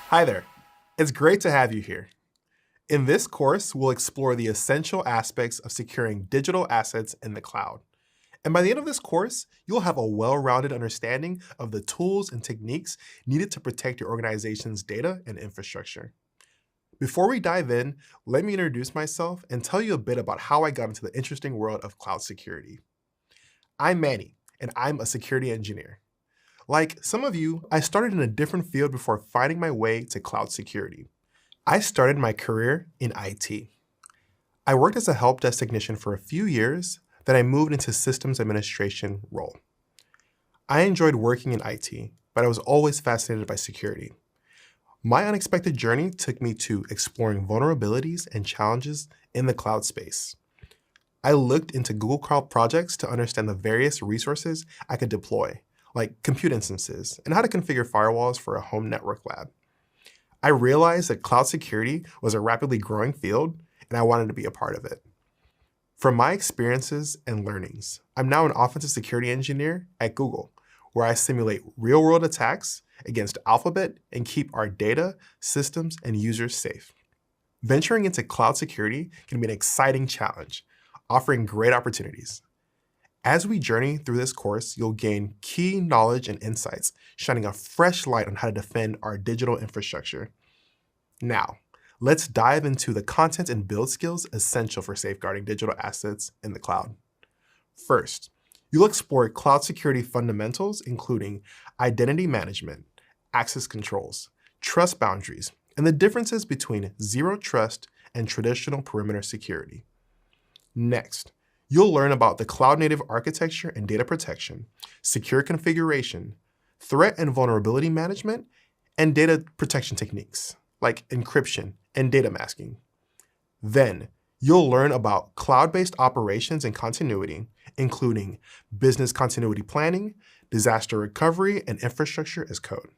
Hi there. It's great to have you here. In this course, we'll explore the essential aspects of securing digital assets in the cloud. And by the end of this course, you'll have a well-rounded understanding of the tools and techniques needed to protect your organization's data and infrastructure. Before we dive in, let me introduce myself and tell you a bit about how I got into the interesting world of cloud security. I'm Manny, and I'm a security engineer. Like some of you, I started in a different field before finding my way to cloud security. I started my career in IT. I worked as a help desk technician for a few years, then I moved into systems administration role. I enjoyed working in IT, but I was always fascinated by security. My unexpected journey took me to exploring vulnerabilities and challenges in the cloud space. I looked into Google Cloud projects to understand the various resources I could deploy, like compute instances, and how to configure firewalls for a home network lab. I realized that cloud security was a rapidly growing field, and I wanted to be a part of it. From my experiences and learnings, I'm now an offensive security engineer at Google, where I simulate real-world attacks against Alphabet and keep our data, systems, and users safe. Venturing into cloud security can be an exciting challenge, offering great opportunities. As we journey through this course, you'll gain key knowledge and insights, shining a fresh light on how to defend our digital infrastructure. Now, let's dive into the content and build skills essential for safeguarding digital assets in the cloud. First, you'll explore cloud security fundamentals, including identity management, access controls, trust boundaries, and the differences between zero trust and traditional perimeter security. Next, you'll learn about the cloud-native architecture and data protection, secure configuration, threat and vulnerability management, and data protection techniques, like encryption and data masking. Then, you'll learn about cloud-based operations and continuity, including business continuity planning, disaster recovery, and infrastructure as code.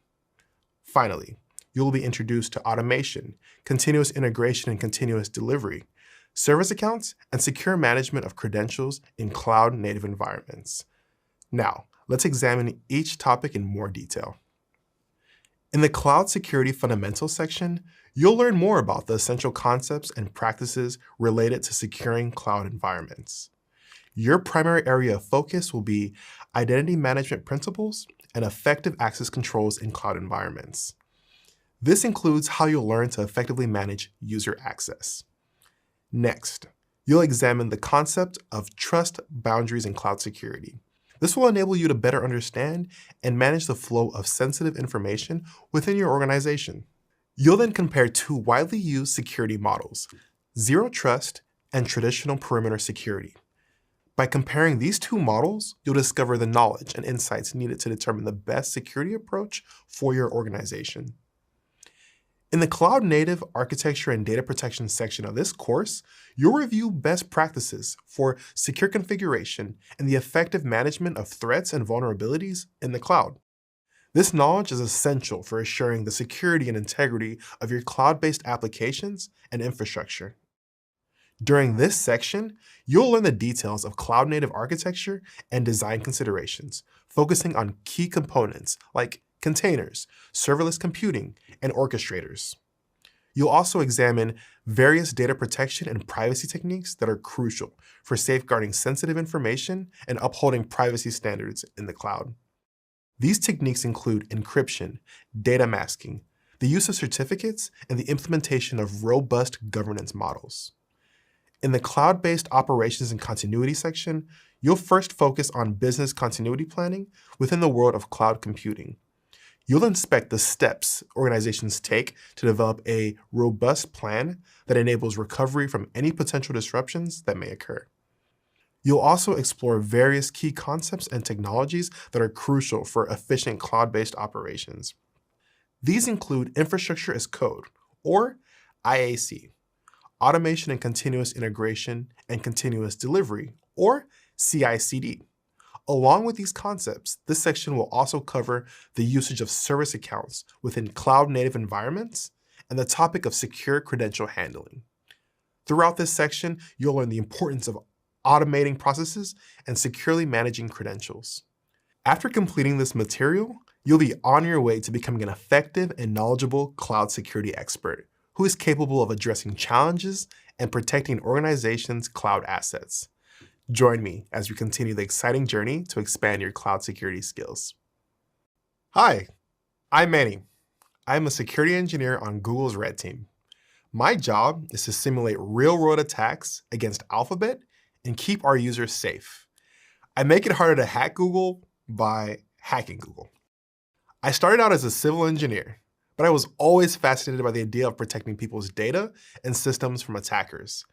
Finally, you'll be introduced to automation, continuous integration and continuous delivery, service accounts, and secure management of credentials in cloud-native environments. Now, let's examine each topic in more detail. In the Cloud Security Fundamentals section, you'll learn more about the essential concepts and practices related to securing cloud environments. Your primary area of focus will be identity management principles and effective access controls in cloud environments. This includes how you'll learn to effectively manage user access. Next, you'll examine the concept of trust boundaries in cloud security. This will enable you to better understand and manage the flow of sensitive information within your organization. You'll then compare two widely used security models, zero trust and traditional perimeter security. By comparing these two models, you'll discover the knowledge and insights needed to determine the best security approach for your organization. In the cloud-native architecture and data protection section of this course, you'll review best practices for secure configuration and the effective management of threats and vulnerabilities in the cloud. This knowledge is essential for assuring the security and integrity of your cloud-based applications and infrastructure. During this section, you'll learn the details of cloud-native architecture and design considerations, focusing on key components like containers, serverless computing, and orchestrators. You'll also examine various data protection and privacy techniques that are crucial for safeguarding sensitive information and upholding privacy standards in the cloud. These techniques include encryption, data masking, the use of certificates, and the implementation of robust governance models. In the cloud-based operations and continuity section, you'll first focus on business continuity planning within the world of cloud computing. You'll inspect the steps organizations take to develop a robust plan that enables recovery from any potential disruptions that may occur. You'll also explore various key concepts and technologies that are crucial for efficient cloud-based operations. These include infrastructure as code, or IAC, automation and continuous integration and continuous delivery, or CI/CD. Along with these concepts, this section will also cover the usage of service accounts within cloud-native environments and the topic of secure credential handling. Throughout this section, you'll learn the importance of automating processes and securely managing credentials. After completing this material, You'll be on your way to becoming an effective and knowledgeable cloud security expert who is capable of addressing challenges and protecting organizations' cloud assets. Join me as we continue the exciting journey to expand your cloud security skills. Hi, I'm Manny. I'm a security engineer on Google's Red Team. My job is to simulate real-world attacks against Alphabet and keep our users safe. I make it harder to hack Google by hacking Google. I started out as a civil engineer, but I was always fascinated by the idea of protecting people's data and systems from attackers.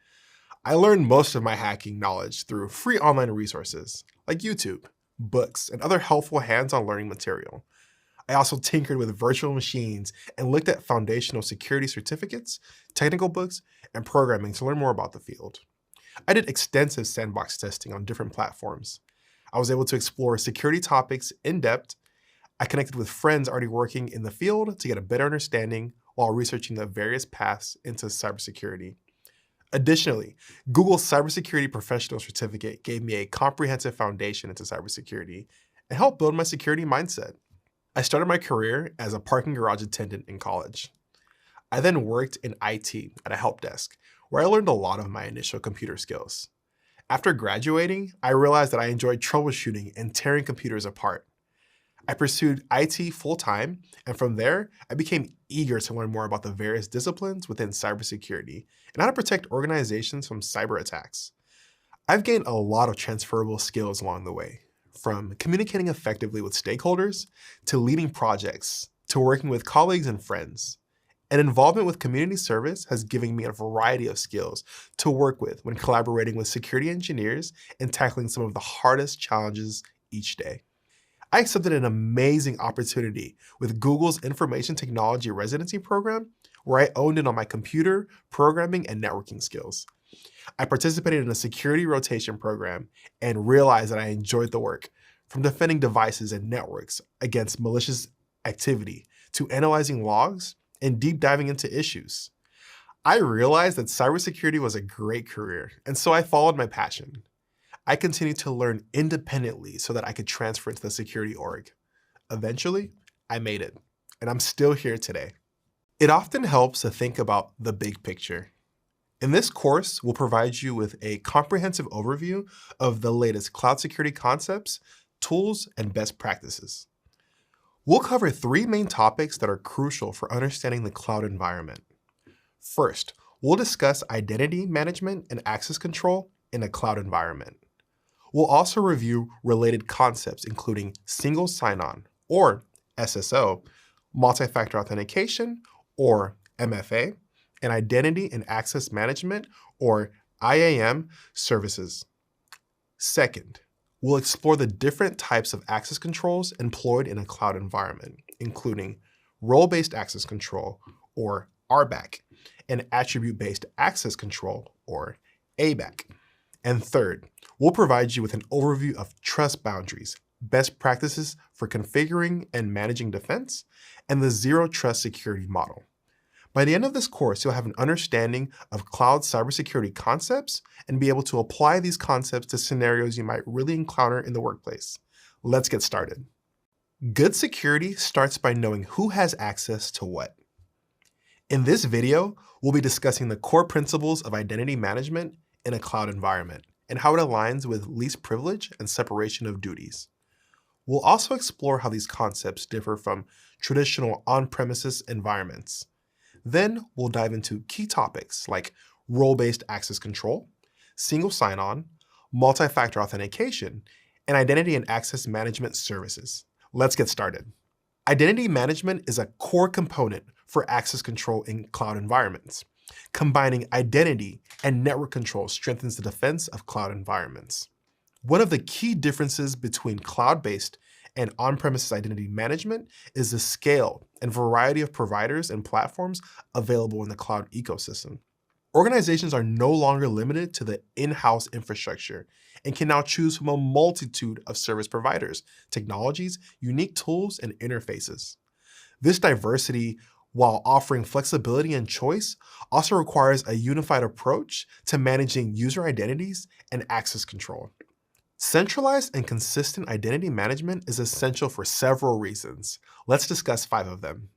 I learned most of my hacking knowledge through free online resources like YouTube, books, and other helpful hands-on learning material. I also tinkered with virtual machines and looked at foundational security certificates, technical books, and programming to learn more about the field. I did extensive sandbox testing on different platforms. I was able to explore security topics in depth. I connected with friends already working in the field to get a better understanding while researching the various paths into cybersecurity. Additionally, Google's Cybersecurity Professional Certificate gave me a comprehensive foundation into cybersecurity and helped build my security mindset. I started my career as a parking garage attendant in college. I then worked in IT at a help desk, where I learned a lot of my initial computer skills. After graduating, I realized that I enjoyed troubleshooting and tearing computers apart. I pursued IT full-time, and from there, I became eager to learn more about the various disciplines within cybersecurity and how to protect organizations from cyber attacks. I've gained a lot of transferable skills along the way, from communicating effectively with stakeholders, to leading projects, to working with colleagues and friends. And involvement with community service has given me a variety of skills to work with when collaborating with security engineers and tackling some of the hardest challenges each day. I accepted an amazing opportunity with Google's Information Technology Residency Program, where I honed in on my computer, programming, and networking skills. I participated in a security rotation program and realized that I enjoyed the work, from defending devices and networks against malicious activity to analyzing logs and deep diving into issues. I realized that cybersecurity was a great career, and so I followed my passion. I continued to learn independently so that I could transfer into the security org. Eventually, I made it, and I'm still here today. It often helps to think about the big picture. In this course, we'll provide you with a comprehensive overview of the latest cloud security concepts, tools, and best practices. We'll cover three main topics that are crucial for understanding the cloud environment. First, we'll discuss identity management and access control in a cloud environment. We'll also review related concepts including single sign-on, or SSO, multi-factor authentication, or MFA, and identity and access management, or IAM, services. Second, we'll explore the different types of access controls employed in a cloud environment, including role-based access control, or RBAC, and attribute-based access control, or ABAC. And third, we'll provide you with an overview of trust boundaries, best practices for configuring and managing defense, and the zero trust security model. By the end of this course, you'll have an understanding of cloud cybersecurity concepts and be able to apply these concepts to scenarios you might really encounter in the workplace. Let's get started. Good security starts by knowing who has access to what. In this video, we'll be discussing the core principles of identity management in a cloud environment and how it aligns with least privilege and separation of duties. We'll also explore how these concepts differ from traditional on-premises environments. Then we'll dive into key topics like role-based access control, single sign-on, multi-factor authentication, and identity and access management services. Let's get started. Identity management is a core component for access control in cloud environments. Combining identity and network control strengthens the defense of cloud environments. One of the key differences between cloud-based and on-premises identity management is the scale and variety of providers and platforms available in the cloud ecosystem. Organizations are no longer limited to the in-house infrastructure and can now choose from a multitude of service providers, technologies, unique tools, and interfaces. This diversity, while offering flexibility and choice, also requires a unified approach to managing user identities and access control. Centralized and consistent identity management is essential for several reasons. Let's discuss 5 of them.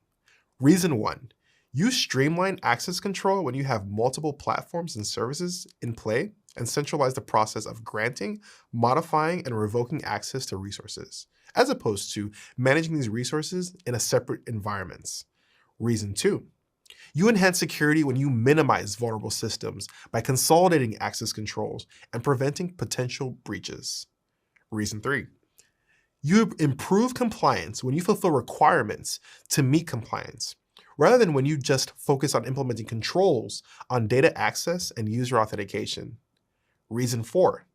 Reason 1. Use streamlined access control when you have multiple platforms and services in play, and centralize the process of granting, modifying, and revoking access to resources, as opposed to managing these resources in a separate environments. Reason 2. You enhance security when you minimize vulnerable systems by consolidating access controls and preventing potential breaches. Reason 3. You improve compliance when you fulfill requirements to meet compliance, rather than when you just focus on implementing controls on data access and user authentication. Reason 4.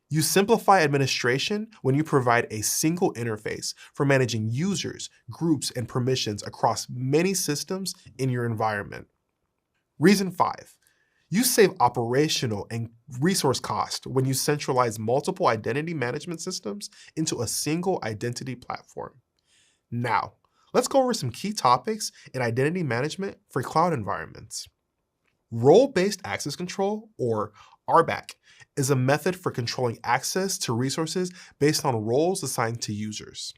You simplify administration when you provide a single interface for managing users, groups, and permissions across many systems in your environment. Reason 5. You save operational and resource cost when you centralize multiple identity management systems into a single identity platform. Now, let's go over some key topics in identity management for cloud environments. Role-based access control, or RBAC, is a method for controlling access to resources based on roles assigned to users.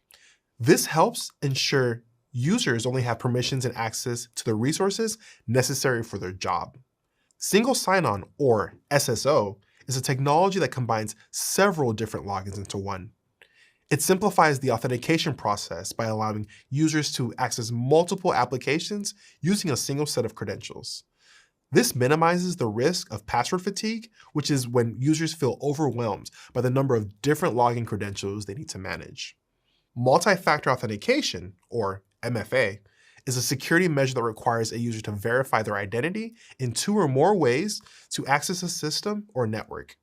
This helps ensure users only have permissions and access to the resources necessary for their job. Single sign-on, or SSO, is a technology that combines several different logins into one. It simplifies the authentication process by allowing users to access multiple applications using a single set of credentials. This minimizes the risk of password fatigue, which is when users feel overwhelmed by the number of different login credentials they need to manage. Multi-factor authentication, or MFA, is a security measure that requires a user to verify their identity in 2 or more ways to access a system or network.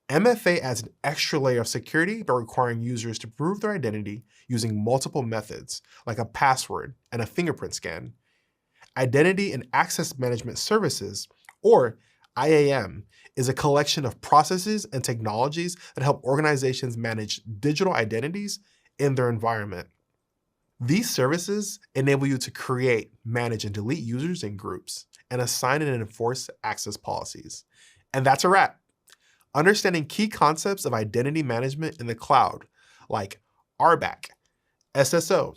MFA adds an extra layer of security by requiring users to prove their identity using multiple methods, like a password and a fingerprint scan. Identity and Access Management Services, or IAM, is a collection of processes and technologies that help organizations manage digital identities in their environment. These services enable you to create, manage, and delete users and groups, and assign and enforce access policies. And that's a wrap. Understanding key concepts of identity management in the cloud, like RBAC, SSO,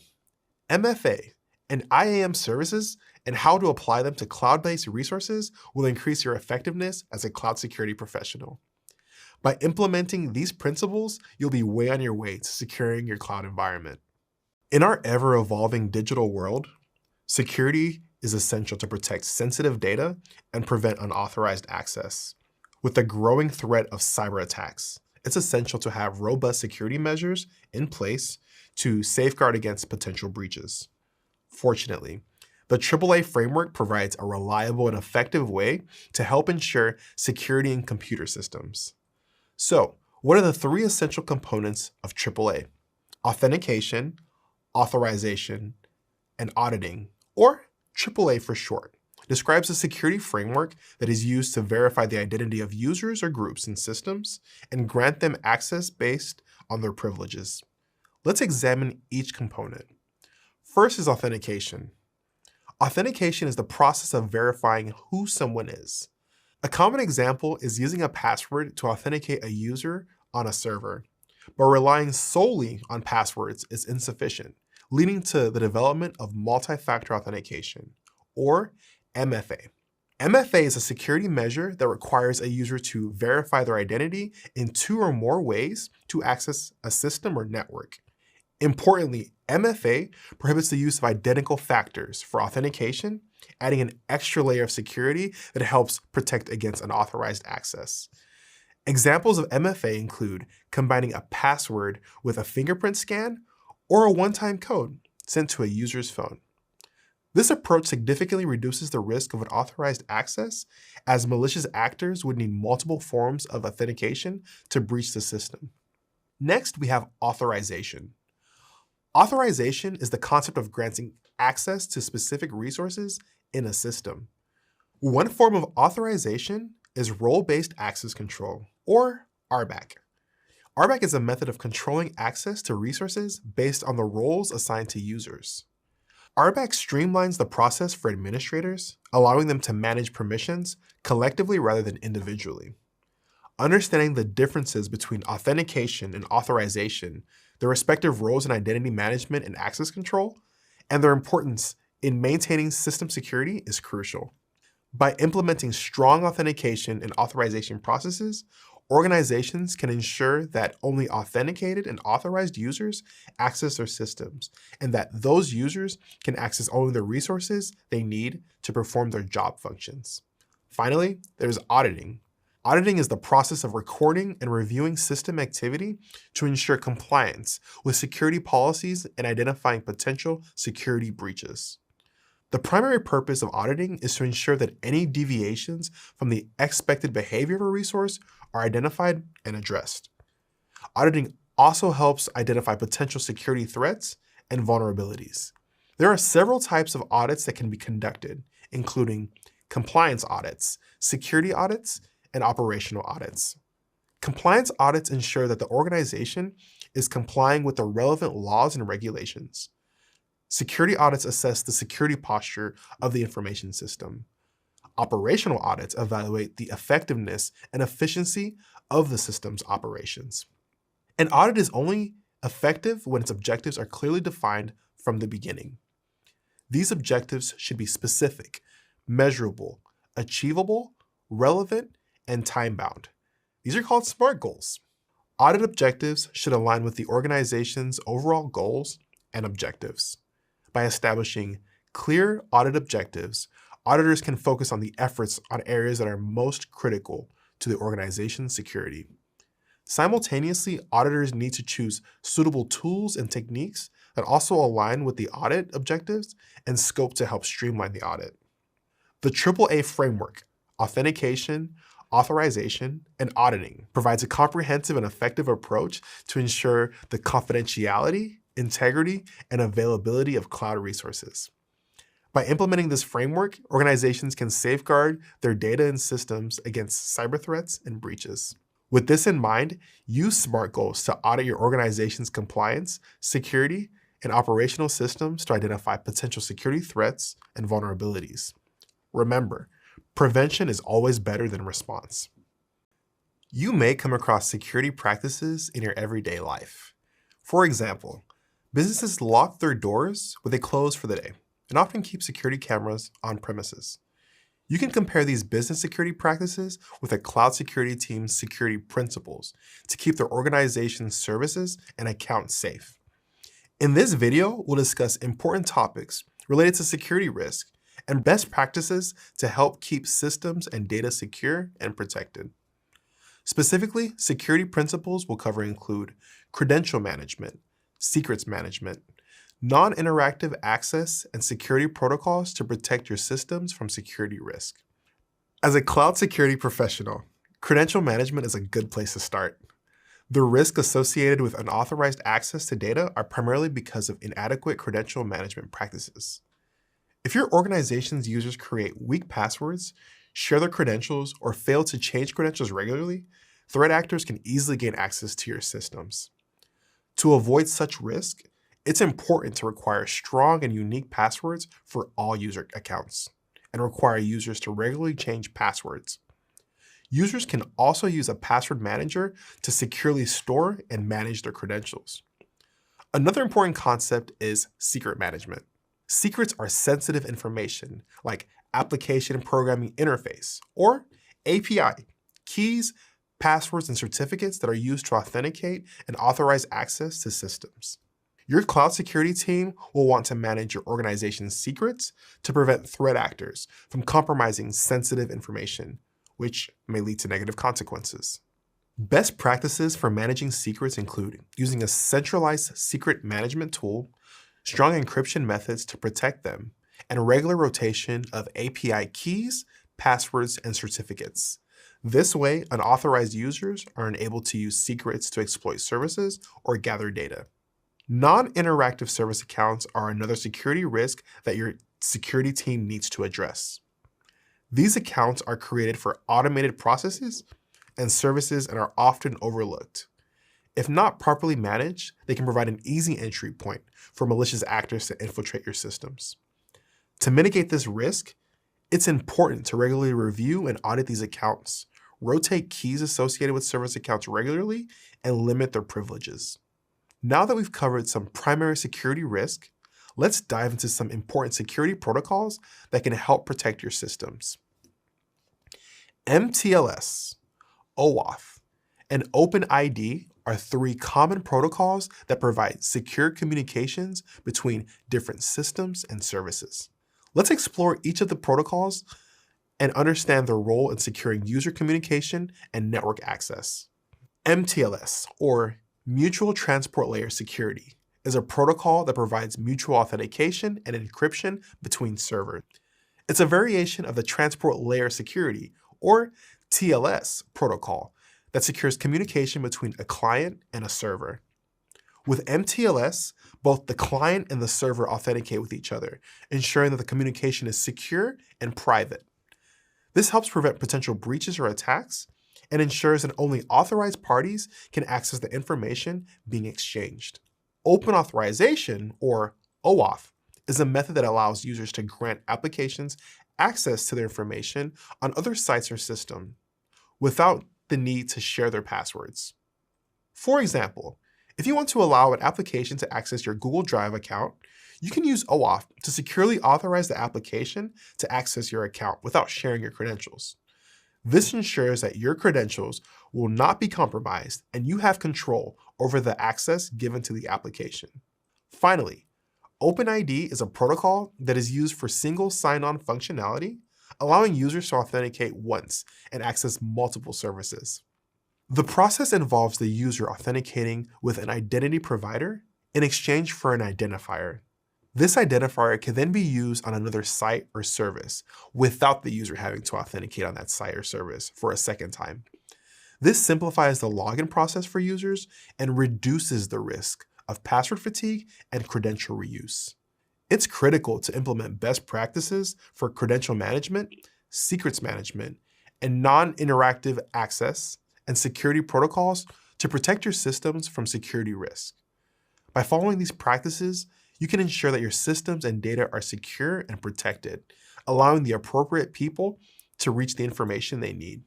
MFA, and IAM services, and how to apply them to cloud-based resources will increase your effectiveness as a cloud security professional. By implementing these principles, you'll be way on your way to securing your cloud environment. In our ever-evolving digital world, security is essential to protect sensitive data and prevent unauthorized access. With the growing threat of cyber attacks, it's essential to have robust security measures in place to safeguard against potential breaches. Fortunately, the AAA framework provides a reliable and effective way to help ensure security in computer systems. So, what are the 3 essential components of AAA? Authentication, authorization, and auditing, or AAA for short, describes a security framework that is used to verify the identity of users or groups in systems and grant them access based on their privileges. Let's examine each component. First is authentication. Authentication is the process of verifying who someone is. A common example is using a password to authenticate a user on a server, but relying solely on passwords is insufficient, leading to the development of multi-factor authentication, or MFA. MFA is a security measure that requires a user to verify their identity in 2 or more ways to access a system or network. Importantly, MFA prohibits the use of identical factors for authentication, adding an extra layer of security that helps protect against unauthorized access. Examples of MFA include combining a password with a fingerprint scan or a one-time code sent to a user's phone. This approach significantly reduces the risk of unauthorized access, as malicious actors would need multiple forms of authentication to breach the system. Next, we have authorization. Authorization is the concept of granting access to specific resources in a system. One form of authorization is role-based access control, or RBAC. RBAC is a method of controlling access to resources based on the roles assigned to users. RBAC streamlines the process for administrators, allowing them to manage permissions collectively rather than individually. Understanding the differences between authentication and authorization, their respective roles in identity management and access control, and their importance in maintaining system security is crucial. By implementing strong authentication and authorization processes, organizations can ensure that only authenticated and authorized users access their systems, and that those users can access only the resources they need to perform their job functions. Finally, there's auditing. Auditing is the process of recording and reviewing system activity to ensure compliance with security policies and identifying potential security breaches. The primary purpose of auditing is to ensure that any deviations from the expected behavior of a resource are identified and addressed. Auditing also helps identify potential security threats and vulnerabilities. There are several types of audits that can be conducted, including compliance audits, security audits, and operational audits. Compliance audits ensure that the organization is complying with the relevant laws and regulations. Security audits assess the security posture of the information system. Operational audits evaluate the effectiveness and efficiency of the system's operations. An audit is only effective when its objectives are clearly defined from the beginning. These objectives should be specific, measurable, achievable, relevant, and time-bound. These are called SMART goals. Audit objectives should align with the organization's overall goals and objectives. By establishing clear audit objectives, auditors can focus on the efforts on areas that are most critical to the organization's security. Simultaneously, auditors need to choose suitable tools and techniques that also align with the audit objectives and scope to help streamline the audit. The AAA framework, authentication, authorization, and auditing, provides a comprehensive and effective approach to ensure the confidentiality, integrity, and availability of cloud resources. By implementing this framework, organizations can safeguard their data and systems against cyber threats and breaches. With this in mind, use SMART goals to audit your organization's compliance, security, and operational systems to identify potential security threats and vulnerabilities. Remember, prevention is always better than response. You may come across security practices in your everyday life. For example, businesses lock their doors when they close for the day and often keep security cameras on premises. You can compare these business security practices with a cloud security team's security principles to keep their organization's services and accounts safe. In this video, we'll discuss important topics related to security risk and best practices to help keep systems and data secure and protected. Specifically, security principles will include credential management, secrets management, non-interactive access, and security protocols to protect your systems from security risk. As a cloud security professional, credential management is a good place to start. The risks associated with unauthorized access to data are primarily because of inadequate credential management practices. If your organization's users create weak passwords, share their credentials, or fail to change credentials regularly, threat actors can easily gain access to your systems. To avoid such risk, it's important to require strong and unique passwords for all user accounts and require users to regularly change passwords. Users can also use a password manager to securely store and manage their credentials. Another important concept is secret management. Secrets are sensitive information like application programming interface or API, keys, passwords, and certificates that are used to authenticate and authorize access to systems. Your cloud security team will want to manage your organization's secrets to prevent threat actors from compromising sensitive information, which may lead to negative consequences. Best practices for managing secrets include using a centralized secret management tool, strong encryption methods to protect them, and regular rotation of API keys, passwords, and certificates. This way, unauthorized users are unable to use secrets to exploit services or gather data. Non-interactive service accounts are another security risk that your security team needs to address. These accounts are created for automated processes and services and are often overlooked. If not properly managed, they can provide an easy entry point for malicious actors to infiltrate your systems. To mitigate this risk, it's important to regularly review and audit these accounts, rotate keys associated with service accounts regularly, and limit their privileges. Now that we've covered some primary security risk, let's dive into some important security protocols that can help protect your systems. MTLS, OAuth, and OpenID are three common protocols that provide secure communications between different systems and services. Let's explore each of the protocols and understand their role in securing user communication and network access. MTLS, or Mutual Transport Layer Security, is a protocol that provides mutual authentication and encryption between servers. It's a variation of the Transport Layer Security, or TLS, protocol that secures communication between a client and a server. With MTLS, both the client and the server authenticate with each other, ensuring that the communication is secure and private. This helps prevent potential breaches or attacks and ensures that only authorized parties can access the information being exchanged. Open authorization, or OAuth, is a method that allows users to grant applications access to their information on other sites or systems without the need to share their passwords. For example, if you want to allow an application to access your Google Drive account, you can use OAuth to securely authorize the application to access your account without sharing your credentials. This ensures that your credentials will not be compromised and you have control over the access given to the application. Finally, OpenID is a protocol that is used for single sign-on functionality, allowing users to authenticate once and access multiple services. The process involves the user authenticating with an identity provider in exchange for an identifier. This identifier can then be used on another site or service without the user having to authenticate on that site or service for a second time. This simplifies the login process for users and reduces the risk of password fatigue and credential reuse. It's critical to implement best practices for credential management, secrets management, and non-interactive access and security protocols to protect your systems from security risk. By following these practices, you can ensure that your systems and data are secure and protected, allowing the appropriate people to reach the information they need.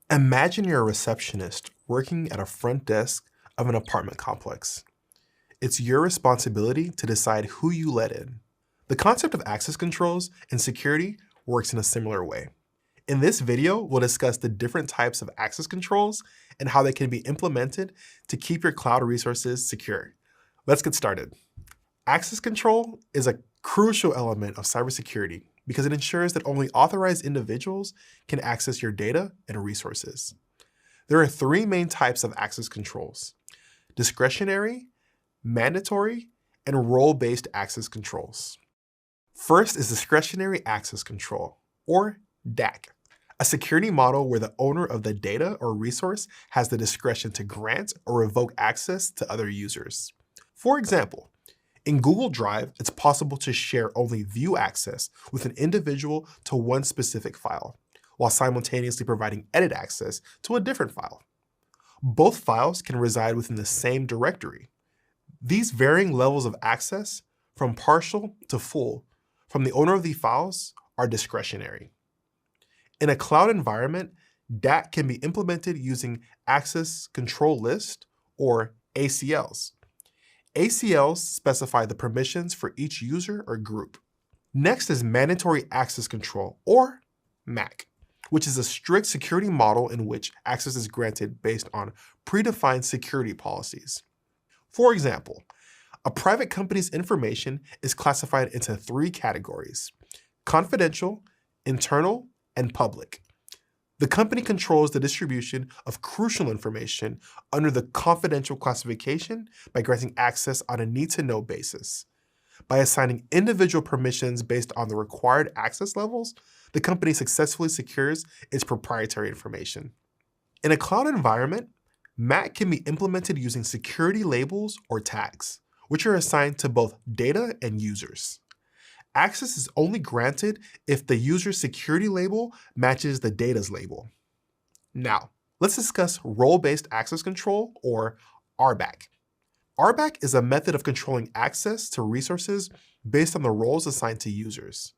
Imagine you're a receptionist working at a front desk of an apartment complex. It's your responsibility to decide who you let in. The concept of access controls and security works in a similar way. In this video, we'll discuss the different types of access controls and how they can be implemented to keep your cloud resources secure. Let's get started. Access control is a crucial element of cybersecurity because it ensures that only authorized individuals can access your data and resources. There are three main types of access controls: discretionary, mandatory, and role-based access controls. First is discretionary access control, or DAC, a security model where the owner of the data or resource has the discretion to grant or revoke access to other users. For example, in Google Drive, it's possible to share only view access with an individual to one specific file, while simultaneously providing edit access to a different file. Both files can reside within the same directory. These varying levels of access, from partial to full, from the owner of the files are discretionary. In a cloud environment, DAC can be implemented using Access Control List, or ACLs. ACLs specify the permissions for each user or group. Next is Mandatory Access Control, or MAC, which is a strict security model in which access is granted based on predefined security policies. For example, a private company's information is classified into three categories: confidential, internal, and public. The company controls the distribution of crucial information under the confidential classification by granting access on a need-to-know basis. By assigning individual permissions based on the required access levels, the company successfully secures its proprietary information. In a cloud environment, MAC can be implemented using security labels or tags, which are assigned to both data and users. Access is only granted if the user's security label matches the data's label. Now, let's discuss role-based access control, or RBAC. RBAC is a method of controlling access to resources based on the roles assigned to users.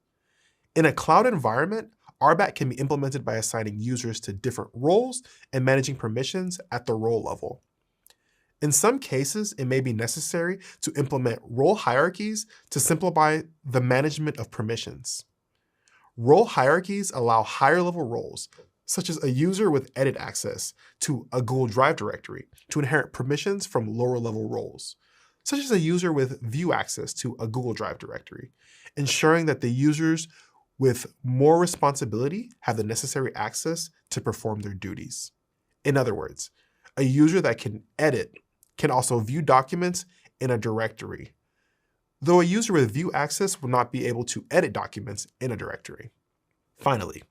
In a cloud environment, RBAC can be implemented by assigning users to different roles and managing permissions at the role level. In some cases, it may be necessary to implement role hierarchies to simplify the management of permissions. Role hierarchies allow higher-level roles, such as a user with edit access to a Google Drive directory, to inherit permissions from lower-level roles, such as a user with view access to a Google Drive directory, ensuring that the users with more responsibility have the necessary access to perform their duties. In other words, a user that can edit can also view documents in a directory, though a user with view access will not be able to edit documents in a directory. Finally,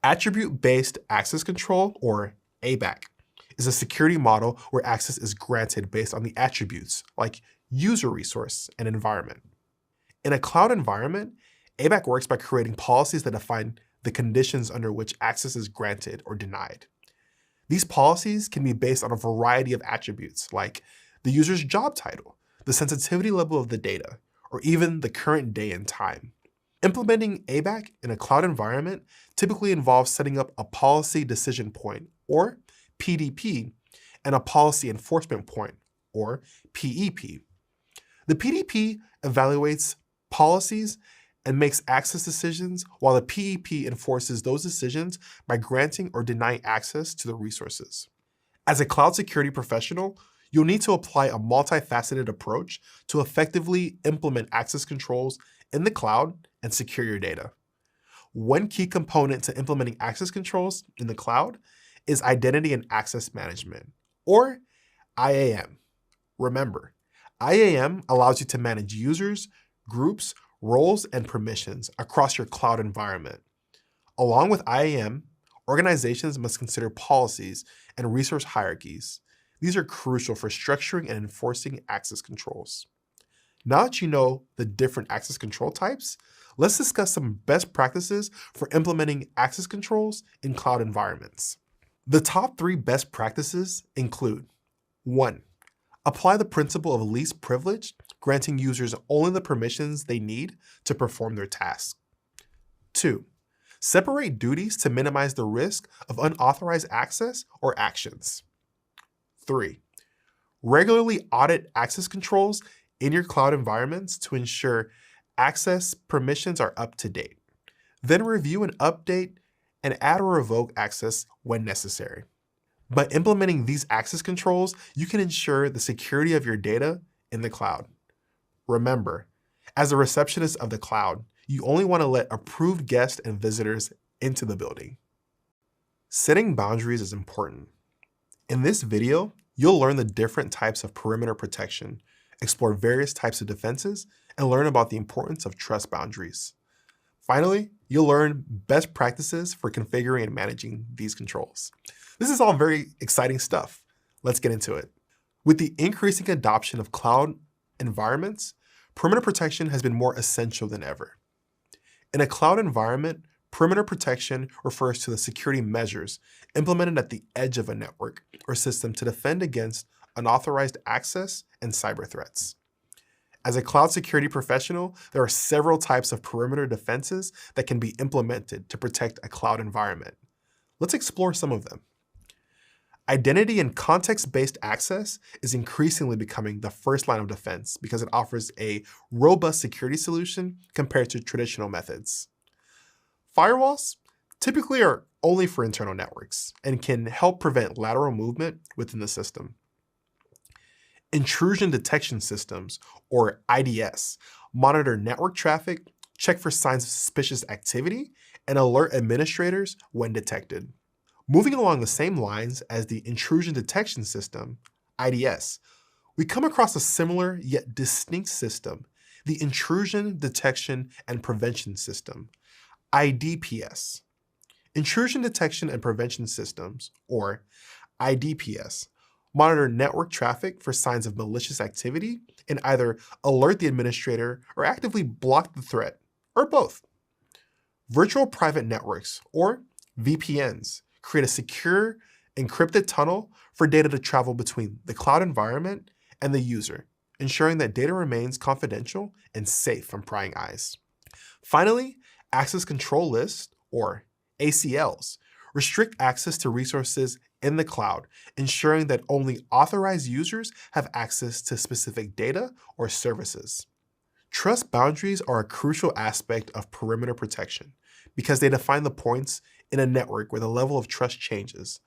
attribute-based access control, or ABAC, is a security model where access is granted based on the attributes like user resource and environment. In a cloud environment, ABAC works by creating policies that define the conditions under which access is granted or denied. These policies can be based on a variety of attributes like the user's job title, the sensitivity level of the data, or even the current day and time. Implementing ABAC in a cloud environment typically involves setting up a policy decision point, or PDP, and a policy enforcement point, or PEP. The PDP evaluates policies and makes access decisions, while the PEP enforces those decisions by granting or denying access to the resources. As a cloud security professional, you'll need to apply a multifaceted approach to effectively implement access controls in the cloud and secure your data. One key component to implementing access controls in the cloud is identity and access management, or IAM. Remember, IAM allows you to manage users, groups, roles, and permissions across your cloud environment. Along with IAM, organizations must consider policies and resource hierarchies. These are crucial for structuring and enforcing access controls. Now that you know the different access control types, let's discuss some best practices for implementing access controls in cloud environments. The top 3 best practices include: 1. Apply the principle of least privilege, granting users only the permissions they need to perform their tasks. 2. Separate duties to minimize the risk of unauthorized access or actions. 3. Regularly audit access controls in your cloud environments to ensure access permissions are up to date. Then review and update and add or revoke access when necessary. By implementing these access controls, you can ensure the security of your data in the cloud. Remember, as a receptionist of the cloud, you only want to let approved guests and visitors into the building. Setting boundaries is important. In this video, you'll learn the different types of perimeter protection, explore various types of defenses, and learn about the importance of trust boundaries. Finally, you'll learn best practices for configuring and managing these controls. This is all very exciting stuff. Let's get into it. With the increasing adoption of cloud environments, perimeter protection has been more essential than ever. In a cloud environment, perimeter protection refers to the security measures implemented at the edge of a network or system to defend against unauthorized access and cyber threats. As a cloud security professional, there are several types of perimeter defenses that can be implemented to protect a cloud environment. Let's explore some of them. Identity and context-based access is increasingly becoming the first line of defense because it offers a robust security solution compared to traditional methods. Firewalls typically are only for internal networks and can help prevent lateral movement within the system. Intrusion detection systems, or IDS, monitor network traffic, check for signs of suspicious activity, and alert administrators when detected. Moving along the same lines as the intrusion detection system, IDS, we come across a similar yet distinct system, the intrusion detection and prevention system, IDPS. Intrusion detection and prevention systems, or IDPS, monitor network traffic for signs of malicious activity and either alert the administrator or actively block the threat, or both. Virtual private networks, or VPNs, create a secure, encrypted tunnel for data to travel between the cloud environment and the user, ensuring that data remains confidential and safe from prying eyes. Finally, access control lists, or ACLs, restrict access to resources in the cloud, ensuring that only authorized users have access to specific data or services. Trust boundaries are a crucial aspect of perimeter protection because they define the points in a network where the level of trust changes,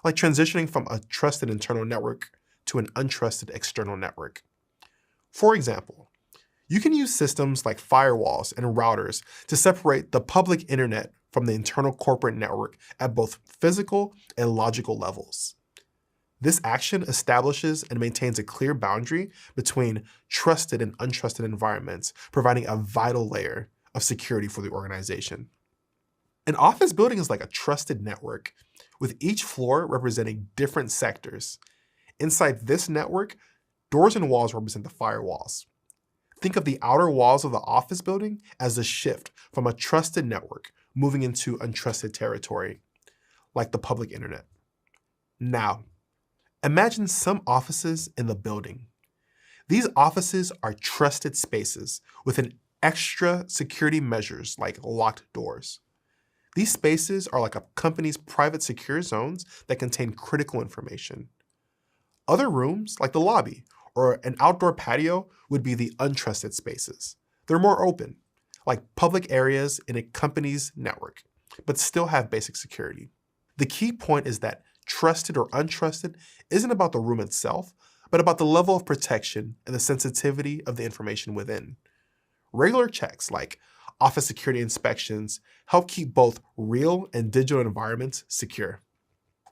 like transitioning from a trusted internal network to an untrusted external network. For example, you can use systems like firewalls and routers to separate the public internet from the internal corporate network at both physical and logical levels. This action establishes and maintains a clear boundary between trusted and untrusted environments, providing a vital layer of security for the organization. An office building is like a trusted network, with each floor representing different sectors. Inside this network, doors and walls represent the firewalls. Think of the outer walls of the office building as a shift from a trusted network moving into untrusted territory, like the public internet. Now, imagine some offices in the building. These offices are trusted spaces with an extra security measures like locked doors. These spaces are like a company's private secure zones that contain critical information. Other rooms, like the lobby or an outdoor patio, would be the untrusted spaces. They're more open, like public areas in a company's network, but still have basic security. The key point is that trusted or untrusted isn't about the room itself, but about the level of protection and the sensitivity of the information within. Regular checks like office security inspections help keep both real and digital environments secure.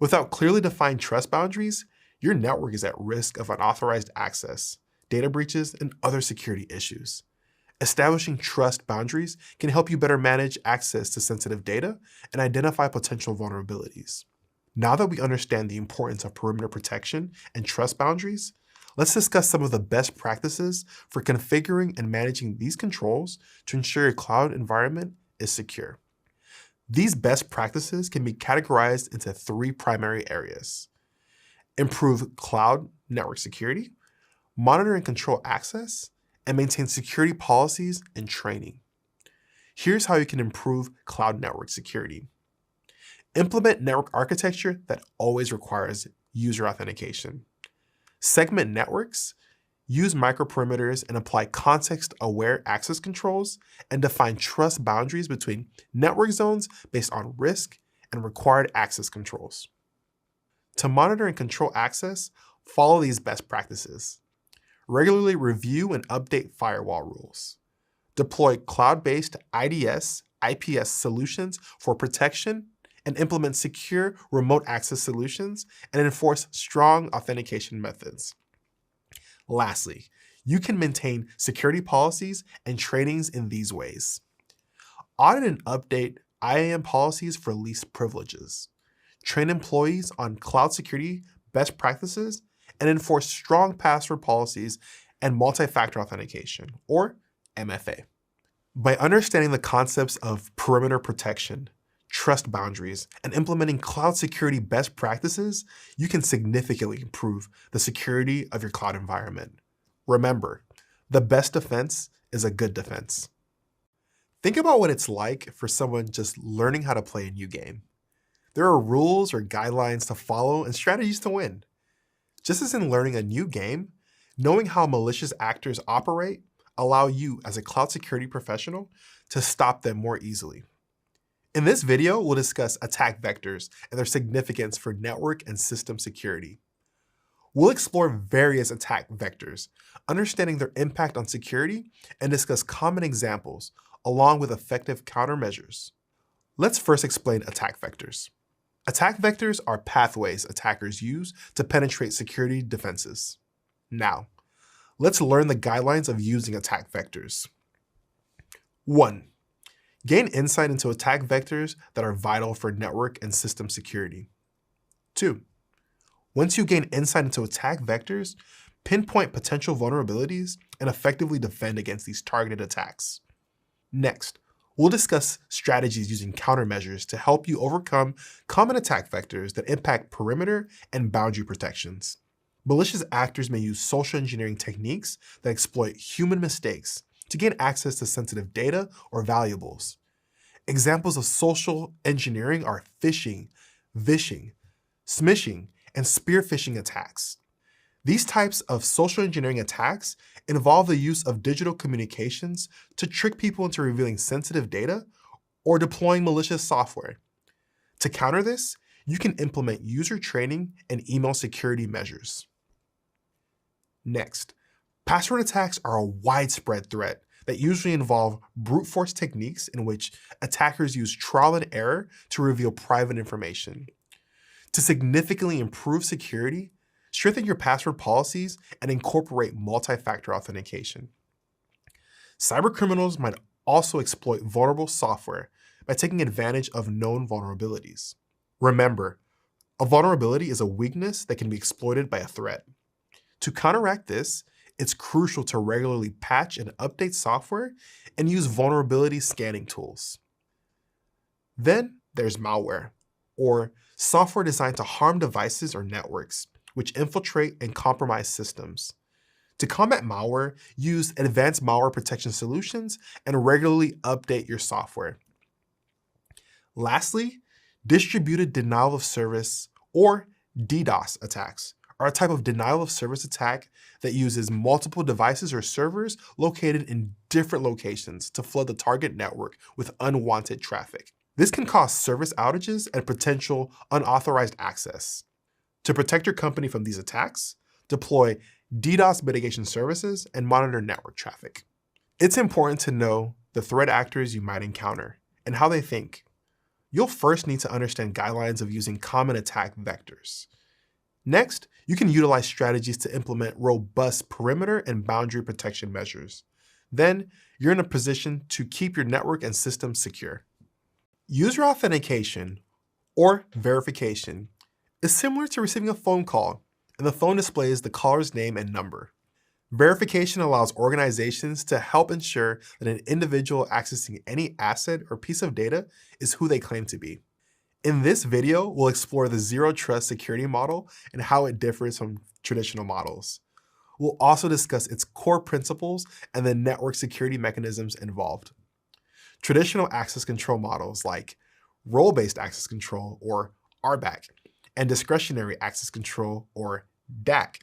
Without clearly defined trust boundaries, your network is at risk of unauthorized access, data breaches, and other security issues. Establishing trust boundaries can help you better manage access to sensitive data and identify potential vulnerabilities. Now that we understand the importance of perimeter protection and trust boundaries, let's discuss some of the best practices for configuring and managing these controls to ensure your cloud environment is secure. These best practices can be categorized into three primary areas: improve cloud network security, monitor and control access, and maintain security policies and training. Here's how you can improve cloud network security. Implement network architecture that always requires user authentication. Segment networks, use microperimeters and apply context-aware access controls, and define trust boundaries between network zones based on risk and required access controls. To monitor and control access, follow these best practices. Regularly review and update firewall rules. Deploy cloud-based IDS, IPS solutions for protection, and implement secure remote access solutions and enforce strong authentication methods. Lastly, you can maintain security policies and trainings in these ways. Audit and update IAM policies for least privileges. Train employees on cloud security best practices, and enforce strong password policies and multi-factor authentication, or MFA. By understanding the concepts of perimeter protection, trust boundaries, and implementing cloud security best practices, you can significantly improve the security of your cloud environment. Remember, the best defense is a good defense. Think about what it's like for someone just learning how to play a new game. There are rules or guidelines to follow and strategies to win. Just as in learning a new game, knowing how malicious actors operate allow you as a cloud security professional to stop them more easily. In this video, we'll discuss attack vectors and their significance for network and system security. We'll explore various attack vectors, understanding their impact on security, and discuss common examples, along with effective countermeasures. Let's first explain attack vectors. Attack vectors are pathways attackers use to penetrate security defenses. Now, let's learn the guidelines of using attack vectors. 1. Gain insight into attack vectors that are vital for network and system security. 2. Once you gain insight into attack vectors, pinpoint potential vulnerabilities and effectively defend against these targeted attacks. Next, we'll discuss strategies using countermeasures to help you overcome common attack vectors that impact perimeter and boundary protections. Malicious actors may use social engineering techniques that exploit human mistakes to gain access to sensitive data or valuables. Examples of social engineering are phishing, vishing, smishing, and spear phishing attacks. These types of social engineering attacks involve the use of digital communications to trick people into revealing sensitive data or deploying malicious software. To counter this, you can implement user training and email security measures. Next, password attacks are a widespread threat that usually involve brute force techniques in which attackers use trial and error to reveal private information. To significantly improve security, strengthen your password policies and incorporate multi-factor authentication. Cybercriminals might also exploit vulnerable software by taking advantage of known vulnerabilities. Remember, a vulnerability is a weakness that can be exploited by a threat. To counteract this, it's crucial to regularly patch and update software and use vulnerability scanning tools. Then there's malware, or software designed to harm devices or networks, which infiltrate and compromise systems. To combat malware, use advanced malware protection solutions and regularly update your software. Lastly, distributed denial of service, or DDoS attacks, are a type of denial of service attack that uses multiple devices or servers located in different locations to flood the target network with unwanted traffic. This can cause service outages and potential unauthorized access. To protect your company from these attacks, deploy DDoS mitigation services and monitor network traffic. It's important to know the threat actors you might encounter and how they think. You'll first need to understand guidelines of using common attack vectors. Next, you can utilize strategies to implement robust perimeter and boundary protection measures. Then, you're in a position to keep your network and systems secure. User authentication, or verification, is similar to receiving a phone call, and the phone displays the caller's name and number. Verification allows organizations to help ensure that an individual accessing any asset or piece of data is who they claim to be. In this video, we'll explore the Zero Trust security model and how it differs from traditional models. We'll also discuss its core principles and the network security mechanisms involved. Traditional access control models like role-based access control, or RBAC, and discretionary access control, or DAC,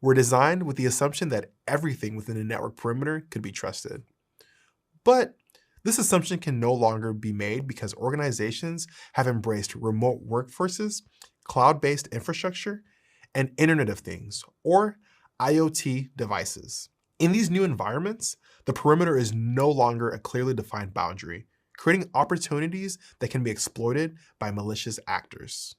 were designed with the assumption that everything within a network perimeter could be trusted. But this assumption can no longer be made because organizations have embraced remote workforces, cloud-based infrastructure, and Internet of Things, or IoT devices. In these new environments, the perimeter is no longer a clearly defined boundary, creating opportunities that can be exploited by malicious actors.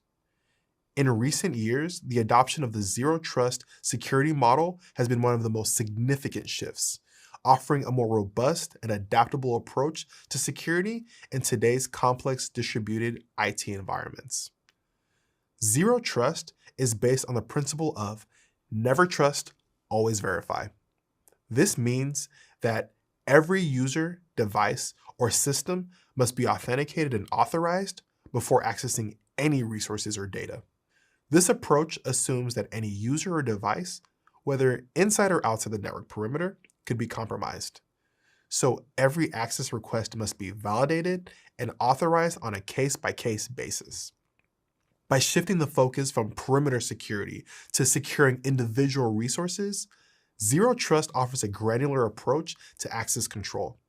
In recent years, the adoption of the Zero Trust security model has been one of the most significant shifts, offering a more robust and adaptable approach to security in today's complex distributed IT environments. Zero Trust is based on the principle of never trust, always verify. This means that every user, device, or system must be authenticated and authorized before accessing any resources or data. This approach assumes that any user or device, whether inside or outside the network perimeter, could be compromised. So every access request must be validated and authorized on a case-by-case basis. By shifting the focus from perimeter security to securing individual resources, Zero Trust offers a granular approach to access control.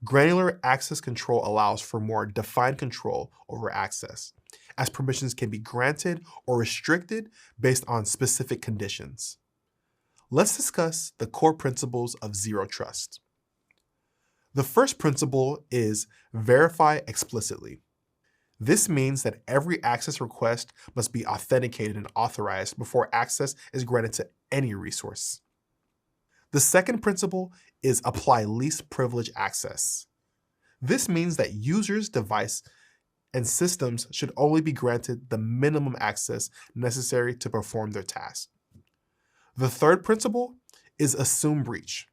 Granular access control allows for more defined control over access, as permissions can be granted or restricted based on specific conditions. Let's discuss the core principles of Zero Trust. The first principle is verify explicitly. This means that every access request must be authenticated and authorized before access is granted to any resource. The second principle is apply least privilege access. This means that users, device, and systems should only be granted the minimum access necessary to perform their task. The third principle is assume breach.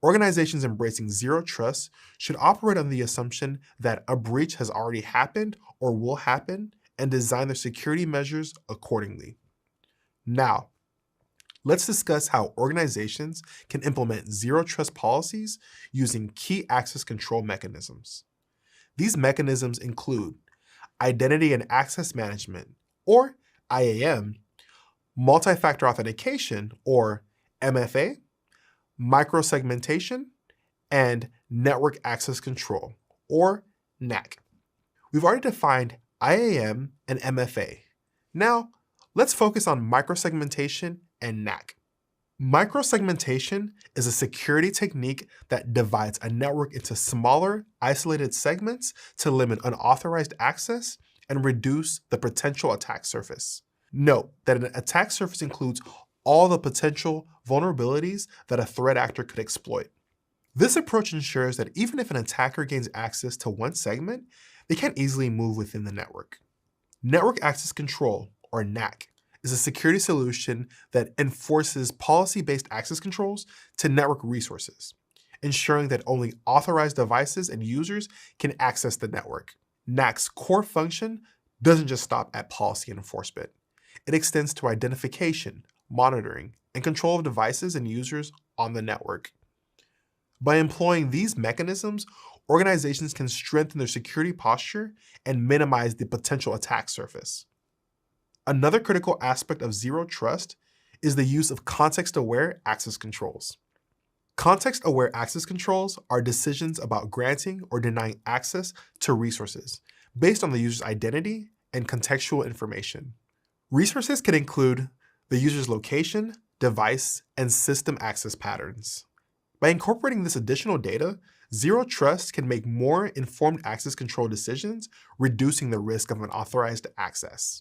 Organizations embracing Zero Trust should operate on the assumption that a breach has already happened or will happen and design their security measures accordingly. Now, let's discuss how organizations can implement Zero Trust policies using key access control mechanisms. These mechanisms include identity and access management, or IAM, multi-factor authentication, or MFA, microsegmentation, and network access control, or NAC. We've already defined IAM and MFA. Now, let's focus on microsegmentation and NAC. Microsegmentation is a security technique that divides a network into smaller, isolated segments to limit unauthorized access and reduce the potential attack surface. Note that an attack surface includes all the potential vulnerabilities that a threat actor could exploit. This approach ensures that even if an attacker gains access to one segment, they can't easily move within the network. Network Access Control, or NAC, is a security solution that enforces policy-based access controls to network resources, ensuring that only authorized devices and users can access the network. NAC's core function doesn't just stop at policy enforcement. It extends to identification, monitoring, and control of devices and users on the network. By employing these mechanisms, organizations can strengthen their security posture and minimize the potential attack surface. Another critical aspect of Zero Trust is the use of context-aware access controls. Context-aware access controls are decisions about granting or denying access to resources based on the user's identity and contextual information. Resources can include the user's location, device, and system access patterns. By incorporating this additional data, Zero Trust can make more informed access control decisions, reducing the risk of unauthorized access.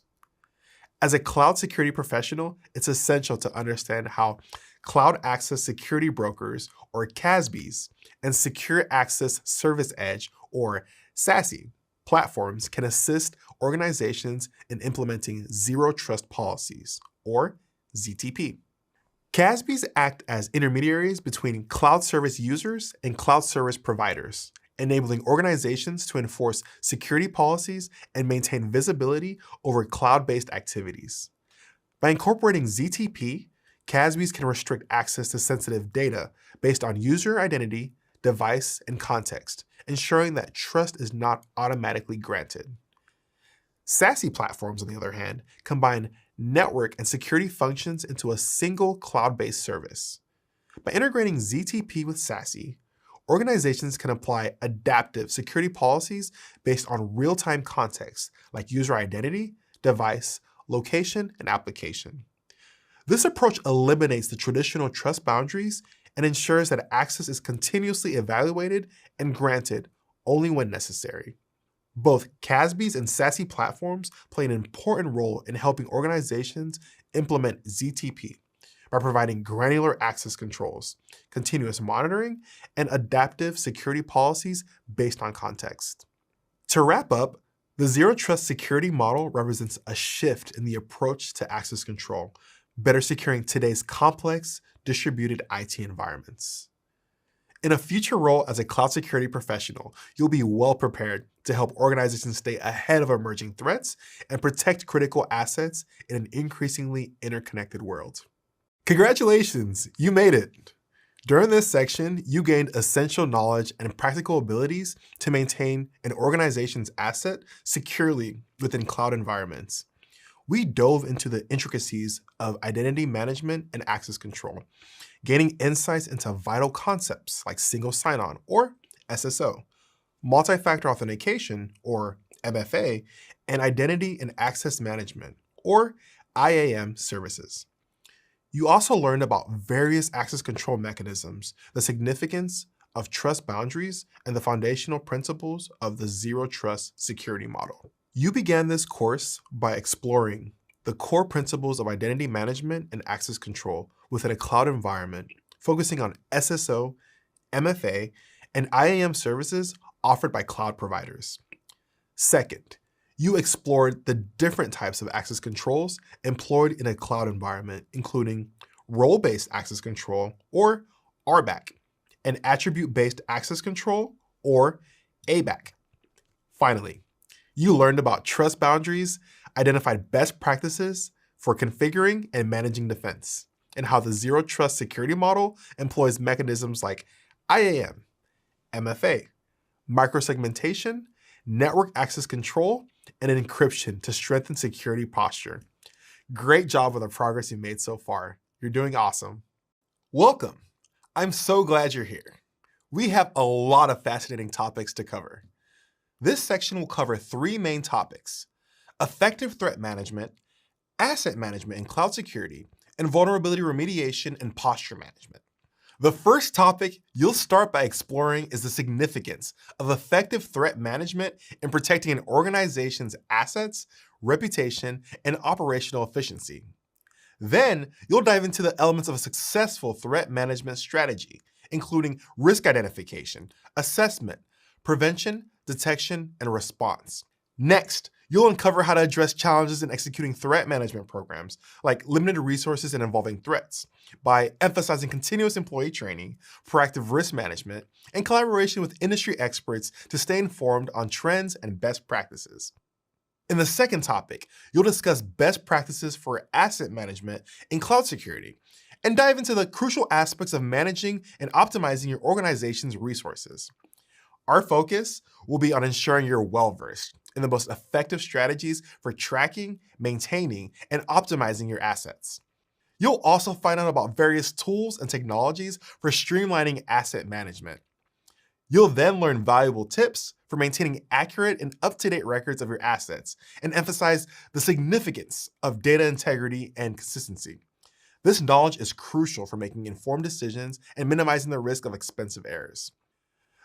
As a cloud security professional, it's essential to understand how Cloud Access Security Brokers, or CASBs, and Secure Access Service Edge, or SASE, platforms can assist organizations in implementing Zero Trust policies, or ZTP. CASBs act as intermediaries between cloud service users and cloud service providers, enabling organizations to enforce security policies and maintain visibility over cloud-based activities. By incorporating ZTP, CASBs can restrict access to sensitive data based on user identity, device, and context, ensuring that trust is not automatically granted. SASE platforms, on the other hand, combine network and security functions into a single cloud-based service. By integrating ZTP with SASE, organizations can apply adaptive security policies based on real-time context like user identity, device, location, and application. This approach eliminates the traditional trust boundaries and ensures that access is continuously evaluated and granted only when necessary. Both CASBs and SASE platforms play an important role in helping organizations implement ZTP by providing granular access controls, continuous monitoring, and adaptive security policies based on context. To wrap up, the Zero Trust security model represents a shift in the approach to access control, better securing today's complex, distributed IT environments. In a future role as a cloud security professional, you'll be well prepared to help organizations stay ahead of emerging threats and protect critical assets in an increasingly interconnected world. Congratulations, you made it! During this section, you gained essential knowledge and practical abilities to maintain an organization's asset securely within cloud environments. We dove into the intricacies of identity management and access control, gaining insights into vital concepts like single sign-on, or SSO, multi-factor authentication, or MFA, and identity and access management, or IAM services. You also learned about various access control mechanisms, the significance of trust boundaries, and the foundational principles of the Zero Trust security model. You began this course by exploring the core principles of identity management and access control within a cloud environment, focusing on SSO, MFA, and IAM services offered by cloud providers. Second, you explored the different types of access controls employed in a cloud environment, including role-based access control, or RBAC, and attribute-based access control, or ABAC. Finally, you learned about trust boundaries, identified best practices for configuring and managing defense, and how the Zero Trust security model employs mechanisms like IAM, MFA, microsegmentation, network access control, and encryption to strengthen security posture. Great job with the progress you've made so far. You're doing awesome. Welcome. I'm so glad you're here. We have a lot of fascinating topics to cover. This section will cover three main topics: effective threat management, asset management and cloud security, and vulnerability remediation and posture management. The first topic you'll start by exploring is the significance of effective threat management in protecting an organization's assets, reputation, and operational efficiency. Then, you'll dive into the elements of a successful threat management strategy, including risk identification, assessment, prevention, detection, and response. Next, you'll uncover how to address challenges in executing threat management programs, like limited resources and evolving threats, by emphasizing continuous employee training, proactive risk management, and collaboration with industry experts to stay informed on trends and best practices. In the second topic, you'll discuss best practices for asset management in cloud security, and dive into the crucial aspects of managing and optimizing your organization's resources. Our focus will be on ensuring you're well-versed in the most effective strategies for tracking, maintaining, and optimizing your assets. You'll also find out about various tools and technologies for streamlining asset management. You'll then learn valuable tips for maintaining accurate and up-to-date records of your assets, and emphasize the significance of data integrity and consistency. This knowledge is crucial for making informed decisions and minimizing the risk of expensive errors.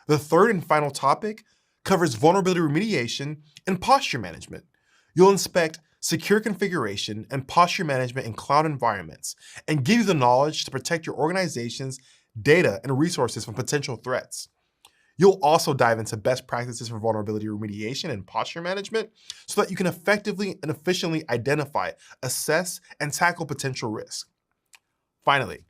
The third and final topic covers vulnerability remediation and posture management. You'll inspect secure configuration and posture management in cloud environments, and give you the knowledge to protect your organization's data and resources from potential threats. You'll also dive into best practices for vulnerability remediation and posture management so that you can effectively and efficiently identify, assess, and tackle potential risks. Finally,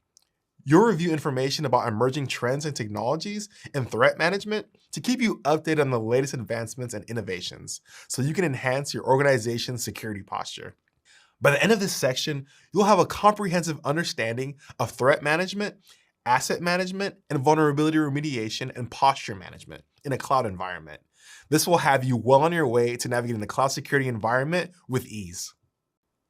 you'll review information about emerging trends and technologies in threat management to keep you updated on the latest advancements and innovations, so you can enhance your organization's security posture. By the end of this section, you'll have a comprehensive understanding of threat management, asset management, and vulnerability remediation and posture management in a cloud environment. This will have you well on your way to navigating the cloud security environment with ease.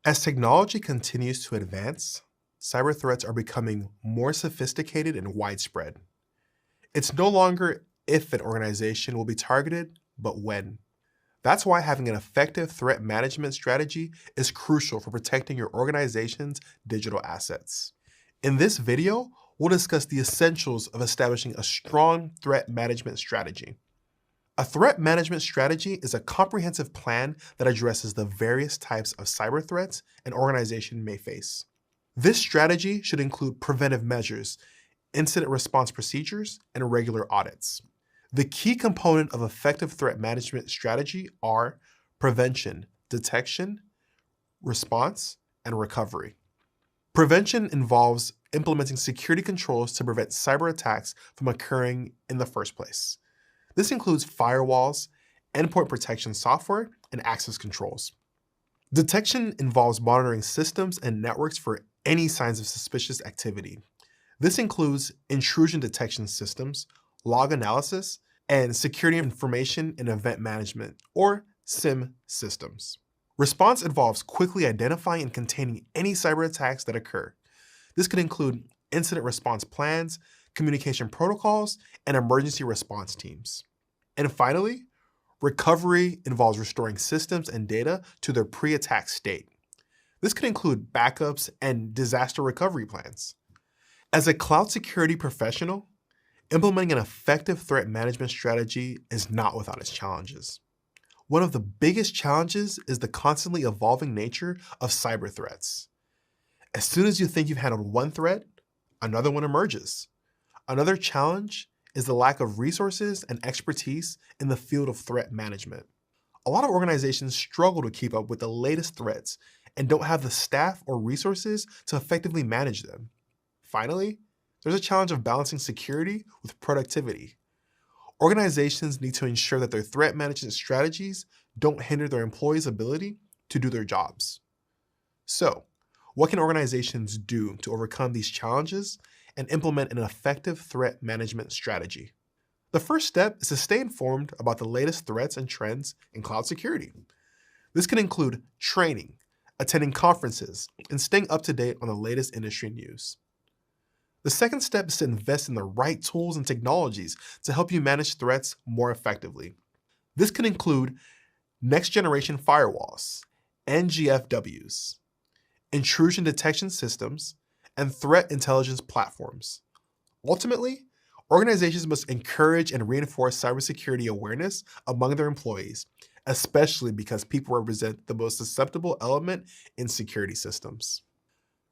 As technology continues to advance, cyber threats are becoming more sophisticated and widespread. It's no longer if an organization will be targeted, but when. That's why having an effective threat management strategy is crucial for protecting your organization's digital assets. In this video, we'll discuss the essentials of establishing a strong threat management strategy. A threat management strategy is a comprehensive plan that addresses the various types of cyber threats an organization may face. This strategy should include preventive measures, incident response procedures, and regular audits. The key component of effective threat management strategy are prevention, detection, response, and recovery. Prevention involves implementing security controls to prevent cyber attacks from occurring in the first place. This includes firewalls, endpoint protection software, and access controls. Detection involves monitoring systems and networks for any signs of suspicious activity. This includes intrusion detection systems, log analysis, and security information and event management, or SIEM systems. Response involves quickly identifying and containing any cyber attacks that occur. This could include incident response plans, communication protocols, and emergency response teams. And finally, recovery involves restoring systems and data to their pre-attack state. This could include backups and disaster recovery plans. As a cloud security professional, implementing an effective threat management strategy is not without its challenges. One of the biggest challenges is the constantly evolving nature of cyber threats. As soon as you think you've handled one threat, another one emerges. Another challenge is the lack of resources and expertise in the field of threat management. A lot of organizations struggle to keep up with the latest threats and don't have the staff or resources to effectively manage them. Finally, there's a challenge of balancing security with productivity. Organizations need to ensure that their threat management strategies don't hinder their employees' ability to do their jobs. So, what can organizations do to overcome these challenges and implement an effective threat management strategy? The first step is to stay informed about the latest threats and trends in cloud security. This can include training, attending conferences, and staying up to date on the latest industry news. The second step is to invest in the right tools and technologies to help you manage threats more effectively. This can include next-generation firewalls, NGFWs, intrusion detection systems, and threat intelligence platforms. Ultimately, organizations must encourage and reinforce cybersecurity awareness among their employees, especially because people represent the most susceptible element in security systems.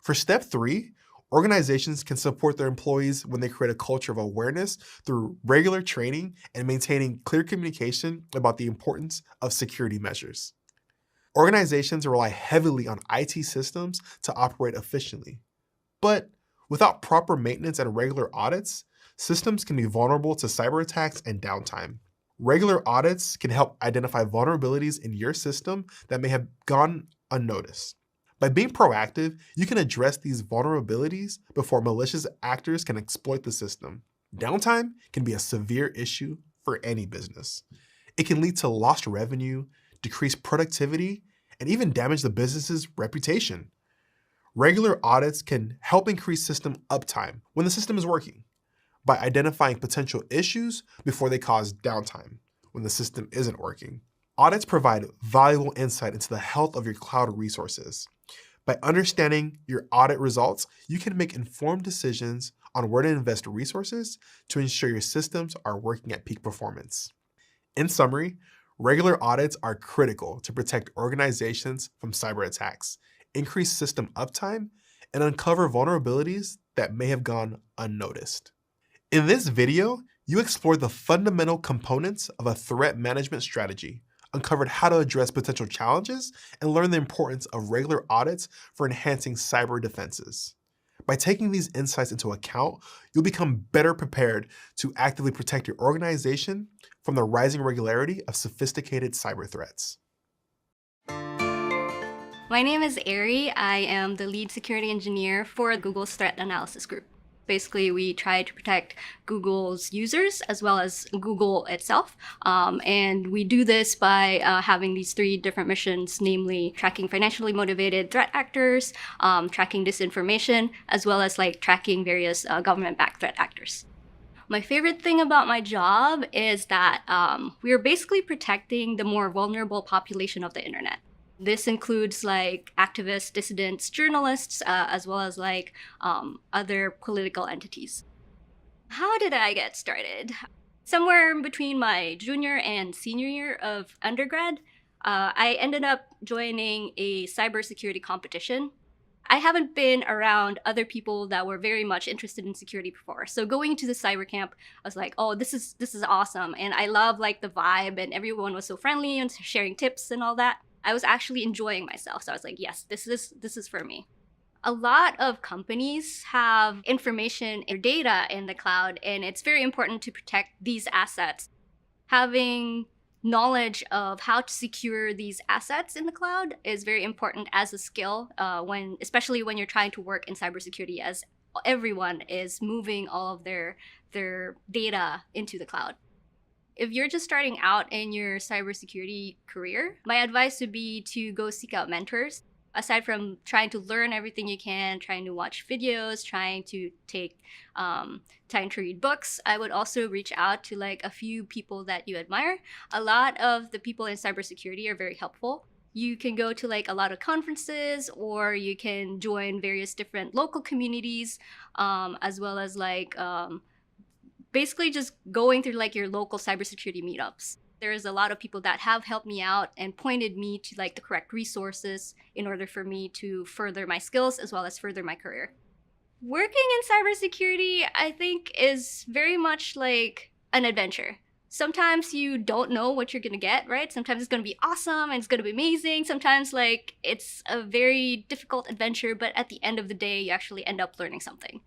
For step 3, organizations can support their employees when they create a culture of awareness through regular training and maintaining clear communication about the importance of security measures. Organizations rely heavily on IT systems to operate efficiently, but without proper maintenance and regular audits, systems can be vulnerable to cyber attacks and downtime. Regular audits can help identify vulnerabilities in your system that may have gone unnoticed. By being proactive, you can address these vulnerabilities before malicious actors can exploit the system. Downtime can be a severe issue for any business. It can lead to lost revenue, decreased productivity, and even damage the business's reputation. Regular audits can help increase system uptime when the system is working by identifying potential issues before they cause downtime when the system isn't working. Audits provide valuable insight into the health of your cloud resources. By understanding your audit results, you can make informed decisions on where to invest resources to ensure your systems are working at peak performance. In summary, regular audits are critical to protect organizations from cyber attacks, increase system uptime, and uncover vulnerabilities that may have gone unnoticed. In this video, you explored the fundamental components of a threat management strategy, uncovered how to address potential challenges, and learned the importance of regular audits for enhancing cyber defenses. By taking these insights into account, you'll become better prepared to actively protect your organization from the rising regularity of sophisticated cyber threats. My name is Ari. I am the lead security engineer for Google's threat analysis group. Basically, we try to protect Google's users as well as Google itself. And we do this by having these 3 different missions, namely tracking financially motivated threat actors, tracking disinformation, as well as tracking various government-backed threat actors. My favorite thing about my job is that we are basically protecting the more vulnerable population of the internet. This includes activists, dissidents, journalists, as well as other political entities. How did I get started? Somewhere between my junior and senior year of undergrad, I ended up joining a cybersecurity competition. I haven't been around other people that were very much interested in security before. So going to the cyber camp, I was like, oh, this is awesome. And I love the vibe, and everyone was so friendly and sharing tips and all that. I was actually enjoying myself. So I was like, yes, this is for me. A lot of companies have information or data in the cloud, and it's very important to protect these assets. Having knowledge of how to secure these assets in the cloud is very important as a skill, especially when you're trying to work in cybersecurity, as everyone is moving all of their data into the cloud. If you're just starting out in your cybersecurity career, my advice would be to go seek out mentors. Aside from trying to learn everything you can, trying to watch videos, trying to take time to read books, I would also reach out to a few people that you admire. A lot of the people in cybersecurity are very helpful. You can go to a lot of conferences, or you can join various different local communities, as well as basically just going through your local cybersecurity meetups. There's a lot of people that have helped me out and pointed me to the correct resources in order for me to further my skills as well as further my career. Working in cybersecurity, I think, is very much like an adventure. Sometimes you don't know what you're gonna get, right? Sometimes it's gonna be awesome and it's gonna be amazing. Sometimes it's a very difficult adventure, but at the end of the day, you actually end up learning something.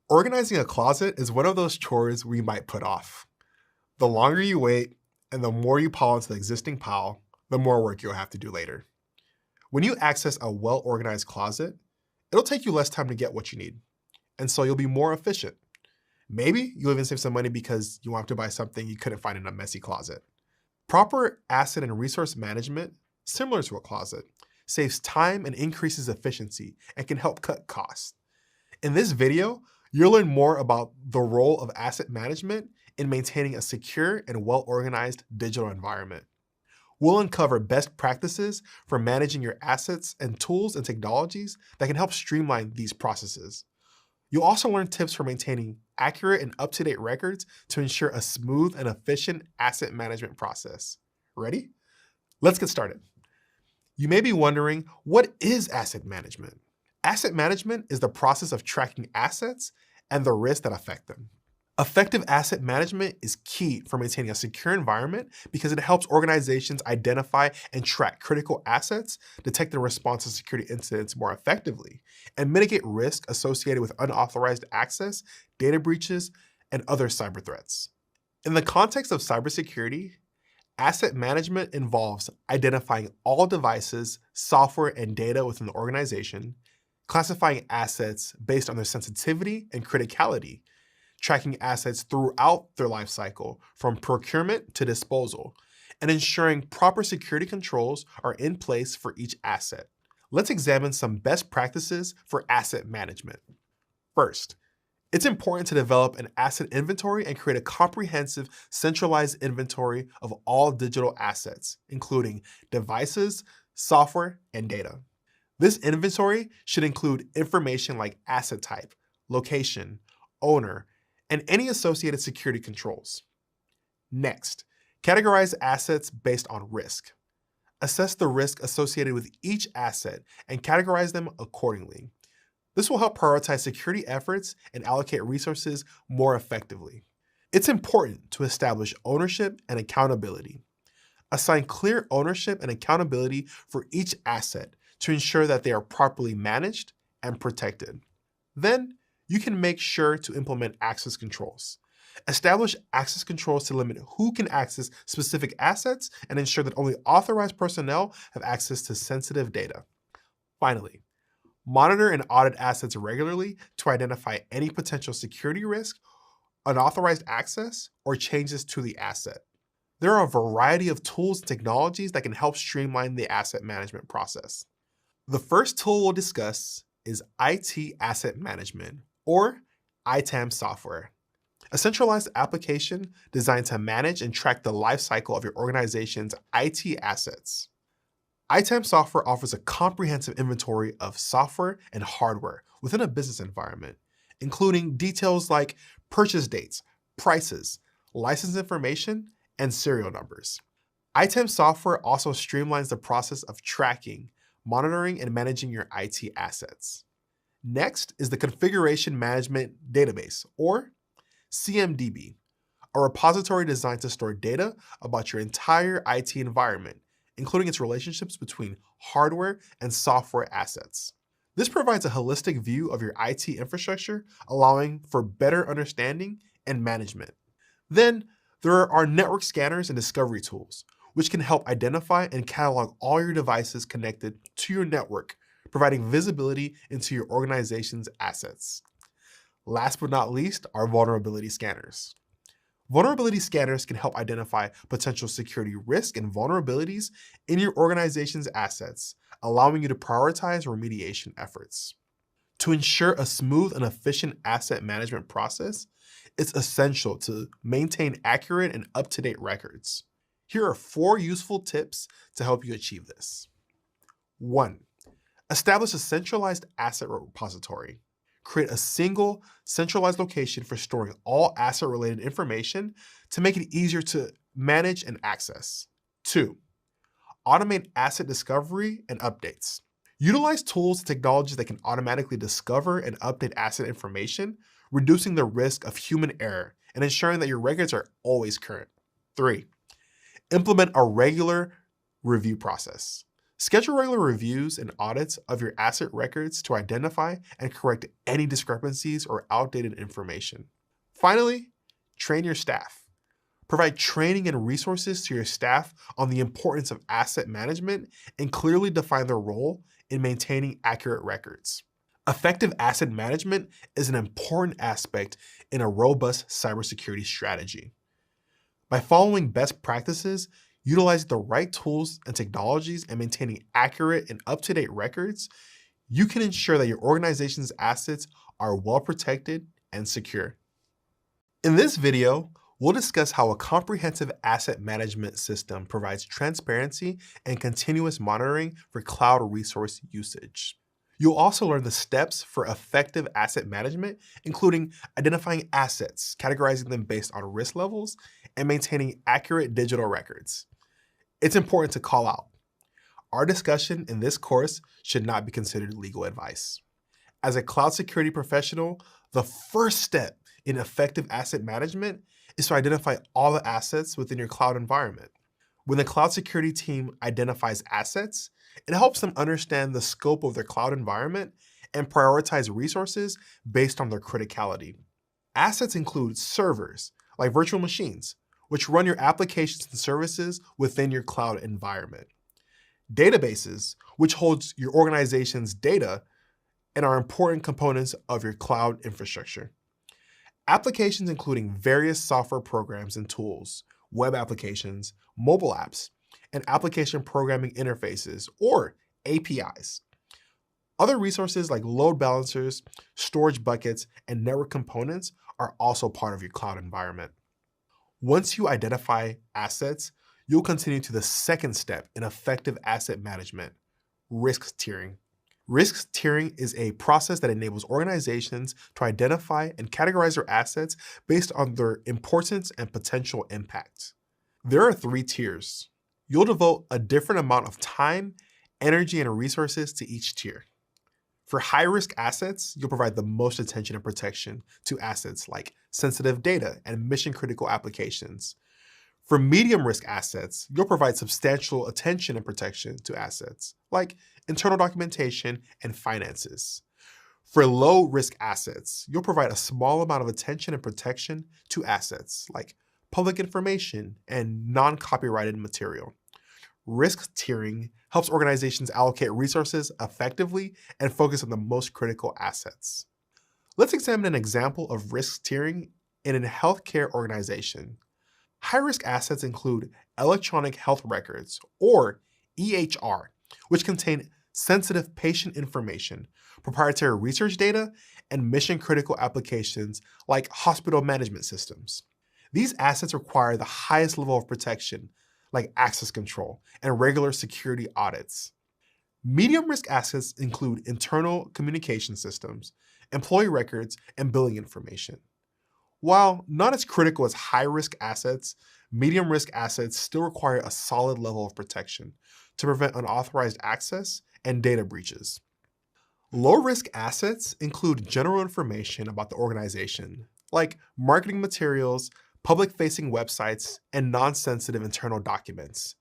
Organizing a closet is one of those chores we might put off. The longer you wait and the more you pile into the existing pile, the more work you'll have to do later. When you access a well-organized closet, it'll take you less time to get what you need, and so you'll be more efficient. Maybe you'll even save some money because you want to buy something you couldn't find in a messy closet. Proper asset and resource management, similar to a closet, saves time and increases efficiency and can help cut costs. In this video, you'll learn more about the role of asset management in maintaining a secure and well-organized digital environment. We'll uncover best practices for managing your assets and tools and technologies that can help streamline these processes. You'll also learn tips for maintaining accurate and up-to-date records to ensure a smooth and efficient asset management process. Ready? Let's get started. You may be wondering, what is asset management? Asset management is the process of tracking assets and the risks that affect them. Effective asset management is key for maintaining a secure environment because it helps organizations identify and track critical assets, detect and respond to security incidents more effectively, and mitigate risk associated with unauthorized access, data breaches, and other cyber threats. In the context of cybersecurity, asset management involves identifying all devices, software, and data within the organization, classifying assets based on their sensitivity and criticality, tracking assets throughout their life cycle, from procurement to disposal, and ensuring proper security controls are in place for each asset. Let's examine some best practices for asset management. First, it's important to develop an asset inventory and create a comprehensive, centralized inventory of all digital assets, including devices, software, and data. This inventory should include information like asset type, location, owner, and any associated security controls. Next, categorize assets based on risk. Assess the risk associated with each asset and categorize them accordingly. This will help prioritize security efforts and allocate resources more effectively. It's important to establish ownership and accountability. Assign clear ownership and accountability for each asset to ensure that they are properly managed and protected. Then, you can make sure to implement access controls. Establish access controls to limit who can access specific assets and ensure that only authorized personnel have access to sensitive data. Finally, monitor and audit assets regularly to identify any potential security risk, unauthorized access, or changes to the asset. There are a variety of tools and technologies that can help streamline the asset management process. The first tool we'll discuss is IT Asset Management, or ITAM software, a centralized application designed to manage and track the lifecycle of your organization's IT assets. ITAM software offers a comprehensive inventory of software and hardware within a business environment, including details like purchase dates, prices, license information, and serial numbers. ITAM software also streamlines the process of tracking, monitoring, and managing your IT assets. Next is the Configuration Management Database, or CMDB, a repository designed to store data about your entire IT environment, including its relationships between hardware and software assets. This provides a holistic view of your IT infrastructure, allowing for better understanding and management. Then, there are network scanners and discovery tools, which can help identify and catalog all your devices connected to your network, providing visibility into your organization's assets. Last but not least are vulnerability scanners. Vulnerability scanners can help identify potential security risk and vulnerabilities in your organization's assets, allowing you to prioritize remediation efforts. To ensure a smooth and efficient asset management process, it's essential to maintain accurate and up-to-date records. Here are 4 useful tips to help you achieve this. 1. Establish a centralized asset repository. Create a single, centralized location for storing all asset-related information to make it easier to manage and access. 2. Automate asset discovery and updates. Utilize tools and technologies that can automatically discover and update asset information, reducing the risk of human error and ensuring that your records are always current. 3. Implement a regular review process. Schedule regular reviews and audits of your asset records to identify and correct any discrepancies or outdated information. Finally, train your staff. Provide training and resources to your staff on the importance of asset management and clearly define their role in maintaining accurate records. Effective asset management is an important aspect in a robust cybersecurity strategy. By following best practices, utilizing the right tools and technologies, and maintaining accurate and up-to-date records, you can ensure that your organization's assets are well protected and secure. In this video, we'll discuss how a comprehensive asset management system provides transparency and continuous monitoring for cloud resource usage. You'll also learn the steps for effective asset management, including identifying assets, categorizing them based on risk levels, and maintaining accurate digital records. It's important to call out. Our discussion in this course should not be considered legal advice. As a cloud security professional, the first step in effective asset management is to identify all the assets within your cloud environment. When the cloud security team identifies assets, it helps them understand the scope of their cloud environment and prioritize resources based on their criticality. Assets include servers, like virtual machines, which run your applications and services within your cloud environment. Databases, which holds your organization's data and are important components of your cloud infrastructure. Applications including various software programs and tools, web applications, mobile apps, and application programming interfaces, or APIs. Other resources like load balancers, storage buckets, and network components are also part of your cloud environment. Once you identify assets, you'll continue to the second step in effective asset management, risk tiering. Risk tiering is a process that enables organizations to identify and categorize their assets based on their importance and potential impact. There are 3 tiers. You'll devote a different amount of time, energy, and resources to each tier. For high-risk assets, you'll provide the most attention and protection to assets like sensitive data and mission-critical applications. For medium-risk assets, you'll provide substantial attention and protection to assets like internal documentation and finances. For low-risk assets, you'll provide a small amount of attention and protection to assets like public information and non-copyrighted material. Risk tiering helps organizations allocate resources effectively and focus on the most critical assets. Let's examine an example of risk tiering in a healthcare organization. High-risk assets include electronic health records, or EHR, which contain sensitive patient information, proprietary research data, and mission-critical applications like hospital management systems. These assets require the highest level of protection, like access control and regular security audits. Medium-risk assets include internal communication systems, employee records, and billing information. While not as critical as high-risk assets, medium-risk assets still require a solid level of protection to prevent unauthorized access and data breaches. Low-risk assets include general information about the organization, like marketing materials, public-facing websites, and non-sensitive internal documents.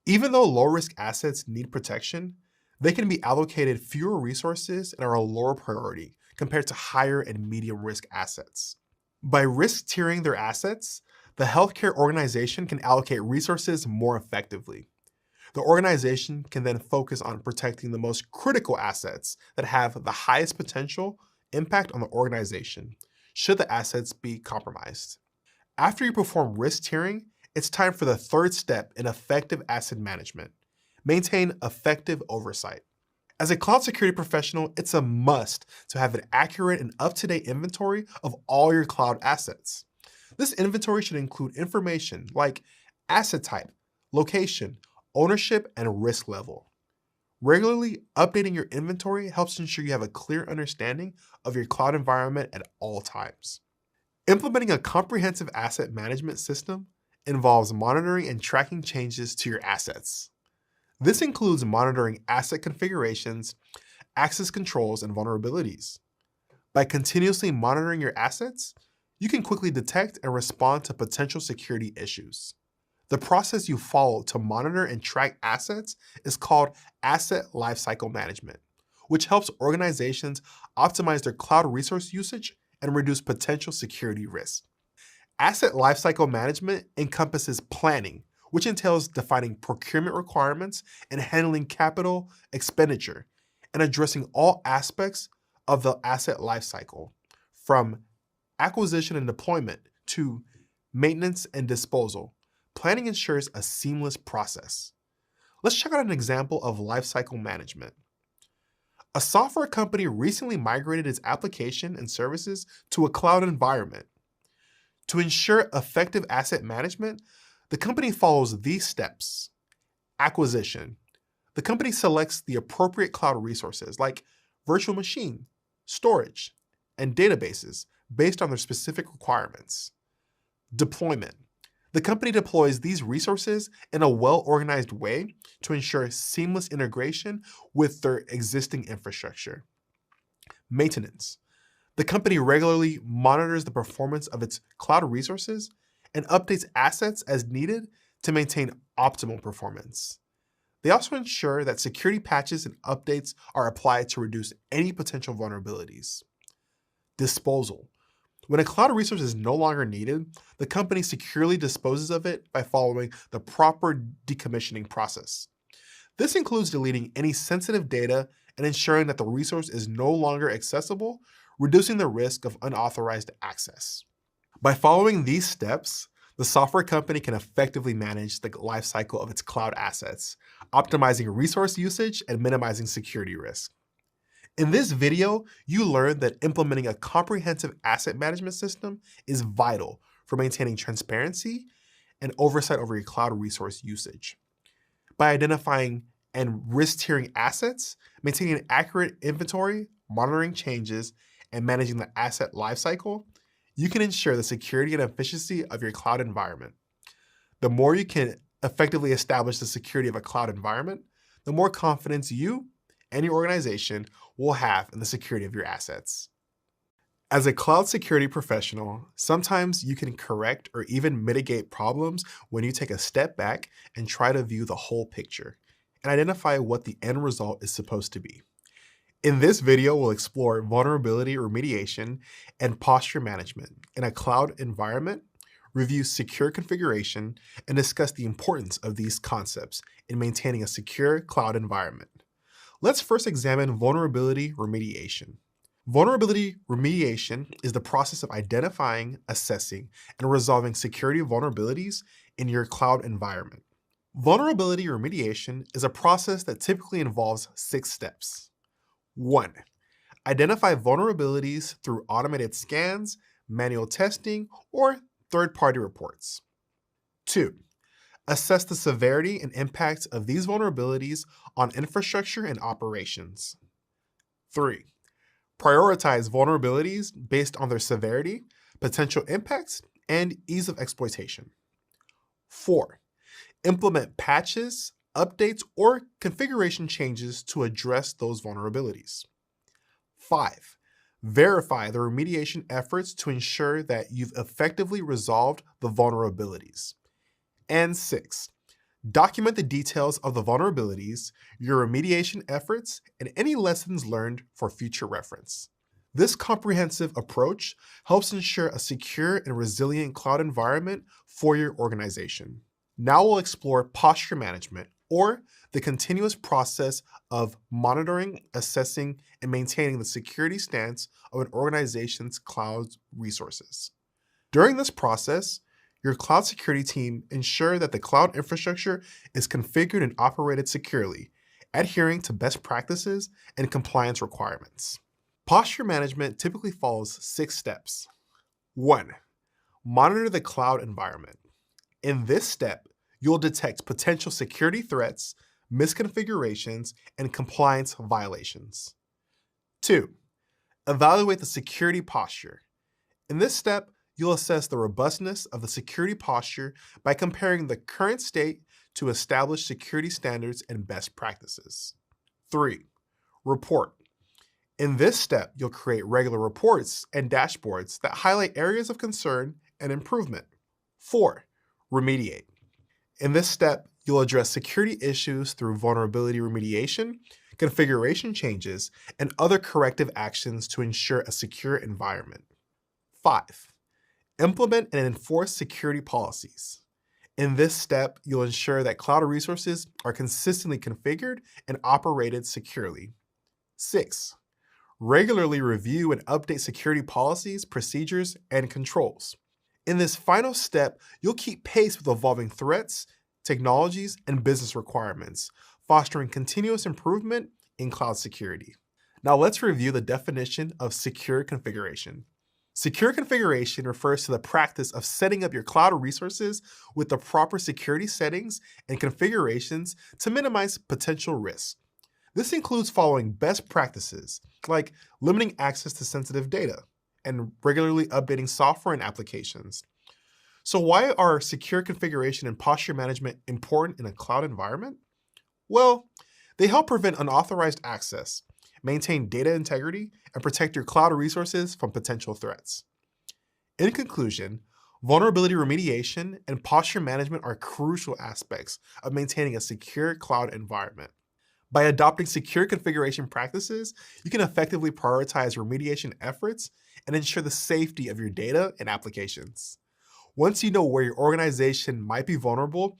Even though low-risk assets need protection, they can be allocated fewer resources and are a lower priority compared to higher and medium-risk assets. By risk tiering their assets, the healthcare organization can allocate resources more effectively. The organization can then focus on protecting the most critical assets that have the highest potential impact on the organization, should the assets be compromised. After you perform risk tiering, it's time for the third step in effective asset management. Maintain effective oversight. As a cloud security professional, it's a must to have an accurate and up-to-date inventory of all your cloud assets. This inventory should include information like asset type, location, ownership, and risk level. Regularly updating your inventory helps ensure you have a clear understanding of your cloud environment at all times. Implementing a comprehensive asset management system involves monitoring and tracking changes to your assets. This includes monitoring asset configurations, access controls, and vulnerabilities. By continuously monitoring your assets, you can quickly detect and respond to potential security issues. The process you follow to monitor and track assets is called Asset Lifecycle Management, which helps organizations optimize their cloud resource usage and reduce potential security risks. Asset Lifecycle Management encompasses planning, which entails defining procurement requirements and handling capital expenditure, and addressing all aspects of the asset lifecycle, from acquisition and deployment to maintenance and disposal. Planning ensures a seamless process. Let's check out an example of lifecycle management. A software company recently migrated its application and services to a cloud environment. To ensure effective asset management, the company follows these steps. Acquisition. The company selects the appropriate cloud resources like virtual machine, storage, and databases based on their specific requirements. Deployment. The company deploys these resources in a well-organized way to ensure seamless integration with their existing infrastructure. Maintenance. The company regularly monitors the performance of its cloud resources and updates assets as needed to maintain optimal performance. They also ensure that security patches and updates are applied to reduce any potential vulnerabilities. Disposal. When a cloud resource is no longer needed, the company securely disposes of it by following the proper decommissioning process. This includes deleting any sensitive data and ensuring that the resource is no longer accessible, reducing the risk of unauthorized access. By following these steps, the software company can effectively manage the lifecycle of its cloud assets, optimizing resource usage and minimizing security risk. In this video, you learned that implementing a comprehensive asset management system is vital for maintaining transparency and oversight over your cloud resource usage. By identifying and risk-tiering assets, maintaining an accurate inventory, monitoring changes, and managing the asset lifecycle, you can ensure the security and efficiency of your cloud environment. The more you can effectively establish the security of a cloud environment, the more confidence you and your organization will have in the security of your assets. As a cloud security professional, sometimes you can correct or even mitigate problems when you take a step back and try to view the whole picture and identify what the end result is supposed to be. In this video, we'll explore vulnerability remediation and posture management in a cloud environment, review secure configuration, and discuss the importance of these concepts in maintaining a secure cloud environment. Let's first examine vulnerability remediation. Vulnerability remediation is the process of identifying, assessing, and resolving security vulnerabilities in your cloud environment. Vulnerability remediation is a process that typically involves 6 steps. 1. Identify vulnerabilities through automated scans, manual testing, or third-party reports. 2. Assess the severity and impact of these vulnerabilities on infrastructure and operations. 3. Prioritize vulnerabilities based on their severity, potential impacts, and ease of exploitation. 4. Implement patches, updates, or configuration changes to address those vulnerabilities. 5. Verify the remediation efforts to ensure that you've effectively resolved the vulnerabilities. And 6. Document the details of the vulnerabilities, your remediation efforts, and any lessons learned for future reference. This comprehensive approach helps ensure a secure and resilient cloud environment for your organization. Now we'll explore posture management, or the continuous process of monitoring, assessing, and maintaining the security stance of an organization's cloud resources. During this process, your cloud security team ensure that the cloud infrastructure is configured and operated securely, adhering to best practices and compliance requirements. Posture management typically follows 6 steps. 1. Monitor the cloud environment. In this step, you'll detect potential security threats, misconfigurations, and compliance violations. 2. Evaluate the security posture. In this step, you'll assess the robustness of the security posture by comparing the current state to established security standards and best practices. 3. Report. In this step, you'll create regular reports and dashboards that highlight areas of concern and improvement. 4. Remediate. In this step, you'll address security issues through vulnerability remediation, configuration changes, and other corrective actions to ensure a secure environment. 5. Implement and enforce security policies. In this step, you'll ensure that cloud resources are consistently configured and operated securely. 6. Regularly review and update security policies, procedures, and controls. In this final step, you'll keep pace with evolving threats, technologies, and business requirements, fostering continuous improvement in cloud security. Now let's review the definition of secure configuration. Secure configuration refers to the practice of setting up your cloud resources with the proper security settings and configurations to minimize potential risks. This includes following best practices, like limiting access to sensitive data and regularly updating software and applications. So why are secure configuration and posture management important in a cloud environment? Well, they help prevent unauthorized access, maintain data integrity, and protect your cloud resources from potential threats. In conclusion, vulnerability remediation and posture management are crucial aspects of maintaining a secure cloud environment. By adopting secure configuration practices, you can effectively prioritize remediation efforts and ensure the safety of your data and applications. Once you know where your organization might be vulnerable,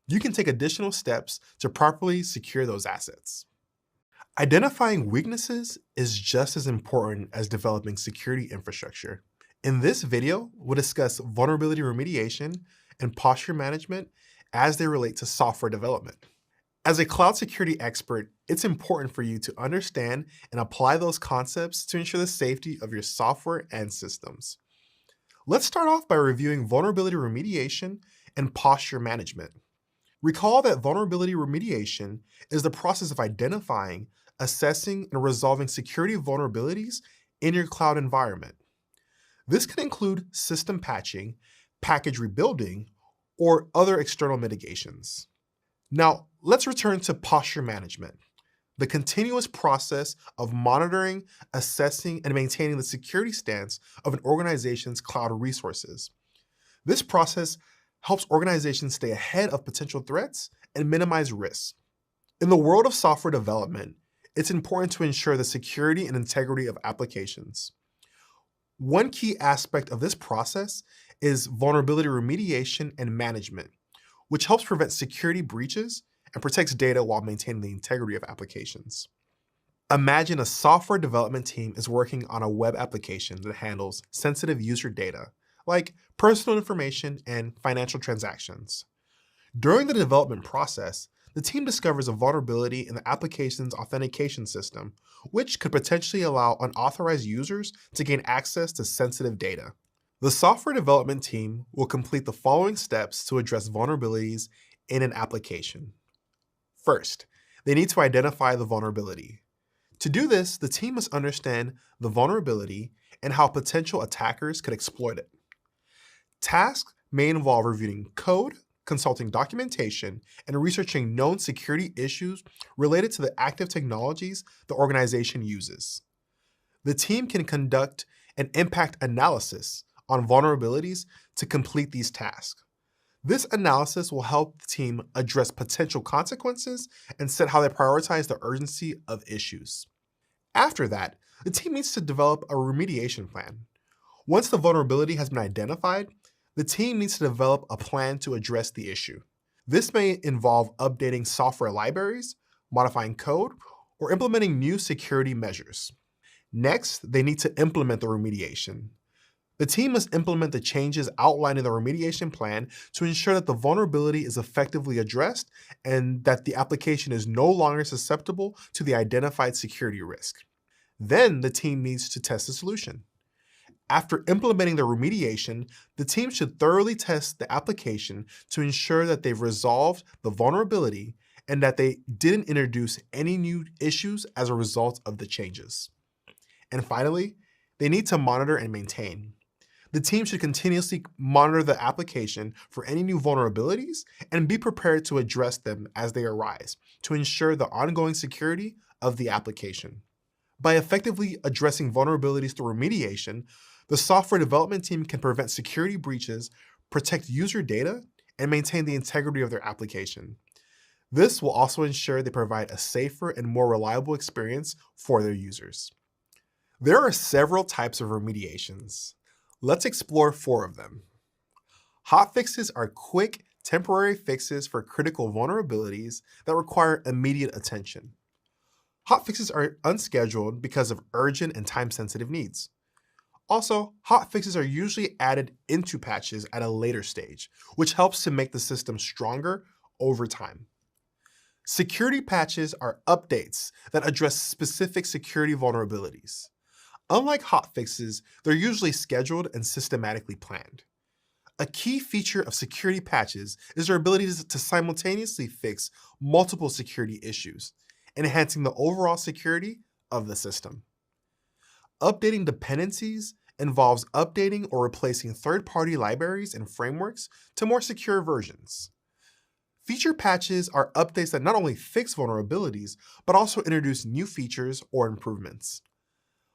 you can take additional steps to properly secure those assets. Identifying weaknesses is just as important as developing security infrastructure. In this video, we'll discuss vulnerability remediation and posture management as they relate to software development. As a cloud security expert, it's important for you to understand and apply those concepts to ensure the safety of your software and systems. Let's start off by reviewing vulnerability remediation and posture management. Recall that vulnerability remediation is the process of identifying, assessing, and resolving security vulnerabilities in your cloud environment. This can include system patching, package rebuilding, or other external mitigations. Now, let's return to posture management, the continuous process of monitoring, assessing, and maintaining the security stance of an organization's cloud resources. This process helps organizations stay ahead of potential threats and minimize risks. In the world of software development, it's important to ensure the security and integrity of applications. One key aspect of this process is vulnerability remediation and management, which helps prevent security breaches and protects data while maintaining the integrity of applications. Imagine a software development team is working on a web application that handles sensitive user data, like personal information and financial transactions. During the development process, the team discovers a vulnerability in the application's authentication system, which could potentially allow unauthorized users to gain access to sensitive data. The software development team will complete the following steps to address vulnerabilities in an application. First, they need to identify the vulnerability. To do this, the team must understand the vulnerability and how potential attackers could exploit it. Tasks may involve reviewing code, consulting documentation, and researching known security issues related to the active technologies the organization uses. The team can conduct an impact analysis on vulnerabilities to complete these tasks. This analysis will help the team address potential consequences and set how they prioritize the urgency of issues. After that, the team needs to develop a remediation plan. Once the vulnerability has been identified, the team needs to develop a plan to address the issue. This may involve updating software libraries, modifying code, or implementing new security measures. Next, they need to implement the remediation. The team must implement the changes outlined in the remediation plan to ensure that the vulnerability is effectively addressed and that the application is no longer susceptible to the identified security risk. Then the team needs to test the solution. After implementing the remediation, the team should thoroughly test the application to ensure that they've resolved the vulnerability and that they didn't introduce any new issues as a result of the changes. And finally, they need to monitor and maintain. The team should continuously monitor the application for any new vulnerabilities and be prepared to address them as they arise to ensure the ongoing security of the application. By effectively addressing vulnerabilities through remediation, the software development team can prevent security breaches, protect user data, and maintain the integrity of their application. This will also ensure they provide a safer and more reliable experience for their users. There are several types of remediations. Let's explore 4 of them. Hot fixes are quick, temporary fixes for critical vulnerabilities that require immediate attention. Hotfixes are unscheduled because of urgent and time-sensitive needs. Also, hotfixes are usually added into patches at a later stage, which helps to make the system stronger over time. Security patches are updates that address specific security vulnerabilities. Unlike hotfixes, they're usually scheduled and systematically planned. A key feature of security patches is their ability to simultaneously fix multiple security issues, enhancing the overall security of the system. Updating dependencies involves updating or replacing third-party libraries and frameworks to more secure versions. Feature patches are updates that not only fix vulnerabilities, but also introduce new features or improvements.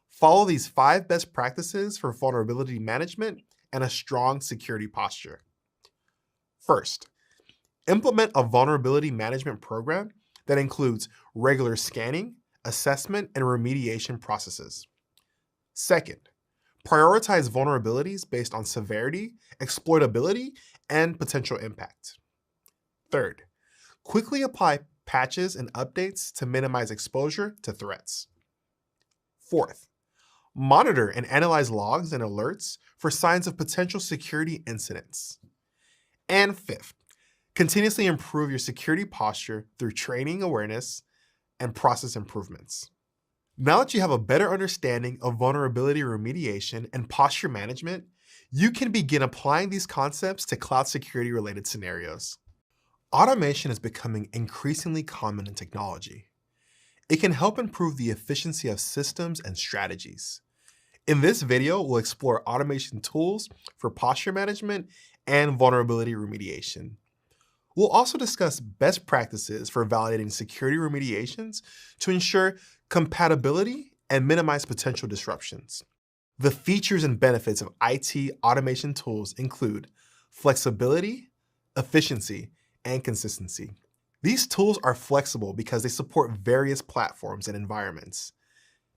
Follow these 5 best practices for vulnerability management and a strong security posture. First, implement a vulnerability management program that includes regular scanning, assessment, and remediation processes. Second, prioritize vulnerabilities based on severity, exploitability, and potential impact. Third, quickly apply patches and updates to minimize exposure to threats. Fourth, monitor and analyze logs and alerts for signs of potential security incidents. And fifth, continuously improve your security posture through training awareness and process improvements. Now that you have a better understanding of vulnerability remediation and posture management, you can begin applying these concepts to cloud security-related scenarios. Automation is becoming increasingly common in technology. It can help improve the efficiency of systems and strategies. In this video, we'll explore automation tools for posture management and vulnerability remediation. We'll also discuss best practices for validating security remediations to ensure compatibility and minimize potential disruptions. The features and benefits of IT automation tools include flexibility, efficiency, and consistency. These tools are flexible because they support various platforms and environments.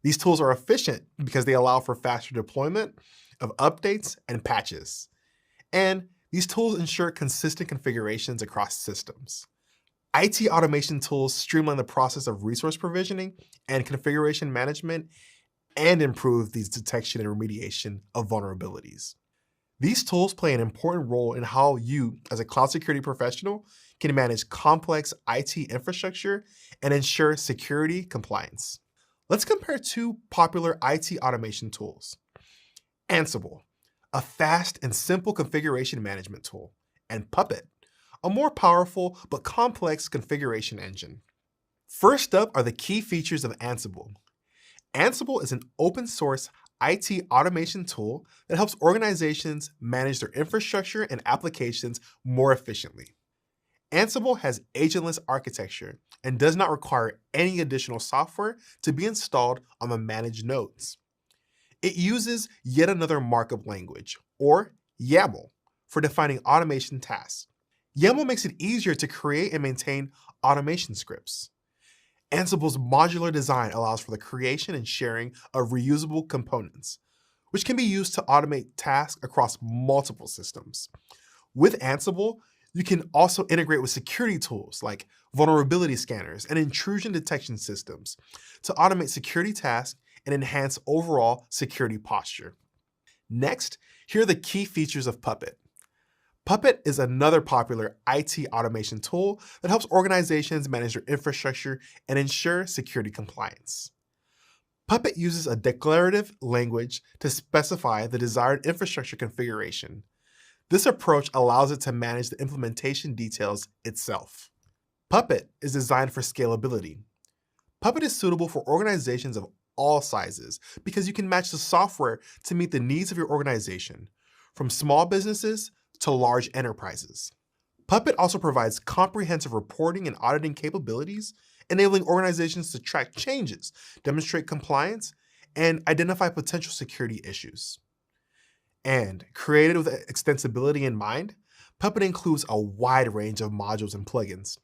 These tools are efficient because they allow for faster deployment of updates and patches. And these tools ensure consistent configurations across systems. IT automation tools streamline the process of resource provisioning and configuration management and improve the detection and remediation of vulnerabilities. These tools play an important role in how you, as a cloud security professional, can manage complex IT infrastructure and ensure security compliance. Let's compare 2 popular IT automation tools. Ansible, a fast and simple configuration management tool, and Puppet, a more powerful but complex configuration engine. First up are the key features of Ansible. Ansible is an open source IT automation tool that helps organizations manage their infrastructure and applications more efficiently. Ansible has agentless architecture and does not require any additional software to be installed on the managed nodes. It uses yet another markup language, or YAML, for defining automation tasks. YAML makes it easier to create and maintain automation scripts. Ansible's modular design allows for the creation and sharing of reusable components, which can be used to automate tasks across multiple systems. With Ansible, you can also integrate with security tools like vulnerability scanners and intrusion detection systems to automate security tasks and enhance overall security posture. Next, here are the key features of Puppet. Puppet is another popular IT automation tool that helps organizations manage their infrastructure and ensure security compliance. Puppet uses a declarative language to specify the desired infrastructure configuration. This approach allows it to manage the implementation details itself. Puppet is designed for scalability. Puppet is suitable for organizations of all sizes because you can match the software to meet the needs of your organization, from small businesses to large enterprises. Puppet also provides comprehensive reporting and auditing capabilities, enabling organizations to track changes, demonstrate compliance, and identify potential security issues. And created with extensibility in mind, Puppet includes a wide range of modules and plugins.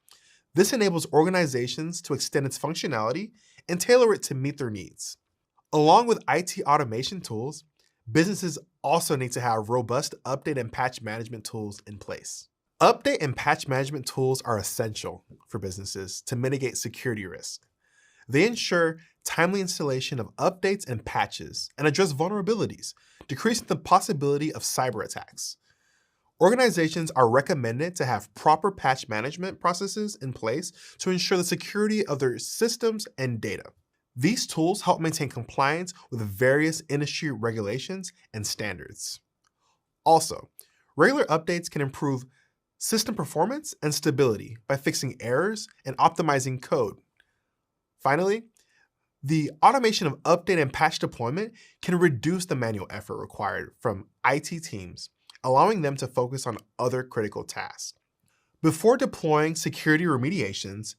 This enables organizations to extend its functionality and tailor it to meet their needs. Along with IT automation tools, businesses also need to have robust update and patch management tools in place. Update and patch management tools are essential for businesses to mitigate security risk. They ensure timely installation of updates and patches and address vulnerabilities, decreasing the possibility of cyber attacks. Organizations are recommended to have proper patch management processes in place to ensure the security of their systems and data. These tools help maintain compliance with various industry regulations and standards. Also, regular updates can improve system performance and stability by fixing errors and optimizing code. Finally, the automation of update and patch deployment can reduce the manual effort required from IT teams, allowing them to focus on other critical tasks. Before deploying security remediations,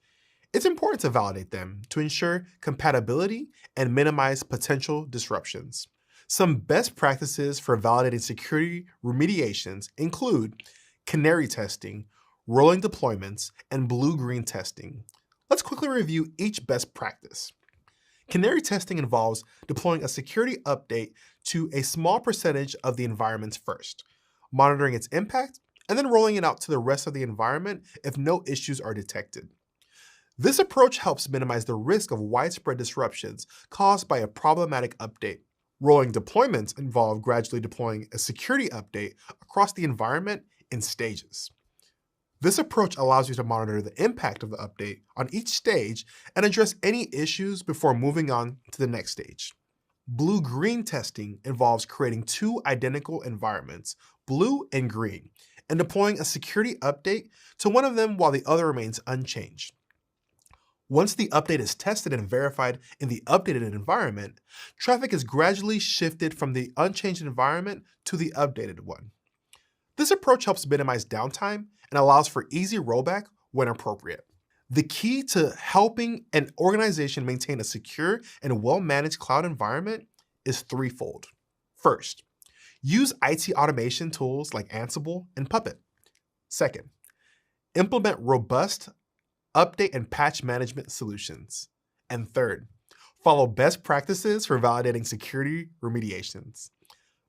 it's important to validate them to ensure compatibility and minimize potential disruptions. Some best practices for validating security remediations include canary testing, rolling deployments, and blue-green testing. Let's quickly review each best practice. Canary testing involves deploying a security update to a small percentage of the environments first, monitoring its impact, and then rolling it out to the rest of the environment if no issues are detected. This approach helps minimize the risk of widespread disruptions caused by a problematic update. Rolling deployments involve gradually deploying a security update across the environment in stages. This approach allows you to monitor the impact of the update on each stage and address any issues before moving on to the next stage. Blue-green testing involves creating two identical environments, blue and green, and deploying a security update to one of them while the other remains unchanged. Once the update is tested and verified in the updated environment, traffic is gradually shifted from the unchanged environment to the updated one. This approach helps minimize downtime and allows for easy rollback when appropriate. The key to helping an organization maintain a secure and well-managed cloud environment is threefold. First, use IT automation tools like Ansible and Puppet. Second, implement robust update and patch management solutions. And third, follow best practices for validating security remediations.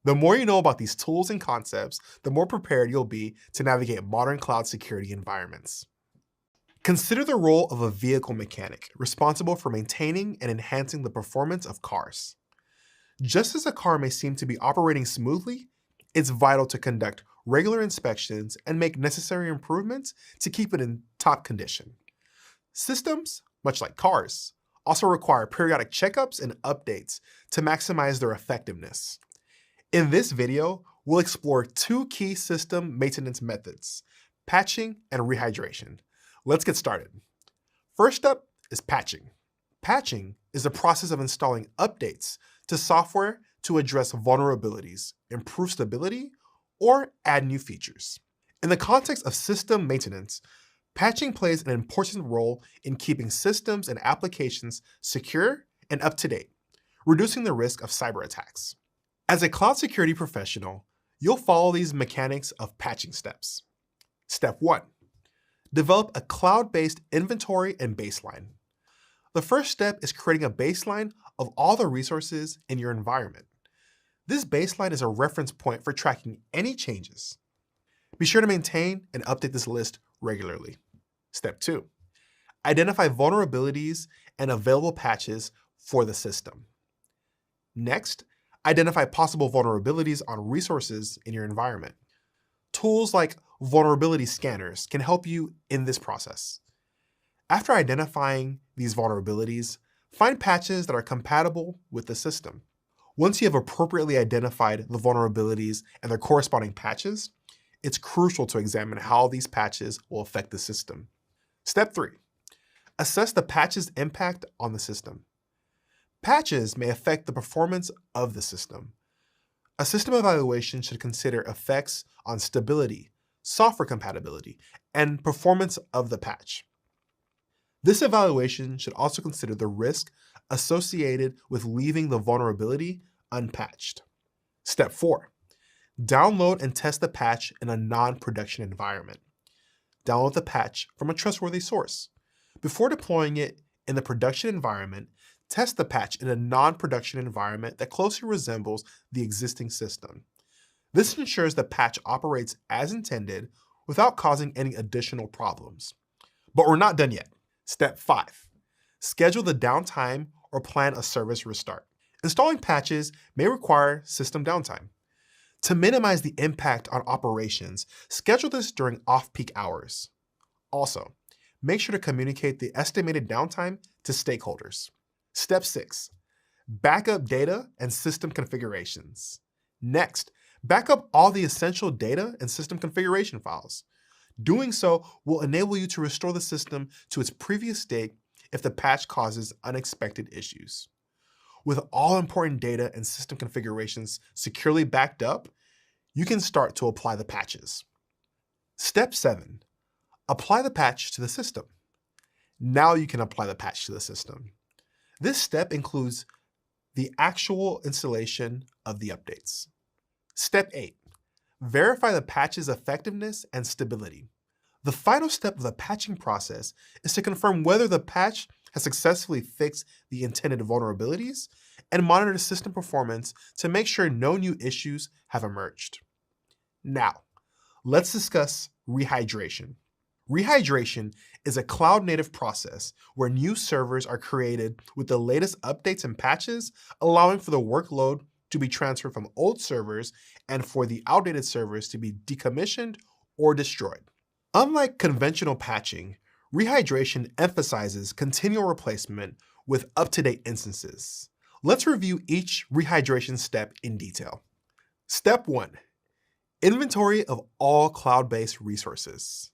The more you know about these tools and concepts, the more prepared you'll be to navigate modern cloud security environments. Consider the role of a vehicle mechanic responsible for maintaining and enhancing the performance of cars. Just as a car may seem to be operating smoothly, it's vital to conduct regular inspections and make necessary improvements to keep it in top condition. Systems, much like cars, also require periodic checkups and updates to maximize their effectiveness. In this video, we'll explore two key system maintenance methods, patching and rehydration. Let's get started. First up is patching. Patching is the process of installing updates to software to address vulnerabilities, improve stability, or add new features. In the context of system maintenance, patching plays an important role in keeping systems and applications secure and up to date, reducing the risk of cyber attacks. As a cloud security professional, you'll follow these mechanics of patching steps. Step 1. Develop a cloud-based inventory and baseline. The first step is creating a baseline of all the resources in your environment. This baseline is a reference point for tracking any changes. Be sure to maintain and update this list regularly. Step 2. Identify vulnerabilities and available patches for the system. Next, identify possible vulnerabilities on resources in your environment. Tools like vulnerability scanners can help you in this process. After identifying these vulnerabilities, find patches that are compatible with the system. Once you have appropriately identified the vulnerabilities and their corresponding patches, it's crucial to examine how these patches will affect the system. Step 3. Assess the patch's impact on the system. Patches may affect the performance of the system. A system evaluation should consider effects on stability, software compatibility, and performance of the patch. This evaluation should also consider the risk associated with leaving the vulnerability unpatched. Step 4. Download and test the patch in a non-production environment. Download the patch from a trustworthy source. Before deploying it in the production environment, test the patch in a non-production environment that closely resembles the existing system. This ensures the patch operates as intended without causing any additional problems. But we're not done yet. Step 5. Schedule the downtime or plan a service restart. Installing patches may require system downtime. To minimize the impact on operations, schedule this during off-peak hours. Also, make sure to communicate the estimated downtime to stakeholders. Step 6. Backup data and system configurations. Next, back up all the essential data and system configuration files. Doing so will enable you to restore the system to its previous state if the patch causes unexpected issues. With all important data and system configurations securely backed up, you can start to apply the patches. Step 7. Apply the patch to the system. Now you can apply the patch to the system. This step includes the actual installation of the updates. Step 8. Verify the patch's effectiveness and stability. The final step of the patching process is to confirm whether the patch has successfully fixed the intended vulnerabilities and monitor the system performance to make sure no new issues have emerged. Now, let's discuss rehydration. Rehydration is a cloud-native process where new servers are created with the latest updates and patches, allowing for the workload to be transferred from old servers and for the outdated servers to be decommissioned or destroyed. Unlike conventional patching, rehydration emphasizes continual replacement with up-to-date instances. Let's review each rehydration step in detail. Step 1. Inventory of all cloud-based resources.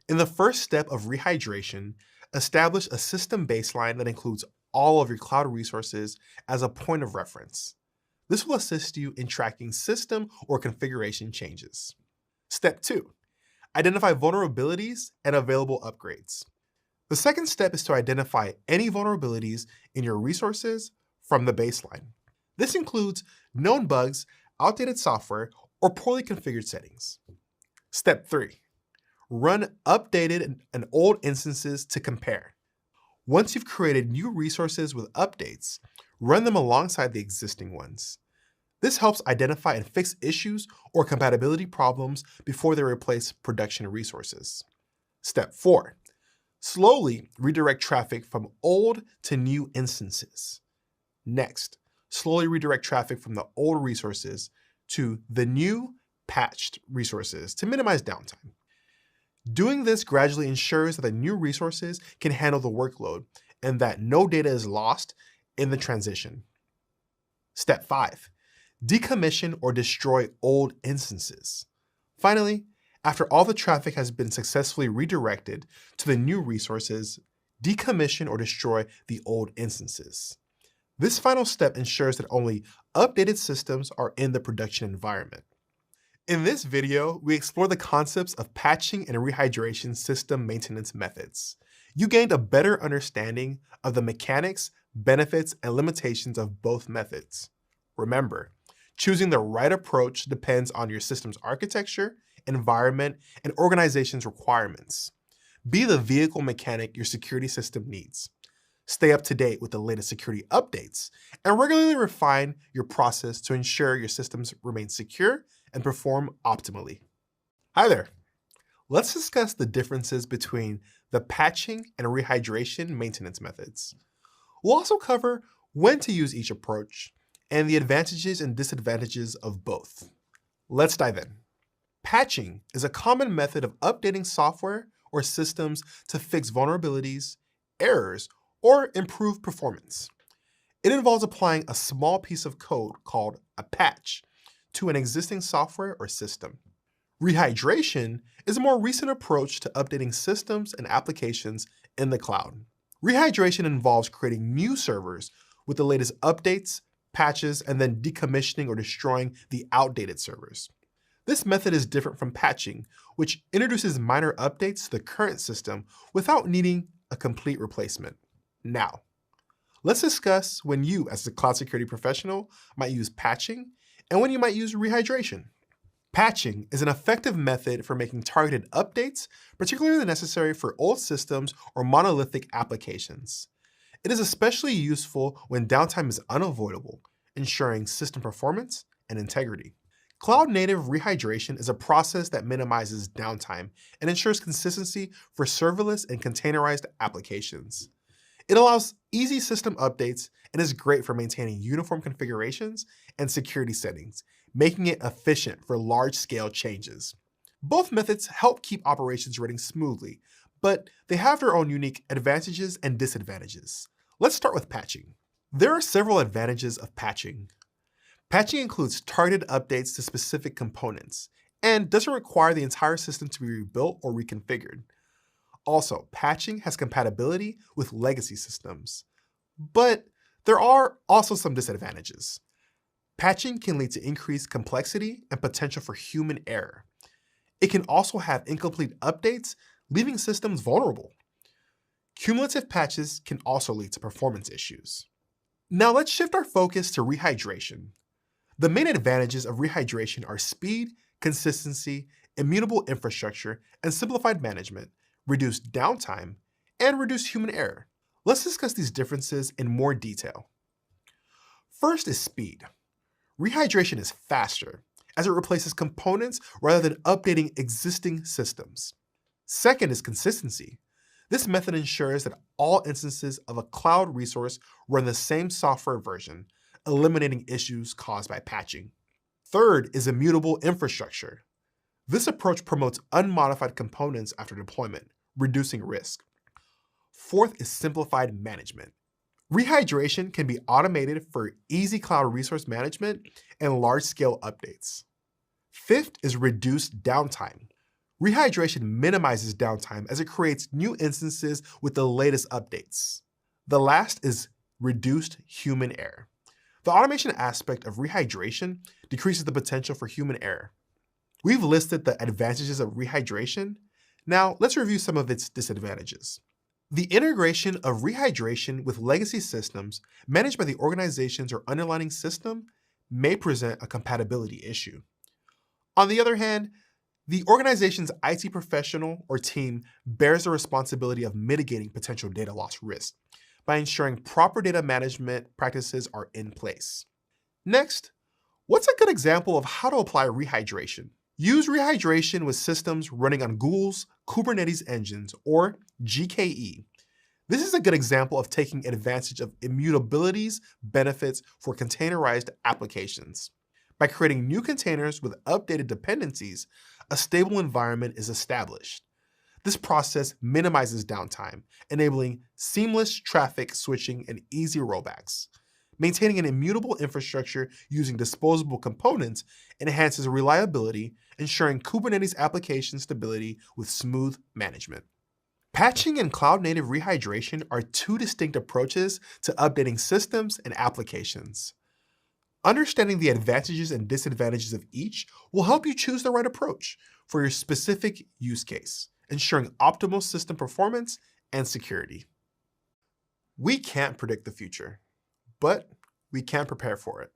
In the first step of rehydration, establish a system baseline that includes all of your cloud resources as a point of reference. This will assist you in tracking system or configuration changes. Step 2. Identify vulnerabilities and available upgrades. The second step is to identify any vulnerabilities in your resources from the baseline. This includes known bugs, outdated software, or poorly configured settings. Step 3. Run updated and old instances to compare. Once you've created new resources with updates, run them alongside the existing ones. This helps identify and fix issues or compatibility problems before they replace production resources. Step 4. Slowly redirect traffic from old to new instances. Next, slowly redirect traffic from the old resources to the new patched resources to minimize downtime. Doing this gradually ensures that the new resources can handle the workload and that no data is lost in the transition. Step 5. Decommission or destroy old instances. Finally, after all the traffic has been successfully redirected to the new resources, decommission or destroy the old instances. This final step ensures that only updated systems are in the production environment. In this video, we explore the concepts of patching and rehydration system maintenance methods. You gained a better understanding of the mechanics, benefits, and limitations of both methods. Remember, choosing the right approach depends on your system's architecture, environment, and organization's requirements. Be the vehicle mechanic your security system needs. Stay up to date with the latest security updates, and regularly refine your process to ensure your systems remain secure and perform optimally. Hi there. Let's discuss the differences between the patching and rehydration maintenance methods. We'll also cover when to use each approach and the advantages and disadvantages of both. Let's dive in. Patching is a common method of updating software or systems to fix vulnerabilities, errors, or improve performance. It involves applying a small piece of code called a patch to an existing software or system. Rehydration is a more recent approach to updating systems and applications in the cloud. Rehydration involves creating new servers with the latest updates, patches, and then decommissioning or destroying the outdated servers. This method is different from patching, which introduces minor updates to the current system without needing a complete replacement. Now, let's discuss when you, as a cloud security professional, might use patching and when you might use rehydration. Patching is an effective method for making targeted updates, particularly necessary for old systems or monolithic applications. It is especially useful when downtime is unavoidable, ensuring system performance and integrity. Cloud-native rehydration is a process that minimizes downtime and ensures consistency for serverless and containerized applications. It allows easy system updates and is great for maintaining uniform configurations and security settings, making it efficient for large-scale changes. Both methods help keep operations running smoothly, but they have their own unique advantages and disadvantages. Let's start with patching. There are several advantages of patching. Patching includes targeted updates to specific components and doesn't require the entire system to be rebuilt or reconfigured. Also, patching has compatibility with legacy systems. But there are also some disadvantages. Patching can lead to increased complexity and potential for human error. It can also have incomplete updates, leaving systems vulnerable. Cumulative patches can also lead to performance issues. Now let's shift our focus to rehydration. The main advantages of rehydration are speed, consistency, immutable infrastructure, and simplified management, reduced downtime, and reduced human error. Let's discuss these differences in more detail. First is speed. Rehydration is faster, as it replaces components rather than updating existing systems. Second is consistency. This method ensures that all instances of a cloud resource run the same software version, eliminating issues caused by patching. Third is immutable infrastructure. This approach promotes unmodified components after deployment, reducing risk. Fourth is simplified management. Rehydration can be automated for easy cloud resource management and large-scale updates. Fifth is reduced downtime. Rehydration minimizes downtime as it creates new instances with the latest updates. The last is reduced human error. The automation aspect of rehydration decreases the potential for human error. We've listed the advantages of rehydration. Now let's review some of its disadvantages. The integration of rehydration with legacy systems managed by the organization's or underlying system may present a compatibility issue. On the other hand, the organization's IT professional or team bears the responsibility of mitigating potential data loss risk by ensuring proper data management practices are in place. Next, what's a good example of how to apply rehydration? Use rehydration with systems running on Google's Kubernetes engines, or GKE. This is a good example of taking advantage of immutability's benefits for containerized applications. By creating new containers with updated dependencies, a stable environment is established. This process minimizes downtime, enabling seamless traffic switching and easy rollbacks. Maintaining an immutable infrastructure using disposable components enhances reliability, ensuring Kubernetes application stability with smooth management. Patching and cloud-native rehydration are two distinct approaches to updating systems and applications. Understanding the advantages and disadvantages of each will help you choose the right approach for your specific use case, ensuring optimal system performance and security. We can't predict the future, but we can prepare for it.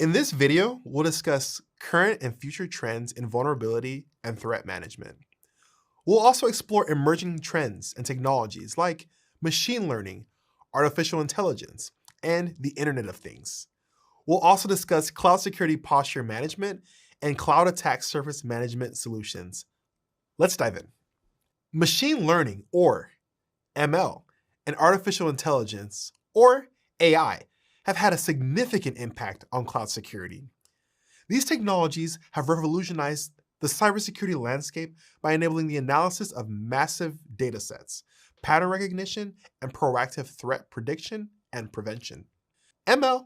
In this video, we'll discuss current and future trends in vulnerability and threat management. We'll also explore emerging trends and technologies like machine learning, artificial intelligence, and the Internet of Things. We'll also discuss cloud security posture management and cloud attack surface management solutions. Let's dive in. Machine learning, or ML, and artificial intelligence, or AI, have had a significant impact on cloud security. These technologies have revolutionized the cybersecurity landscape by enabling the analysis of massive datasets, pattern recognition, and proactive threat prediction and prevention. ML,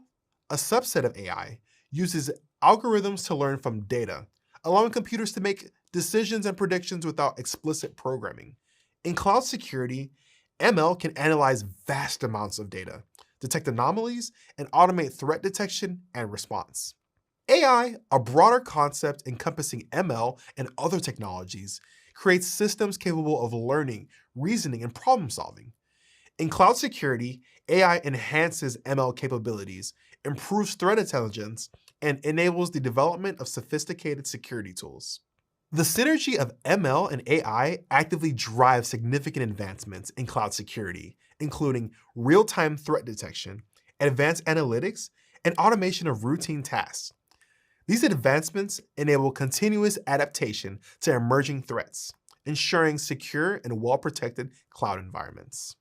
a subset of AI, uses algorithms to learn from data, allowing computers to make decisions and predictions without explicit programming. In cloud security, ML can analyze vast amounts of data, detect anomalies, and automate threat detection and response. AI, a broader concept encompassing ML and other technologies, creates systems capable of learning, reasoning, and problem solving. In cloud security, AI enhances ML capabilities, improves threat intelligence, and enables the development of sophisticated security tools. The synergy of ML and AI actively drives significant advancements in cloud security, including real-time threat detection, advanced analytics, and automation of routine tasks. These advancements enable continuous adaptation to emerging threats, ensuring secure and well-protected cloud environments.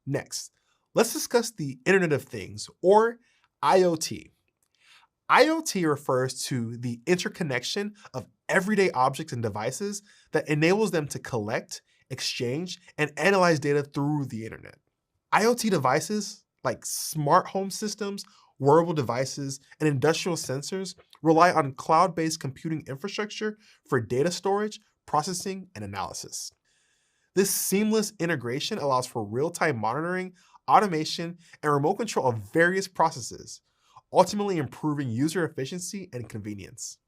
Next, let's discuss the Internet of Things, or IoT. IoT refers to the interconnection of everyday objects and devices that enables them to collect, exchange, and analyze data through the internet. IoT devices like smart home systems, wearable devices, and industrial sensors rely on cloud-based computing infrastructure for data storage, processing, and analysis. This seamless integration allows for real-time monitoring, automation, and remote control of various processes, ultimately improving user efficiency and convenience.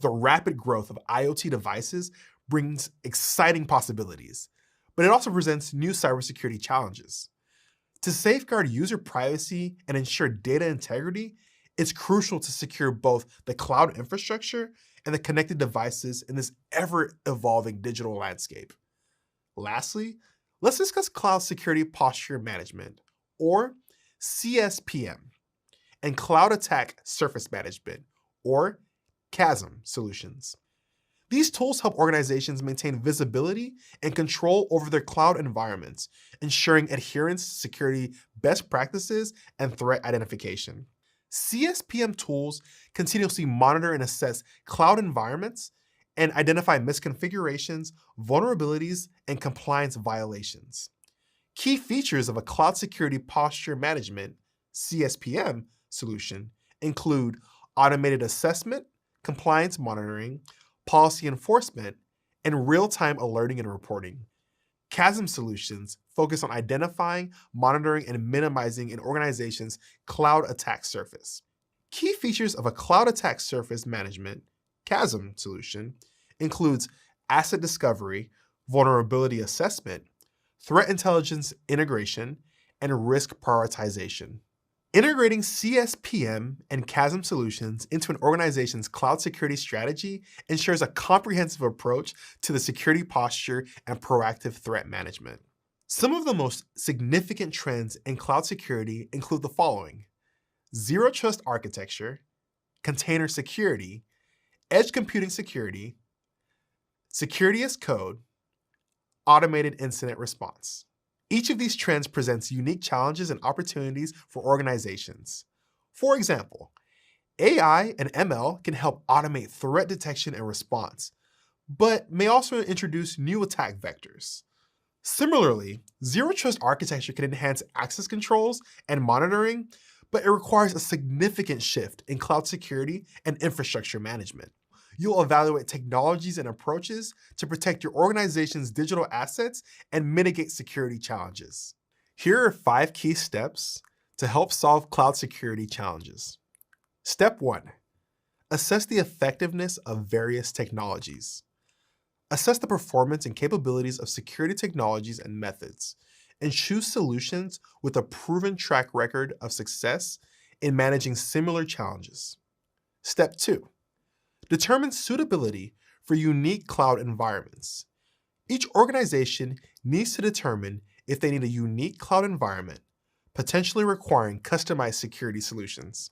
The rapid growth of IoT devices brings exciting possibilities, but it also presents new cybersecurity challenges. To safeguard user privacy and ensure data integrity, it's crucial to secure both the cloud infrastructure and the connected devices in this ever-evolving digital landscape. Lastly, let's discuss Cloud Security Posture Management, or CSPM, and Cloud Attack Surface Management, or CASM solutions. These tools help organizations maintain visibility and control over their cloud environments, ensuring adherence to security best practices and threat identification. CSPM tools continuously monitor and assess cloud environments and identify misconfigurations, vulnerabilities, and compliance violations. Key features of a Cloud Security Posture Management (CSPM) solution include automated assessment, compliance monitoring, policy enforcement, and real-time alerting and reporting. CASM solutions focus on identifying, monitoring, and minimizing an organization's cloud attack surface. Key features of a Cloud Attack Surface Management (CASM) solution includes asset discovery, vulnerability assessment, threat intelligence integration, and risk prioritization. Integrating CSPM and CASM solutions into an organization's cloud security strategy ensures a comprehensive approach to the security posture and proactive threat management. Some of the most significant trends in cloud security include the following: zero trust architecture, container security, edge computing security, security as code, automated incident response. Each of these trends presents unique challenges and opportunities for organizations. For example, AI and ML can help automate threat detection and response, but may also introduce new attack vectors. Similarly, zero trust architecture can enhance access controls and monitoring, but it requires a significant shift in cloud security and infrastructure management. You'll evaluate technologies and approaches to protect your organization's digital assets and mitigate security challenges. Here are 5 key steps to help solve cloud security challenges. Step 1. Assess the effectiveness of various technologies. Assess the performance and capabilities of security technologies and methods, and choose solutions with a proven track record of success in managing similar challenges. Step 2. Determine suitability for unique cloud environments. Each organization needs to determine if they need a unique cloud environment, potentially requiring customized security solutions.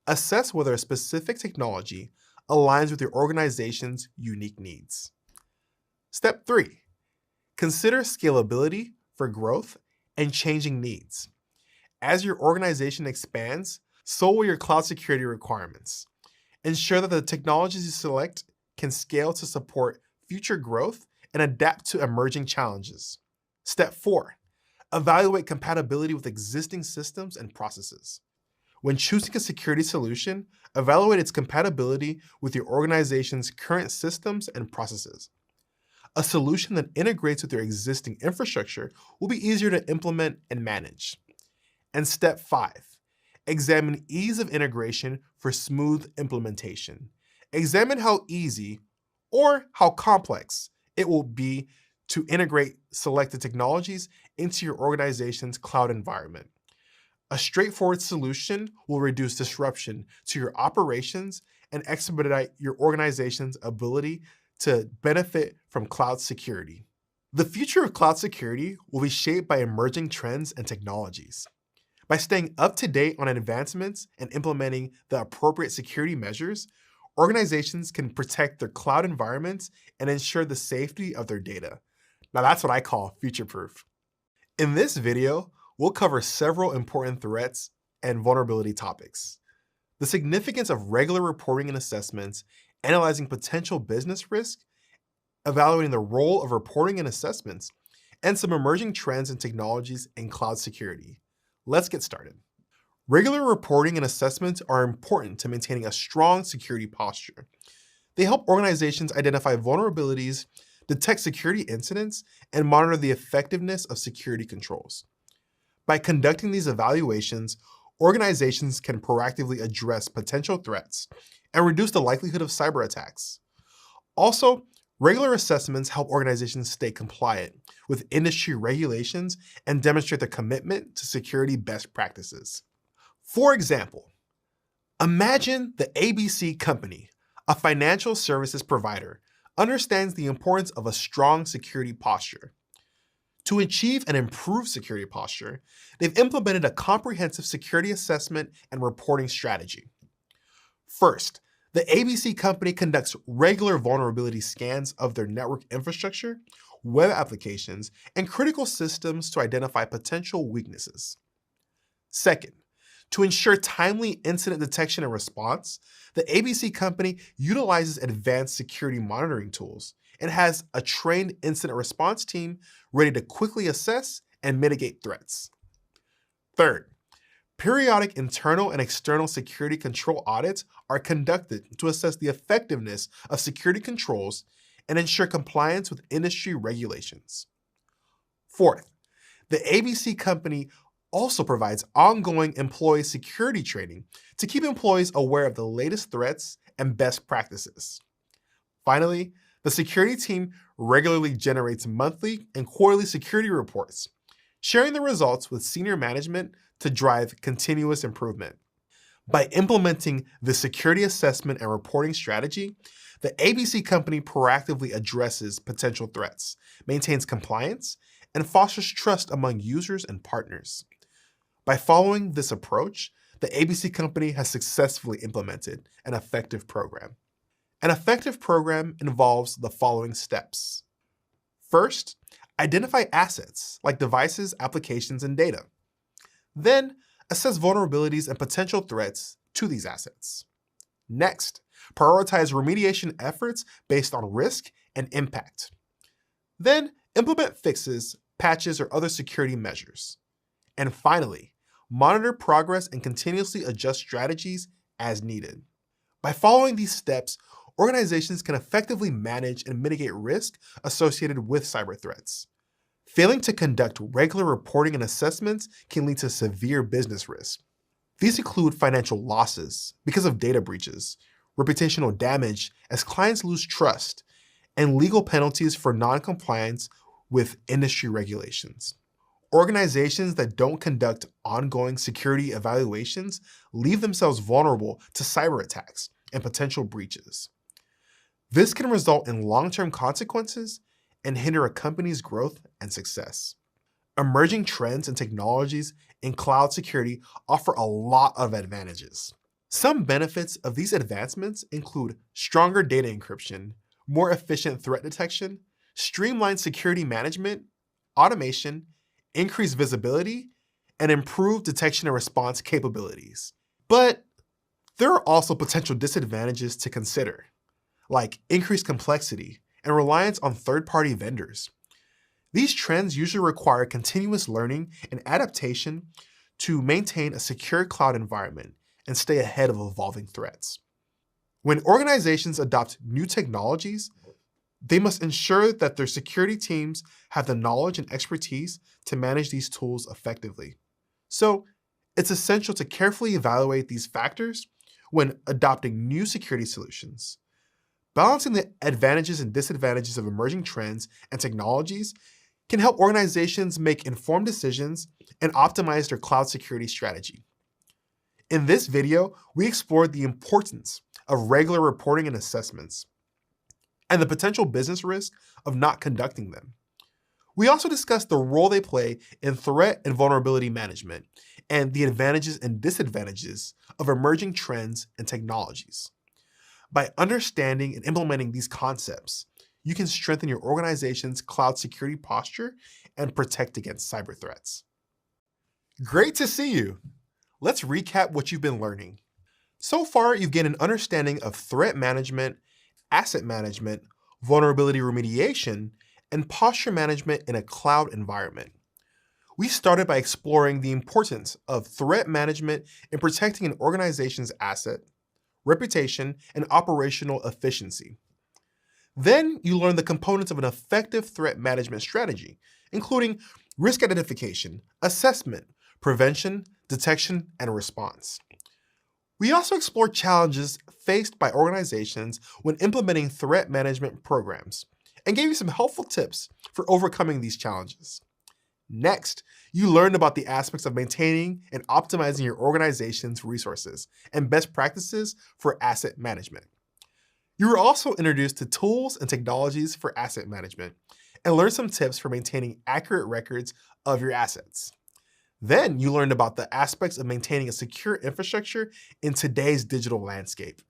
Assess whether a specific technology aligns with your organization's unique needs. Step 3. Consider scalability for growth and changing needs. As your organization expands, so will your cloud security requirements. Ensure that the technologies you select can scale to support future growth and adapt to emerging challenges. Step 4. Evaluate compatibility with existing systems and processes. When choosing a security solution, evaluate its compatibility with your organization's current systems and processes. A solution that integrates with your existing infrastructure will be easier to implement and manage. And step 5. Examine ease of integration for smooth implementation. Examine how easy or how complex it will be to integrate selected technologies into your organization's cloud environment. A straightforward solution will reduce disruption to your operations and expedite your organization's ability to benefit from cloud security. The future of cloud security will be shaped by emerging trends and technologies. By staying up to date on advancements and implementing the appropriate security measures, organizations can protect their cloud environments and ensure the safety of their data. Now that's what I call future-proof. In this video, we'll cover several important threats and vulnerability topics. The significance of regular reporting and assessments, analyzing potential business risk, evaluating the role of reporting and assessments, and some emerging trends and technologies in cloud security. Let's get started. Regular reporting and assessments are important to maintaining a strong security posture. They help organizations identify vulnerabilities, detect security incidents, and monitor the effectiveness of security controls. By conducting these evaluations, organizations can proactively address potential threats and reduce the likelihood of cyber attacks. Also, regular assessments help organizations stay compliant with industry regulations and demonstrate their commitment to security best practices. For example, imagine the ABC Company, a financial services provider, understands the importance of a strong security posture. To achieve an improved security posture, they've implemented a comprehensive security assessment and reporting strategy. First, the ABC Company conducts regular vulnerability scans of their network infrastructure, web applications, and critical systems to identify potential weaknesses. Second, to ensure timely incident detection and response, the ABC Company utilizes advanced security monitoring tools and has a trained incident response team ready to quickly assess and mitigate threats. Third, periodic internal and external security control audits are conducted to assess the effectiveness of security controls and ensure compliance with industry regulations. Fourth, the ABC Company also provides ongoing employee security training to keep employees aware of the latest threats and best practices. Finally, the security team regularly generates monthly and quarterly security reports, sharing the results with senior management to drive continuous improvement. By implementing the security assessment and reporting strategy, the ABC Company proactively addresses potential threats, maintains compliance, and fosters trust among users and partners. By following this approach, the ABC Company has successfully implemented an effective program. An effective program involves the following steps. First, identify assets like devices, applications, and data. Then, assess vulnerabilities and potential threats to these assets. Next, prioritize remediation efforts based on risk and impact. Then, implement fixes, patches, or other security measures. And finally, monitor progress and continuously adjust strategies as needed. By following these steps, organizations can effectively manage and mitigate risk associated with cyber threats. Failing to conduct regular reporting and assessments can lead to severe business risk. These include financial losses because of data breaches, reputational damage as clients lose trust, and legal penalties for non-compliance with industry regulations. Organizations that don't conduct ongoing security evaluations leave themselves vulnerable to cyber attacks and potential breaches. This can result in long-term consequences and hinder a company's growth and success. Emerging trends and technologies in cloud security offer a lot of advantages. Some benefits of these advancements include stronger data encryption, more efficient threat detection, streamlined security management, automation, increased visibility, and improved detection and response capabilities. But there are also potential disadvantages to consider, like increased complexity and reliance on third-party vendors. These trends usually require continuous learning and adaptation to maintain a secure cloud environment and stay ahead of evolving threats. When organizations adopt new technologies, they must ensure that their security teams have the knowledge and expertise to manage these tools effectively. So, it's essential to carefully evaluate these factors when adopting new security solutions. Balancing the advantages and disadvantages of emerging trends and technologies can help organizations make informed decisions and optimize their cloud security strategy. In this video, we explored the importance of regular reporting and assessments, and the potential business risk of not conducting them. We also discussed the role they play in threat and vulnerability management, and the advantages and disadvantages of emerging trends and technologies. By understanding and implementing these concepts, you can strengthen your organization's cloud security posture and protect against cyber threats. Great to see you. Let's recap what you've been learning. So far, you've gained an understanding of threat management, asset management, vulnerability remediation, and posture management in a cloud environment. We started by exploring the importance of threat management in protecting an organization's asset, reputation, and operational efficiency. Then you learn the components of an effective threat management strategy, including risk identification, assessment, prevention, detection, and response. We also explored challenges faced by organizations when implementing threat management programs and gave you some helpful tips for overcoming these challenges. Next, you learned about the aspects of maintaining and optimizing your organization's resources and best practices for asset management. You were also introduced to tools and technologies for asset management and learned some tips for maintaining accurate records of your assets. Then you learned about the aspects of maintaining a secure infrastructure in today's digital landscape.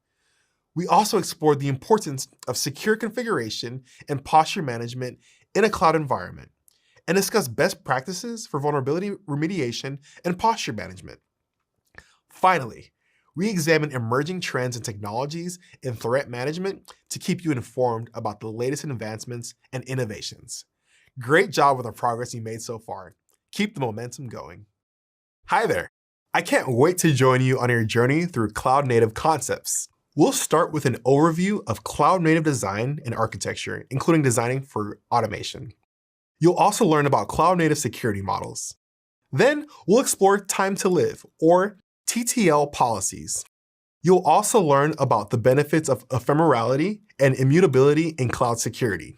We also explored the importance of secure configuration and posture management in a cloud environment and discussed best practices for vulnerability remediation and posture management. Finally, we examined emerging trends and technologies in threat management to keep you informed about the latest advancements and innovations. Great job with the progress you made so far. Keep the momentum going. Hi there. I can't wait to join you on your journey through cloud-native concepts. We'll start with an overview of cloud-native design and architecture, including designing for automation. You'll also learn about cloud-native security models. Then we'll explore time to live, or TTL policies. You'll also learn about the benefits of ephemerality and immutability in cloud security.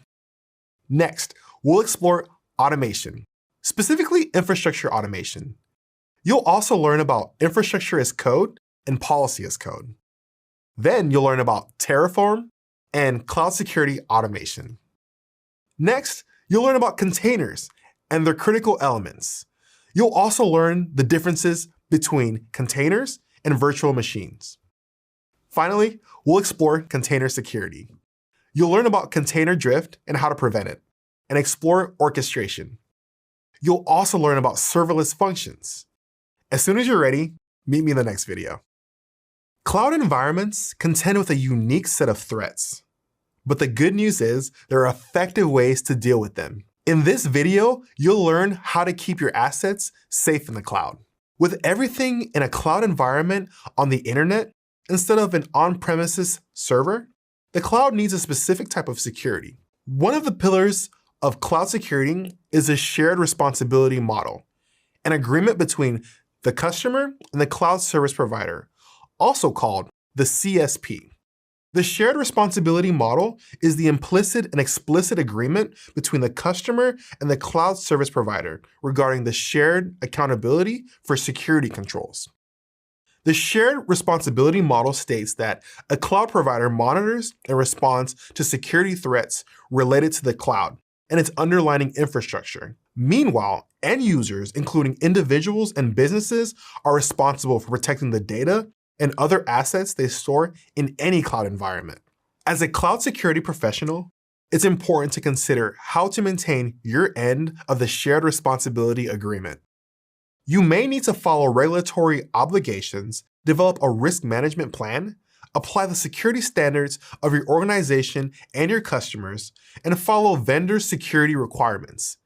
Next, we'll explore automation, specifically infrastructure automation. You'll also learn about infrastructure as code and policy as code. Then you'll learn about Terraform and cloud security automation. Next, you'll learn about containers and their critical elements. You'll also learn the differences between containers and virtual machines. Finally, we'll explore container security. You'll learn about container drift and how to prevent it, and explore orchestration. You'll also learn about serverless functions. As soon as you're ready, meet me in the next video. Cloud environments contend with a unique set of threats. But the good news is there are effective ways to deal with them. In this video, you'll learn how to keep your assets safe in the cloud. With everything in a cloud environment on the internet instead of an on-premises server, the cloud needs a specific type of security. One of the pillars of cloud security is a shared responsibility model, an agreement between the customer and the cloud service provider, also called the CSP. The shared responsibility model is the implicit and explicit agreement between the customer and the cloud service provider regarding the shared accountability for security controls. The shared responsibility model states that a cloud provider monitors and responds to security threats related to the cloud and its underlying infrastructure. Meanwhile, end users, including individuals and businesses, are responsible for protecting the data and other assets they store in any cloud environment. As a cloud security professional, it's important to consider how to maintain your end of the shared responsibility agreement. You may need to follow regulatory obligations, develop a risk management plan, apply the security standards of your organization and your customers, and follow vendor security requirements.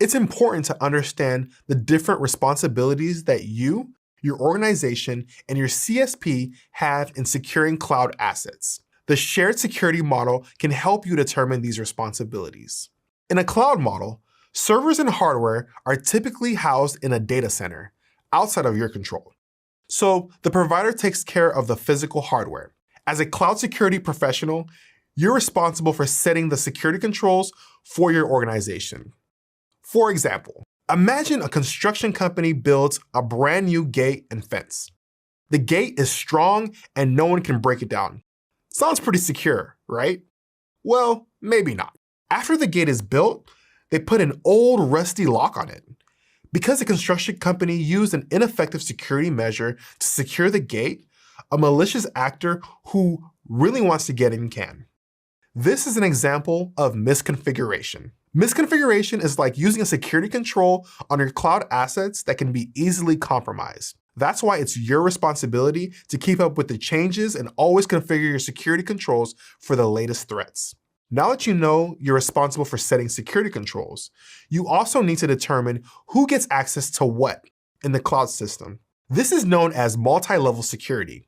It's important to understand the different responsibilities that you, your organization, and your CSP have in securing cloud assets. The shared security model can help you determine these responsibilities. In a cloud model, servers and hardware are typically housed in a data center outside of your control. So the provider takes care of the physical hardware. As a cloud security professional, you're responsible for setting the security controls for your organization. For example, imagine a construction company builds a brand new gate and fence. The gate is strong and no one can break it down. Sounds pretty secure, right? Well, maybe not. After the gate is built, they put an old rusty lock on it. Because the construction company used an ineffective security measure to secure the gate, a malicious actor who really wants to get in can. This is an example of misconfiguration. Misconfiguration is like using a security control on your cloud assets that can be easily compromised. That's why it's your responsibility to keep up with the changes and always configure your security controls for the latest threats. Now that you know you're responsible for setting security controls, you also need to determine who gets access to what in the cloud system. This is known as multi-level security.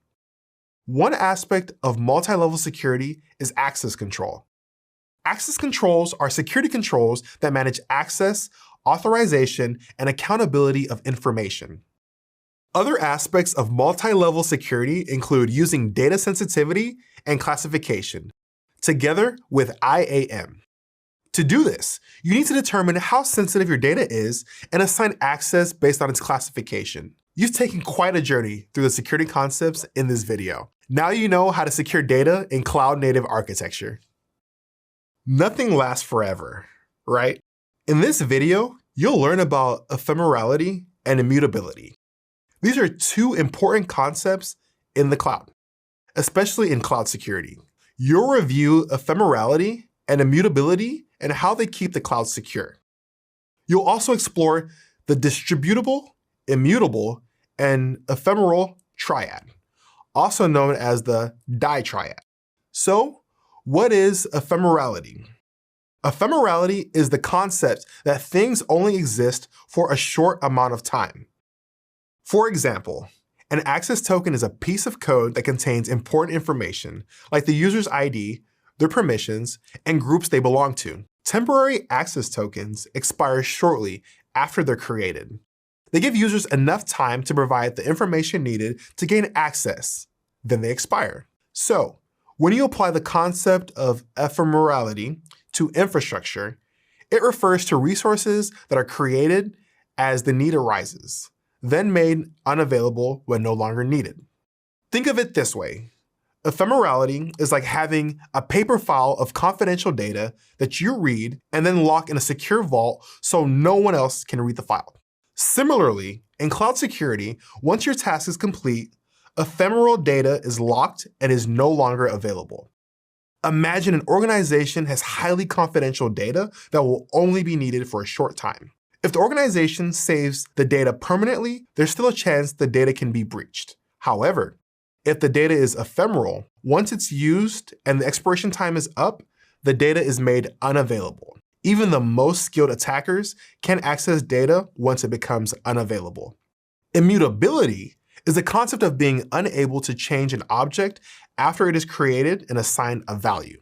One aspect of multi-level security is access control. Access controls are security controls that manage access, authorization, and accountability of information. Other aspects of multi-level security include using data sensitivity and classification, together with IAM. To do this, you need to determine how sensitive your data is and assign access based on its classification. You've taken quite a journey through the security concepts in this video. Now you know how to secure data in cloud-native architecture. Nothing lasts forever, right? In this video, you'll learn about ephemerality and immutability. These are two important concepts in the cloud, especially in cloud security. You'll review ephemerality and immutability and how they keep the cloud secure. You'll also explore the distributable, immutable, and ephemeral triad, also known as the ditriad. So, what is ephemerality? Ephemerality is the concept that things only exist for a short amount of time. For example, an access token is a piece of code that contains important information, like the user's ID, their permissions, and groups they belong to. Temporary access tokens expire shortly after they're created. They give users enough time to provide the information needed to gain access, then they expire. So, when you apply the concept of ephemerality to infrastructure, it refers to resources that are created as the need arises, then made unavailable when no longer needed. Think of it this way. Ephemerality is like having a paper file of confidential data that you read and then lock in a secure vault so no one else can read the file. Similarly, in cloud security, once your task is complete, ephemeral data is locked and is no longer available. Imagine an organization has highly confidential data that will only be needed for a short time. If the organization saves the data permanently, there's still a chance the data can be breached. However, if the data is ephemeral, once it's used and the expiration time is up, the data is made unavailable. Even the most skilled attackers can access data once it becomes unavailable. Immutability is the concept of being unable to change an object after it is created and assigned a value.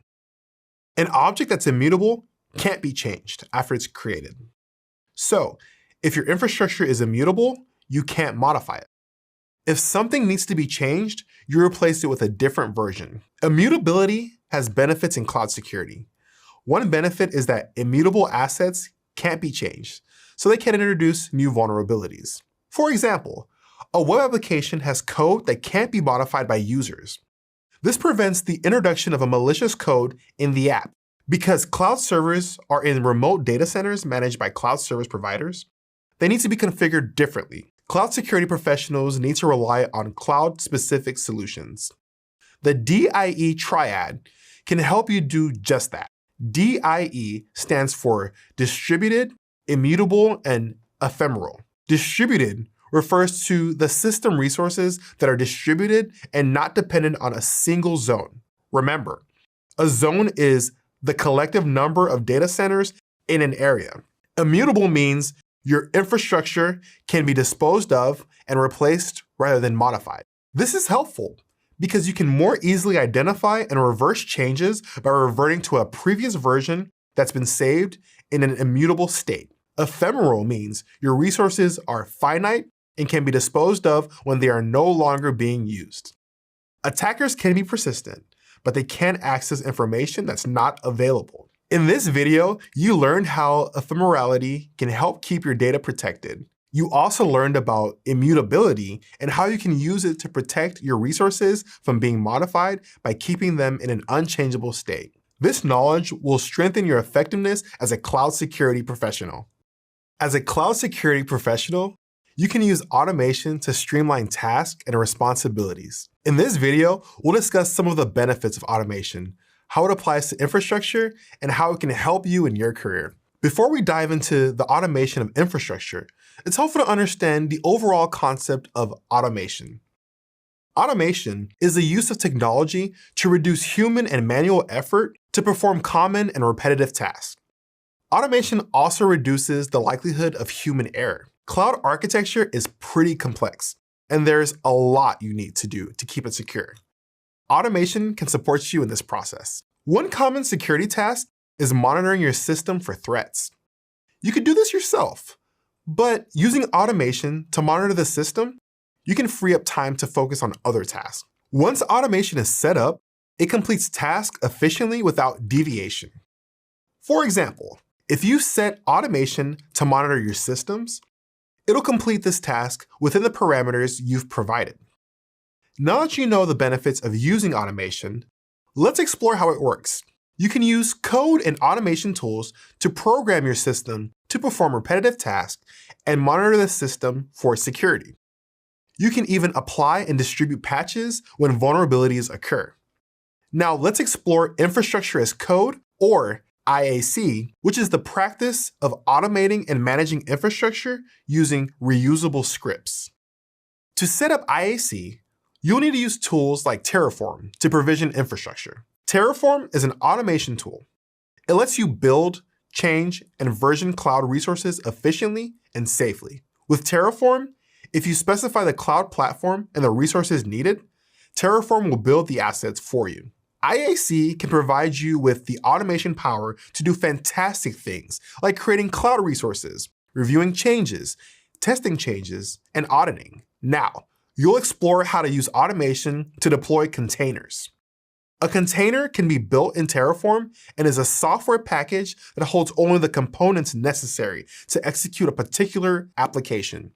An object that's immutable can't be changed after it's created. So, if your infrastructure is immutable, you can't modify it. If something needs to be changed, you replace it with a different version. Immutability has benefits in cloud security. One benefit is that immutable assets can't be changed, so they can introduce new vulnerabilities. For example, a web application has code that can't be modified by users. This prevents the introduction of a malicious code in the app. Because cloud servers are in remote data centers managed by cloud service providers, they need to be configured differently. Cloud security professionals need to rely on cloud-specific solutions. The DIE triad can help you do just that. DIE stands for distributed, immutable, and ephemeral. Distributed refers to the system resources that are distributed and not dependent on a single zone. Remember, a zone is the collective number of data centers in an area. Immutable means your infrastructure can be disposed of and replaced rather than modified. This is helpful because you can more easily identify and reverse changes by reverting to a previous version that's been saved in an immutable state. Ephemeral means your resources are finite and can be disposed of when they are no longer being used. Attackers can be persistent, but they can't access information that's not available. In this video, you learned how ephemerality can help keep your data protected. You also learned about immutability and how you can use it to protect your resources from being modified by keeping them in an unchangeable state. This knowledge will strengthen your effectiveness as a cloud security professional. As a cloud security professional, you can use automation to streamline tasks and responsibilities. In this video, we'll discuss some of the benefits of automation, how it applies to infrastructure, and how it can help you in your career. Before we dive into the automation of infrastructure, it's helpful to understand the overall concept of automation. Automation is the use of technology to reduce human and manual effort to perform common and repetitive tasks. Automation also reduces the likelihood of human error. Cloud architecture is pretty complex, and there's a lot you need to do to keep it secure. Automation can support you in this process. One common security task is monitoring your system for threats. You could do this yourself, but using automation to monitor the system, you can free up time to focus on other tasks. Once automation is set up, it completes tasks efficiently without deviation. For example, if you set automation to monitor your systems, it'll complete this task within the parameters you've provided. Now that you know the benefits of using automation, let's explore how it works. You can use code and automation tools to program your system to perform repetitive tasks and monitor the system for security. You can even apply and distribute patches when vulnerabilities occur. Now let's explore infrastructure as code, or IAC, which is the practice of automating and managing infrastructure using reusable scripts. To set up IAC, you'll need to use tools like Terraform to provision infrastructure. Terraform is an automation tool. It lets you build, change, and version cloud resources efficiently and safely. With Terraform, if you specify the cloud platform and the resources needed, Terraform will build the assets for you. IAC can provide you with the automation power to do fantastic things like creating cloud resources, reviewing changes, testing changes, and auditing. Now, you'll explore how to use automation to deploy containers. A container can be built in Terraform and is a software package that holds only the components necessary to execute a particular application.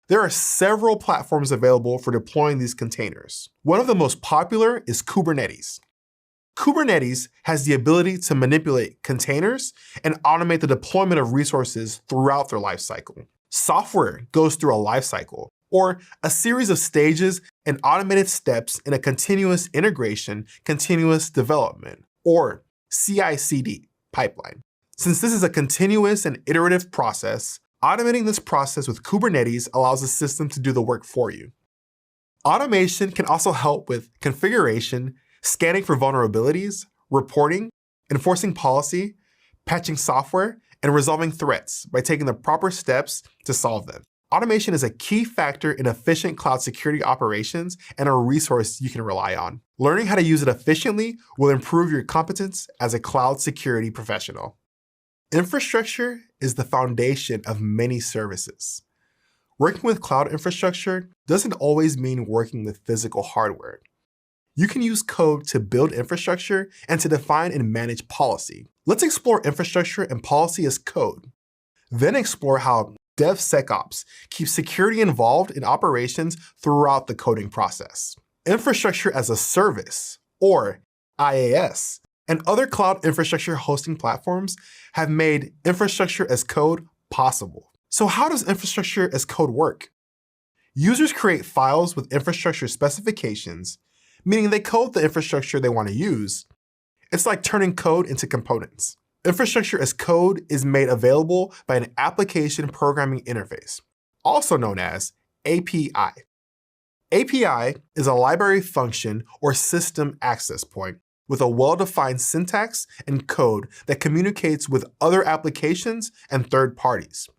There are several platforms available for deploying these containers. One of the most popular is Kubernetes. Kubernetes has the ability to manipulate containers and automate the deployment of resources throughout their lifecycle. Software goes through a lifecycle, or a series of stages and automated steps in a continuous integration, continuous development, or CI/CD pipeline. Since this is a continuous and iterative process, automating this process with Kubernetes allows the system to do the work for you. Automation can also help with configuration, scanning for vulnerabilities, reporting, enforcing policy, patching software, and resolving threats by taking the proper steps to solve them. Automation is a key factor in efficient cloud security operations and a resource you can rely on. Learning how to use it efficiently will improve your competence as a cloud security professional. Infrastructure is the foundation of many services. Working with cloud infrastructure doesn't always mean working with physical hardware. You can use code to build infrastructure and to define and manage policy. Let's explore infrastructure and policy as code. Then explore how DevSecOps keeps security involved in operations throughout the coding process. Infrastructure as a service, or IaaS, and other cloud infrastructure hosting platforms have made infrastructure as code possible. So how does infrastructure as code work? Users create files with infrastructure specifications, meaning they code the infrastructure they want to use. It's like turning code into components. Infrastructure as code is made available by an application programming interface, also known as API. API is a library function or system access point with a well-defined syntax and code that communicates with other applications and third parties.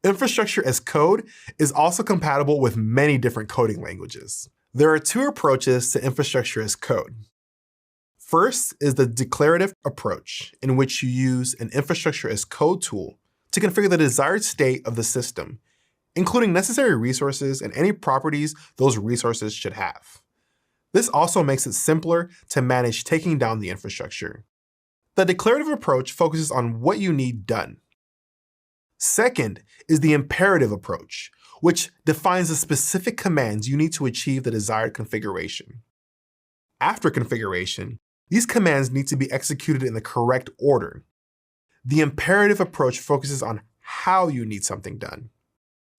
Infrastructure as code is also compatible with many different coding languages. There are two approaches to infrastructure as code. First is the declarative approach, in which you use an infrastructure as code tool to configure the desired state of the system, including necessary resources and any properties those resources should have. This also makes it simpler to manage taking down the infrastructure. The declarative approach focuses on what you need done. Second is the imperative approach, which defines the specific commands you need to achieve the desired configuration. After configuration, these commands need to be executed in the correct order. The imperative approach focuses on how you need something done.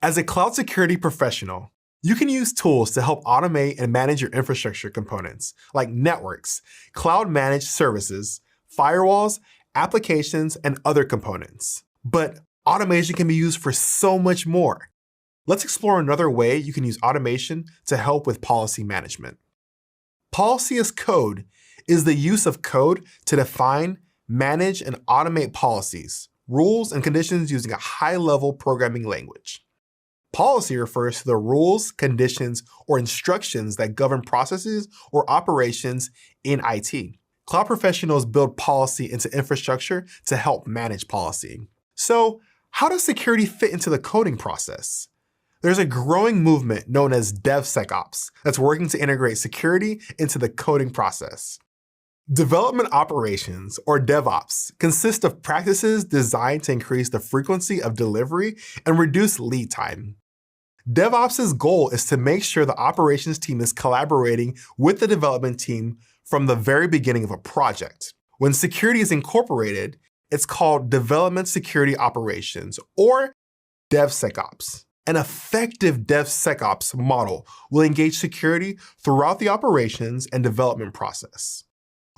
As a cloud security professional, You can use tools to help automate and manage your infrastructure components, like networks, cloud-managed services, firewalls, applications, and other components. But automation can be used for so much more. Let's explore another way you can use automation to help with policy management. Policy as code is the use of code to define, manage, and automate policies, rules, and conditions using a high-level programming language. Policy refers to the rules, conditions, or instructions that govern processes or operations in IT. Cloud professionals build policy into infrastructure to help manage policy. So, how does security fit into the coding process? There's a growing movement known as DevSecOps that's working to integrate security into the coding process. Development operations, or DevOps, consist of practices designed to increase the frequency of delivery and reduce lead time. DevOps' goal is to make sure the operations team is collaborating with the development team from the very beginning of a project. When security is incorporated, it's called Development Security Operations, or DevSecOps. An effective DevSecOps model will engage security throughout the operations and development process.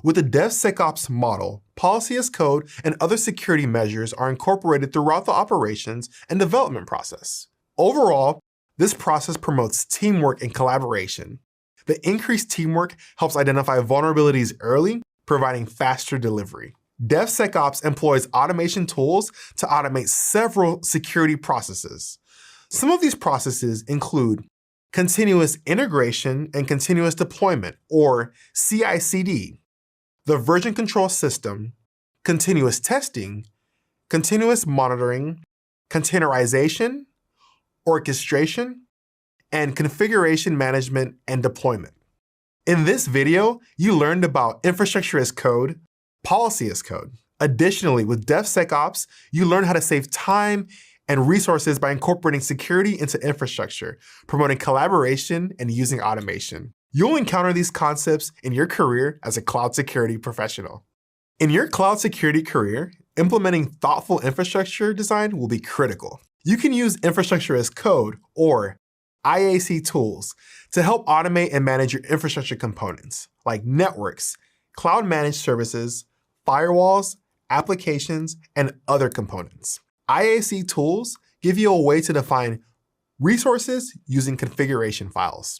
With the DevSecOps model, policy as code and other security measures are incorporated throughout the operations and development process. Overall, this process promotes teamwork and collaboration. The increased teamwork helps identify vulnerabilities early, providing faster delivery. DevSecOps employs automation tools to automate several security processes. Some of these processes include continuous integration and continuous deployment, or CI/CD, the version control system, continuous testing, continuous monitoring, containerization, orchestration, and configuration management and deployment. In this video, you learned about infrastructure as code, policy as code. Additionally, with DevSecOps, you learn how to save time and resources by incorporating security into infrastructure, promoting collaboration, and using automation. You'll encounter these concepts in your career as a cloud security professional. In your cloud security career, implementing thoughtful infrastructure design will be critical. You can use infrastructure as code, or IAC tools, to help automate and manage your infrastructure components, like networks, cloud-managed services, firewalls, applications, and other components. IAC tools give you a way to define resources using configuration files.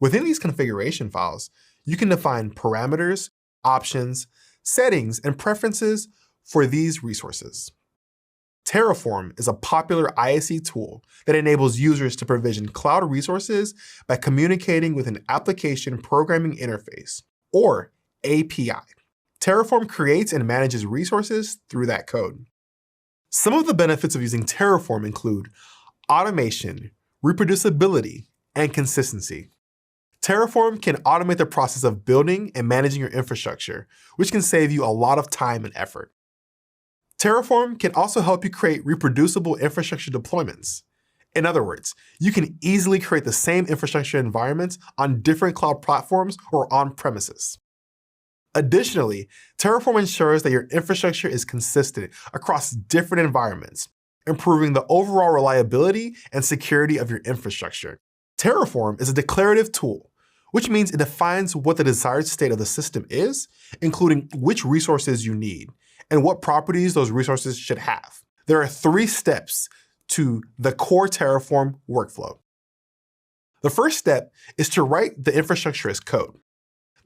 Within these configuration files, you can define parameters, options, settings, and preferences for these resources. Terraform is a popular IAC tool that enables users to provision cloud resources by communicating with an application programming interface, or API. Terraform creates and manages resources through that code. Some of the benefits of using Terraform include automation, reproducibility, and consistency. Terraform can automate the process of building and managing your infrastructure, which can save you a lot of time and effort. Terraform can also help you create reproducible infrastructure deployments. In other words, you can easily create the same infrastructure environments on different cloud platforms or on-premises. Additionally, Terraform ensures that your infrastructure is consistent across different environments, improving the overall reliability and security of your infrastructure. Terraform is a declarative tool, which means it defines what the desired state of the system is, including which resources you need and what properties those resources should have. There are 3 steps to the core Terraform workflow. The first step is to write the infrastructure as code.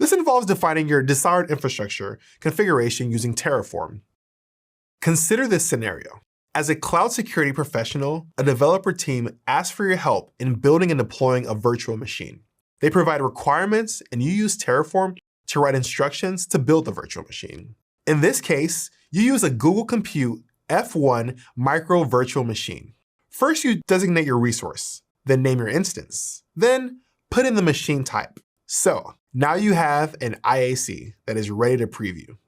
This involves defining your desired infrastructure configuration using Terraform. Consider this scenario. As a cloud security professional, a developer team asks for your help in building and deploying a virtual machine. They provide requirements, and you use Terraform to write instructions to build the virtual machine. In this case, you use a Google Compute F1 micro virtual machine. First, you designate your resource, then name your instance, then put in the machine type. So now you have an IAC that is ready to preview.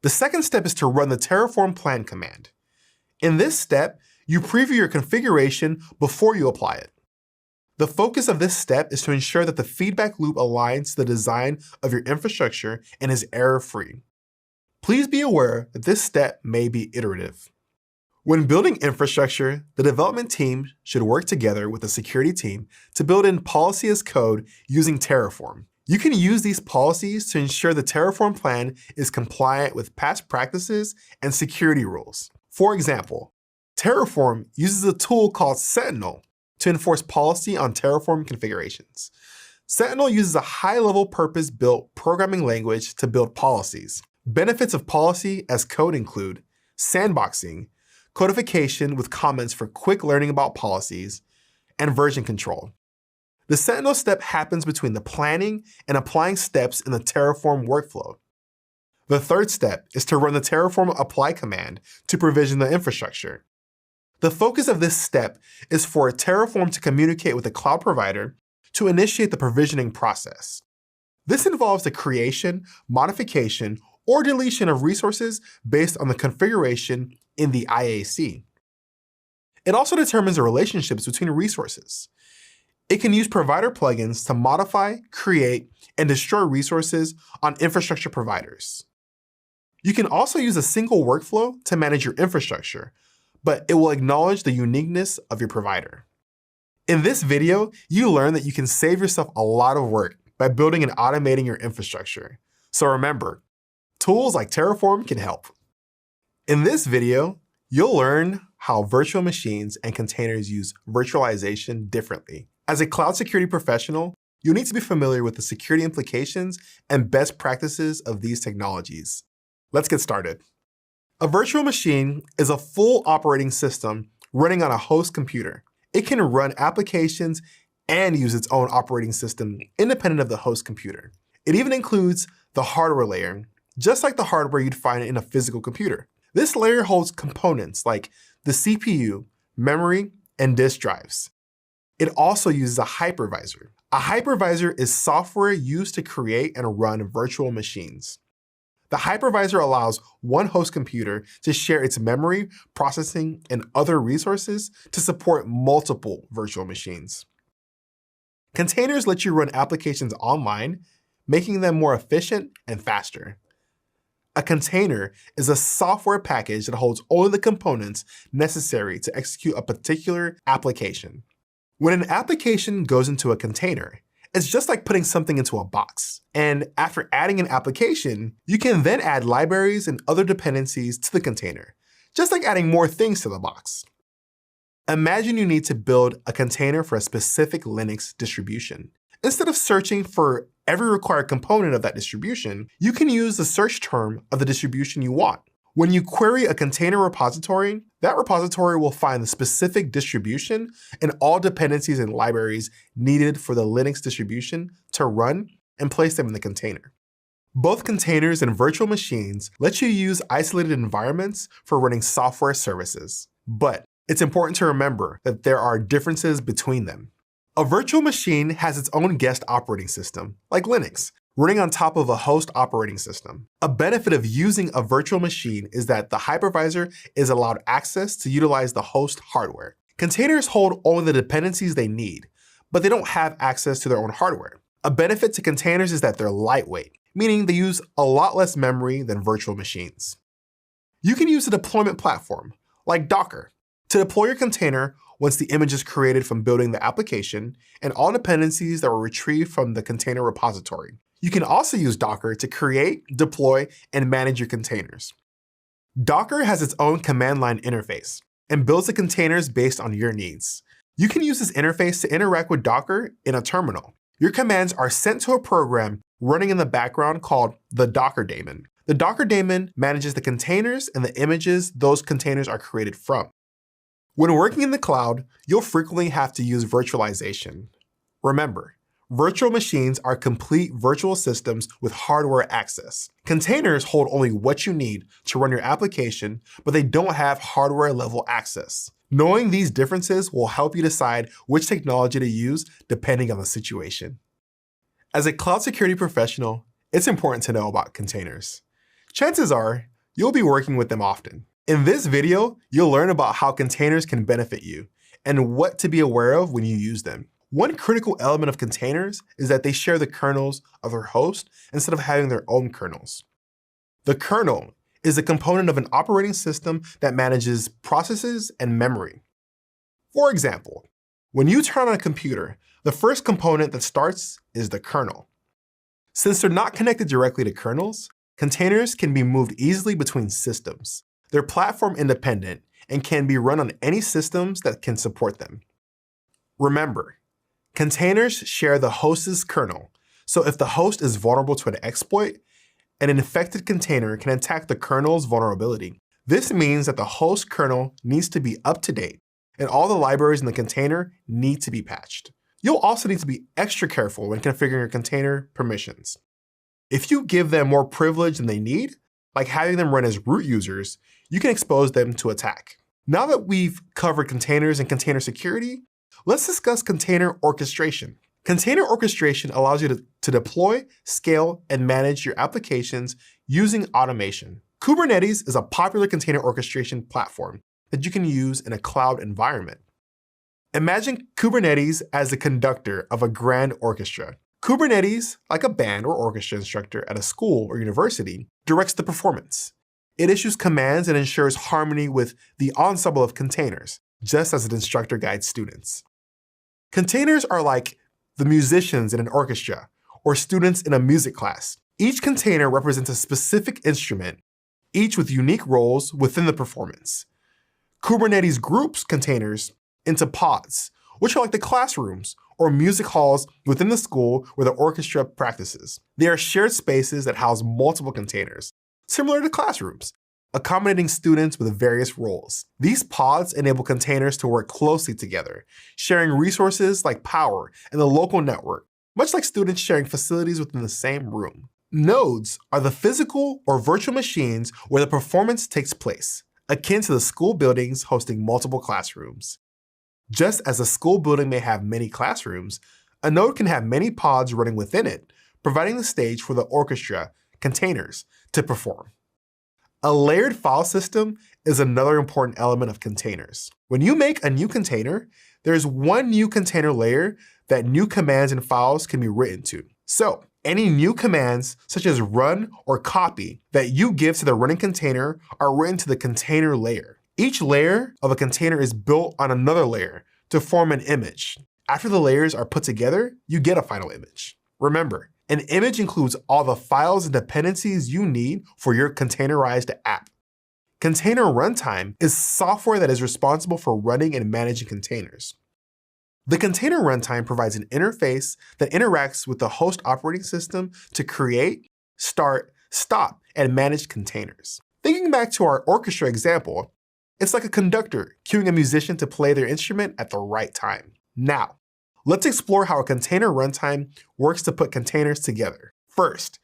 The second step is to run the Terraform plan command. In this step, you preview your configuration before you apply it. The focus of this step is to ensure that the feedback loop aligns to the design of your infrastructure and is error-free. Please be aware that this step may be iterative. When building infrastructure, the development team should work together with the security team to build in policy as code using Terraform. You can use these policies to ensure the Terraform plan is compliant with past practices and security rules. For example, Terraform uses a tool called Sentinel to enforce policy on Terraform configurations. Sentinel uses a high-level purpose-built programming language to build policies. Benefits of policy as code include sandboxing, codification with comments for quick learning about policies, and version control. The Sentinel step happens between the planning and applying steps in the Terraform workflow. The third step is to run the Terraform apply command to provision the infrastructure. The focus of this step is for Terraform to communicate with the cloud provider to initiate the provisioning process. This involves the creation, modification, or deletion of resources based on the configuration in the IAC. It also determines the relationships between resources. It can use provider plugins to modify, create, and destroy resources on infrastructure providers. You can also use a single workflow to manage your infrastructure, but it will acknowledge the uniqueness of your provider. In this video, you learn that you can save yourself a lot of work by building and automating your infrastructure. So remember, tools like Terraform can help. In this video, you'll learn how virtual machines and containers use virtualization differently. As a cloud security professional, you'll need to be familiar with the security implications and best practices of these technologies. Let's get started. A virtual machine is a full operating system running on a host computer. It can run applications and use its own operating system independent of the host computer. It even includes the hardware layer, just like the hardware you'd find in a physical computer. This layer holds components like the CPU, memory, and disk drives. It also uses a hypervisor. A hypervisor is software used to create and run virtual machines. The hypervisor allows one host computer to share its memory, processing, and other resources to support multiple virtual machines. Containers let you run applications online, making them more efficient and faster. A container is a software package that holds only the components necessary to execute a particular application. When an application goes into a container, it's just like putting something into a box. And after adding an application, you can then add libraries and other dependencies to the container, just like adding more things to the box. Imagine you need to build a container for a specific Linux distribution. Instead of searching for every required component of that distribution, you can use the search term of the distribution you want. When you query a container repository, that repository will find the specific distribution and all dependencies and libraries needed for the Linux distribution to run and place them in the container. Both containers and virtual machines let you use isolated environments for running software services. But it's important to remember that there are differences between them. A virtual machine has its own guest operating system, like Linux, running on top of a host operating system. A benefit of using a virtual machine is that the hypervisor is allowed access to utilize the host hardware. Containers hold only the dependencies they need, but they don't have access to their own hardware. A benefit to containers is that they're lightweight, meaning they use a lot less memory than virtual machines. You can use a deployment platform, like Docker, to deploy your container once the image is created from building the application and all dependencies that were retrieved from the container repository. You can also use Docker to create, deploy, and manage your containers. Docker has its own command line interface and builds the containers based on your needs. You can use this interface to interact with Docker in a terminal. Your commands are sent to a program running in the background called the Docker daemon. The Docker daemon manages the containers and the images those containers are created from. When working in the cloud, you'll frequently have to use virtualization. Remember, virtual machines are complete virtual systems with hardware access. Containers hold only what you need to run your application, but they don't have hardware-level access. Knowing these differences will help you decide which technology to use depending on the situation. As a cloud security professional, it's important to know about containers. Chances are, you'll be working with them often. In this video, you'll learn about how containers can benefit you and what to be aware of when you use them. One critical element of containers is that they share the kernels of their host instead of having their own kernels. The kernel is a component of an operating system that manages processes and memory. For example, when you turn on a computer, the first component that starts is the kernel. Since they're not connected directly to kernels, containers can be moved easily between systems. They're platform independent and can be run on any systems that can support them. Remember, containers share the host's kernel, so if the host is vulnerable to an exploit, an infected container can attack the kernel's vulnerability. This means that the host kernel needs to be up to date, and all the libraries in the container need to be patched. You'll also need to be extra careful when configuring your container permissions. If you give them more privilege than they need, like having them run as root users, you can expose them to attack. Now that we've covered containers and container security, let's discuss container orchestration. Container orchestration allows you to deploy, scale, and manage your applications using automation. Kubernetes is a popular container orchestration platform that you can use in a cloud environment. Imagine Kubernetes as the conductor of a grand orchestra. Kubernetes, like a band or orchestra instructor at a school or university, directs the performance. It issues commands and ensures harmony with the ensemble of containers, just as an instructor guides students. Containers are like the musicians in an orchestra or students in a music class. Each container represents a specific instrument, each with unique roles within the performance. Kubernetes groups containers into pods, which are like the classrooms or music halls within the school where the orchestra practices. They are shared spaces that house multiple containers, similar to classrooms, accommodating students with various roles. These pods enable containers to work closely together, sharing resources like power and the local network, much like students sharing facilities within the same room. Nodes are the physical or virtual machines where the performance takes place, akin to the school buildings hosting multiple classrooms. Just as a school building may have many classrooms, a node can have many pods running within it, providing the stage for the orchestra, containers, to perform. A layered file system is another important element of containers. When you make a new container, there's one new container layer that new commands and files can be written to. So, any new commands, such as run or copy, that you give to the running container are written to the container layer. Each layer of a container is built on another layer to form an image. After the layers are put together, you get a final image. Remember, an image includes all the files and dependencies you need for your containerized app. Container runtime is software that is responsible for running and managing containers. The container runtime provides an interface that interacts with the host operating system to create, start, stop, and manage containers. Thinking back to our orchestra example, it's like a conductor cueing a musician to play their instrument at the right time. Now, let's explore how a container runtime works to put containers together. First,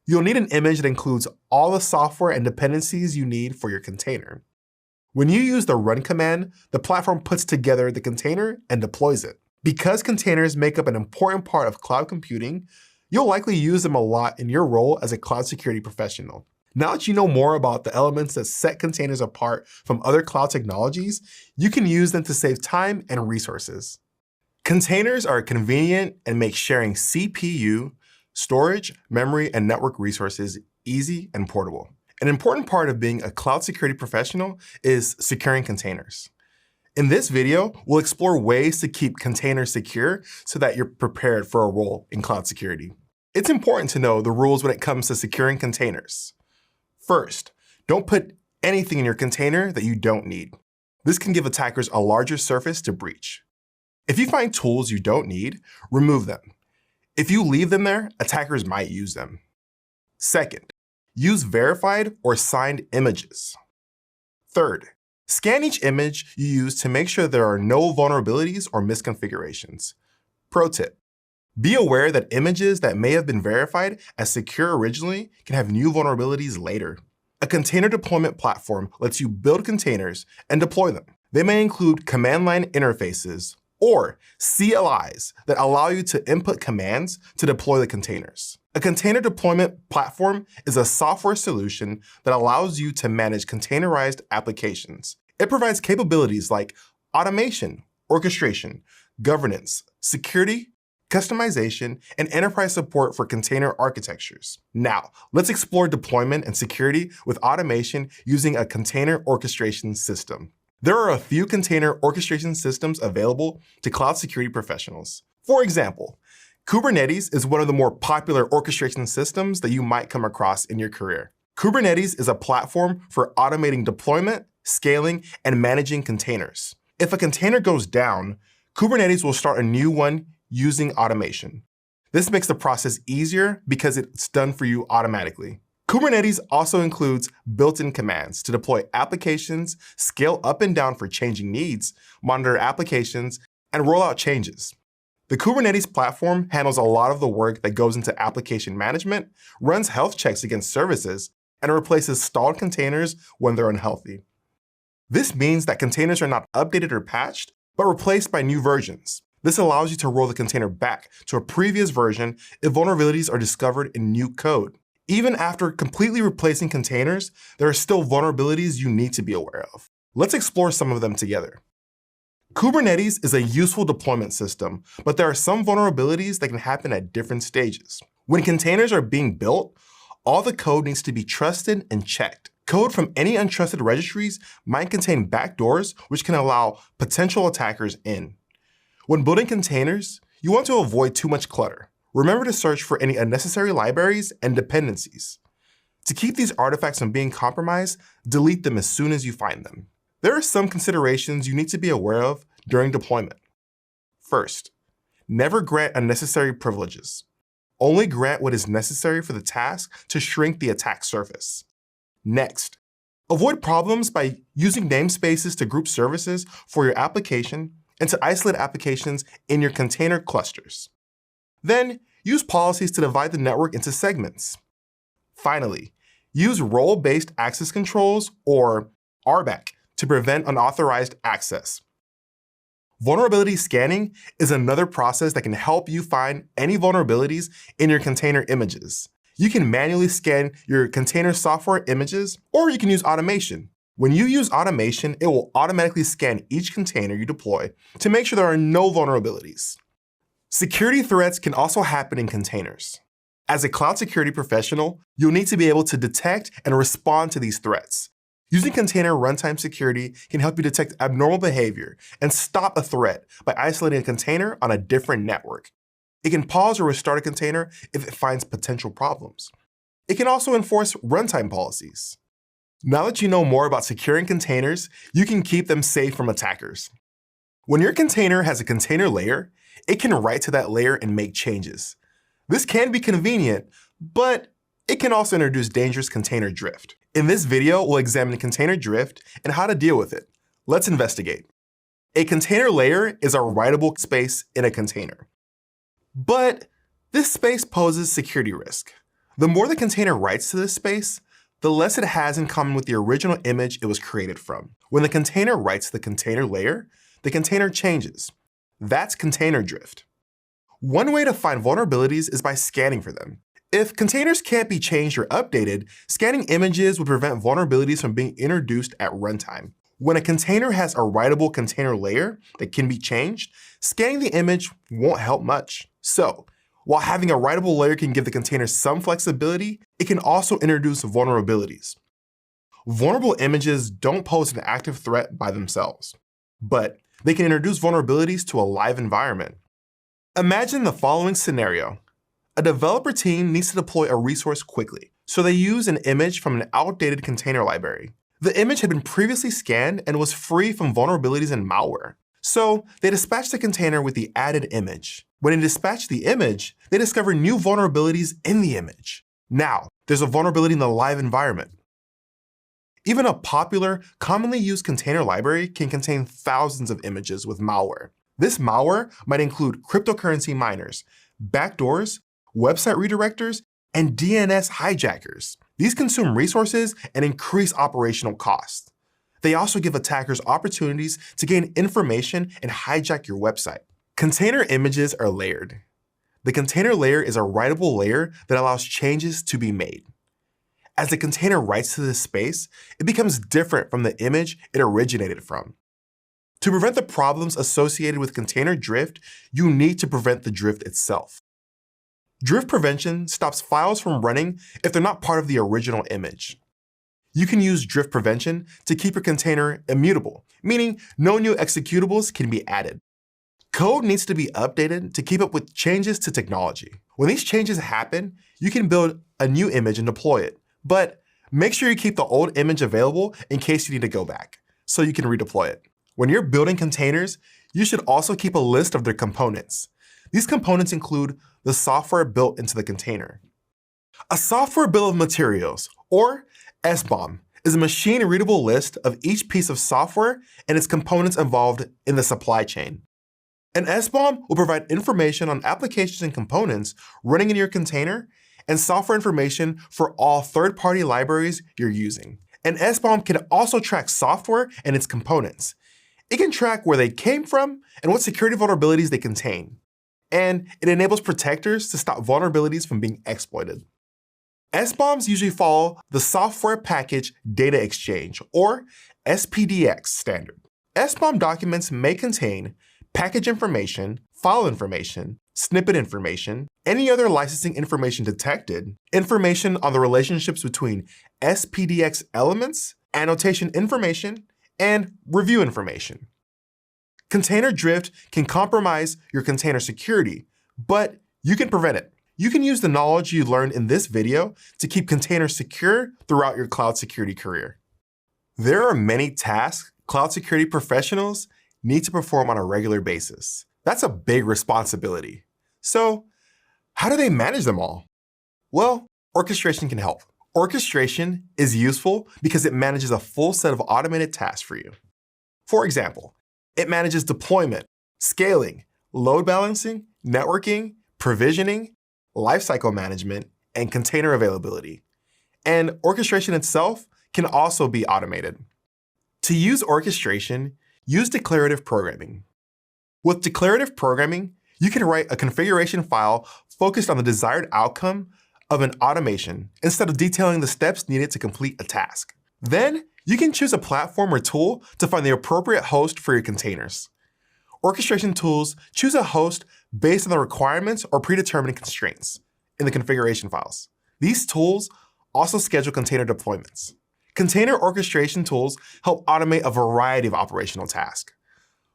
you'll need an image that includes all the software and dependencies you need for your container. When you use the run command, the platform puts together the container and deploys it. Because containers make up an important part of cloud computing, you'll likely use them a lot in your role as a cloud security professional. Now that you know more about the elements that set containers apart from other cloud technologies, you can use them to save time and resources. Containers are convenient and make sharing CPU, storage, memory, and network resources easy and portable. An important part of being a cloud security professional is securing containers. In this video, we'll explore ways to keep containers secure so that you're prepared for a role in cloud security. It's important to know the rules when it comes to securing containers. First, don't put anything in your container that you don't need. This can give attackers a larger surface to breach. If you find tools you don't need, remove them. If you leave them there, attackers might use them. Second, use verified or signed images. Third, scan each image you use to make sure there are no vulnerabilities or misconfigurations. Pro tip: be aware that images that may have been verified as secure originally can have new vulnerabilities later. A container deployment platform lets you build containers and deploy them. They may include command line interfaces or CLIs that allow you to input commands to deploy the containers. A container deployment platform is a software solution that allows you to manage containerized applications. It provides capabilities like automation, orchestration, governance, security, customization, and enterprise support for container architectures. Now, let's explore deployment and security with automation using a container orchestration system. There are a few container orchestration systems available to cloud security professionals. For example, Kubernetes is one of the more popular orchestration systems that you might come across in your career. Kubernetes is a platform for automating deployment, scaling, and managing containers. If a container goes down, Kubernetes will start a new one using automation. This makes the process easier because it's done for you automatically. Kubernetes also includes built-in commands to deploy applications, scale up and down for changing needs, monitor applications, and roll out changes. The Kubernetes platform handles a lot of the work that goes into application management, runs health checks against services, and replaces stalled containers when they're unhealthy. This means that containers are not updated or patched, but replaced by new versions. This allows you to roll the container back to a previous version if vulnerabilities are discovered in new code. Even after completely replacing containers, there are still vulnerabilities you need to be aware of. Let's explore some of them together. Kubernetes is a useful deployment system, but there are some vulnerabilities that can happen at different stages. When containers are being built, all the code needs to be trusted and checked. Code from any untrusted registries might contain backdoors which can allow potential attackers in. When building containers, you want to avoid too much clutter. Remember to search for any unnecessary libraries and dependencies. To keep these artifacts from being compromised, delete them as soon as you find them. There are some considerations you need to be aware of during deployment. First, never grant unnecessary privileges. Only grant what is necessary for the task to shrink the attack surface. Next, avoid problems by using namespaces to group services for your application and to isolate applications in your container clusters. Then, use policies to divide the network into segments. Finally, use role-based access controls, or RBAC, to prevent unauthorized access. Vulnerability scanning is another process that can help you find any vulnerabilities in your container images. You can manually scan your container software images, or you can use automation. When you use automation, it will automatically scan each container you deploy to make sure there are no vulnerabilities. Security threats can also happen in containers. As a cloud security professional, you'll need to be able to detect and respond to these threats. Using container runtime security can help you detect abnormal behavior and stop a threat by isolating a container on a different network. It can pause or restart a container if it finds potential problems. It can also enforce runtime policies. Now that you know more about securing containers, you can keep them safe from attackers. When your container has a container layer, it can write to that layer and make changes. This can be convenient, but it can also introduce dangerous container drift. In this video, we'll examine container drift and how to deal with it. Let's investigate. A container layer is a writable space in a container. But this space poses security risk. The more the container writes to this space, the less it has in common with the original image it was created from. When the container writes to the container layer, the container changes. That's container drift. One way to find vulnerabilities is by scanning for them. If containers can't be changed or updated, scanning images would prevent vulnerabilities from being introduced at runtime. When a container has a writable container layer that can be changed, scanning the image won't help much. So, while having a writable layer can give the container some flexibility, it can also introduce vulnerabilities. Vulnerable images don't pose an active threat by themselves, but they can introduce vulnerabilities to a live environment. Imagine the following scenario. A developer team needs to deploy a resource quickly, so they use an image from an outdated container library. The image had been previously scanned and was free from vulnerabilities and malware. So they dispatched the container with the added image. When they dispatched the image, they discovered new vulnerabilities in the image. Now, there's a vulnerability in the live environment. Even a popular, commonly used container library can contain thousands of images with malware. This malware might include cryptocurrency miners, backdoors, website redirectors, and DNS hijackers. These consume resources and increase operational costs. They also give attackers opportunities to gain information and hijack your website. Container images are layered. The container layer is a writable layer that allows changes to be made. As the container writes to this space, it becomes different from the image it originated from. To prevent the problems associated with container drift, you need to prevent the drift itself. Drift prevention stops files from running if they're not part of the original image. You can use drift prevention to keep your container immutable, meaning no new executables can be added. Code needs to be updated to keep up with changes to technology. When these changes happen, you can build a new image and deploy it, but make sure you keep the old image available in case you need to go back, so you can redeploy it. When you're building containers, you should also keep a list of their components. These components include the software built into the container. A software bill of materials, or SBOM, is a machine-readable list of each piece of software and its components involved in the supply chain. An SBOM will provide information on applications and components running in your container and software information for all third-party libraries you're using. An SBOM can also track software and its components. It can track where they came from and what security vulnerabilities they contain. And it enables protectors to stop vulnerabilities from being exploited. SBOMs usually follow the Software Package Data Exchange, or SPDX standard. SBOM documents may contain package information, file information, snippet information, any other licensing information detected, information on the relationships between SPDX elements, annotation information, and review information. Container drift can compromise your container security, but you can prevent it. You can use the knowledge you learned in this video to keep containers secure throughout your cloud security career. There are many tasks cloud security professionals need to perform on a regular basis. That's a big responsibility. So, how do they manage them all? Well, orchestration can help. Orchestration is useful because it manages a full set of automated tasks for you. For example, it manages deployment, scaling, load balancing, networking, provisioning, lifecycle management, and container availability. And orchestration itself can also be automated. To use orchestration, use declarative programming. With declarative programming, you can write a configuration file focused on the desired outcome of an automation instead of detailing the steps needed to complete a task. Then, you can choose a platform or tool to find the appropriate host for your containers. Orchestration tools choose a host based on the requirements or predetermined constraints in the configuration files. These tools also schedule container deployments. Container orchestration tools help automate a variety of operational tasks.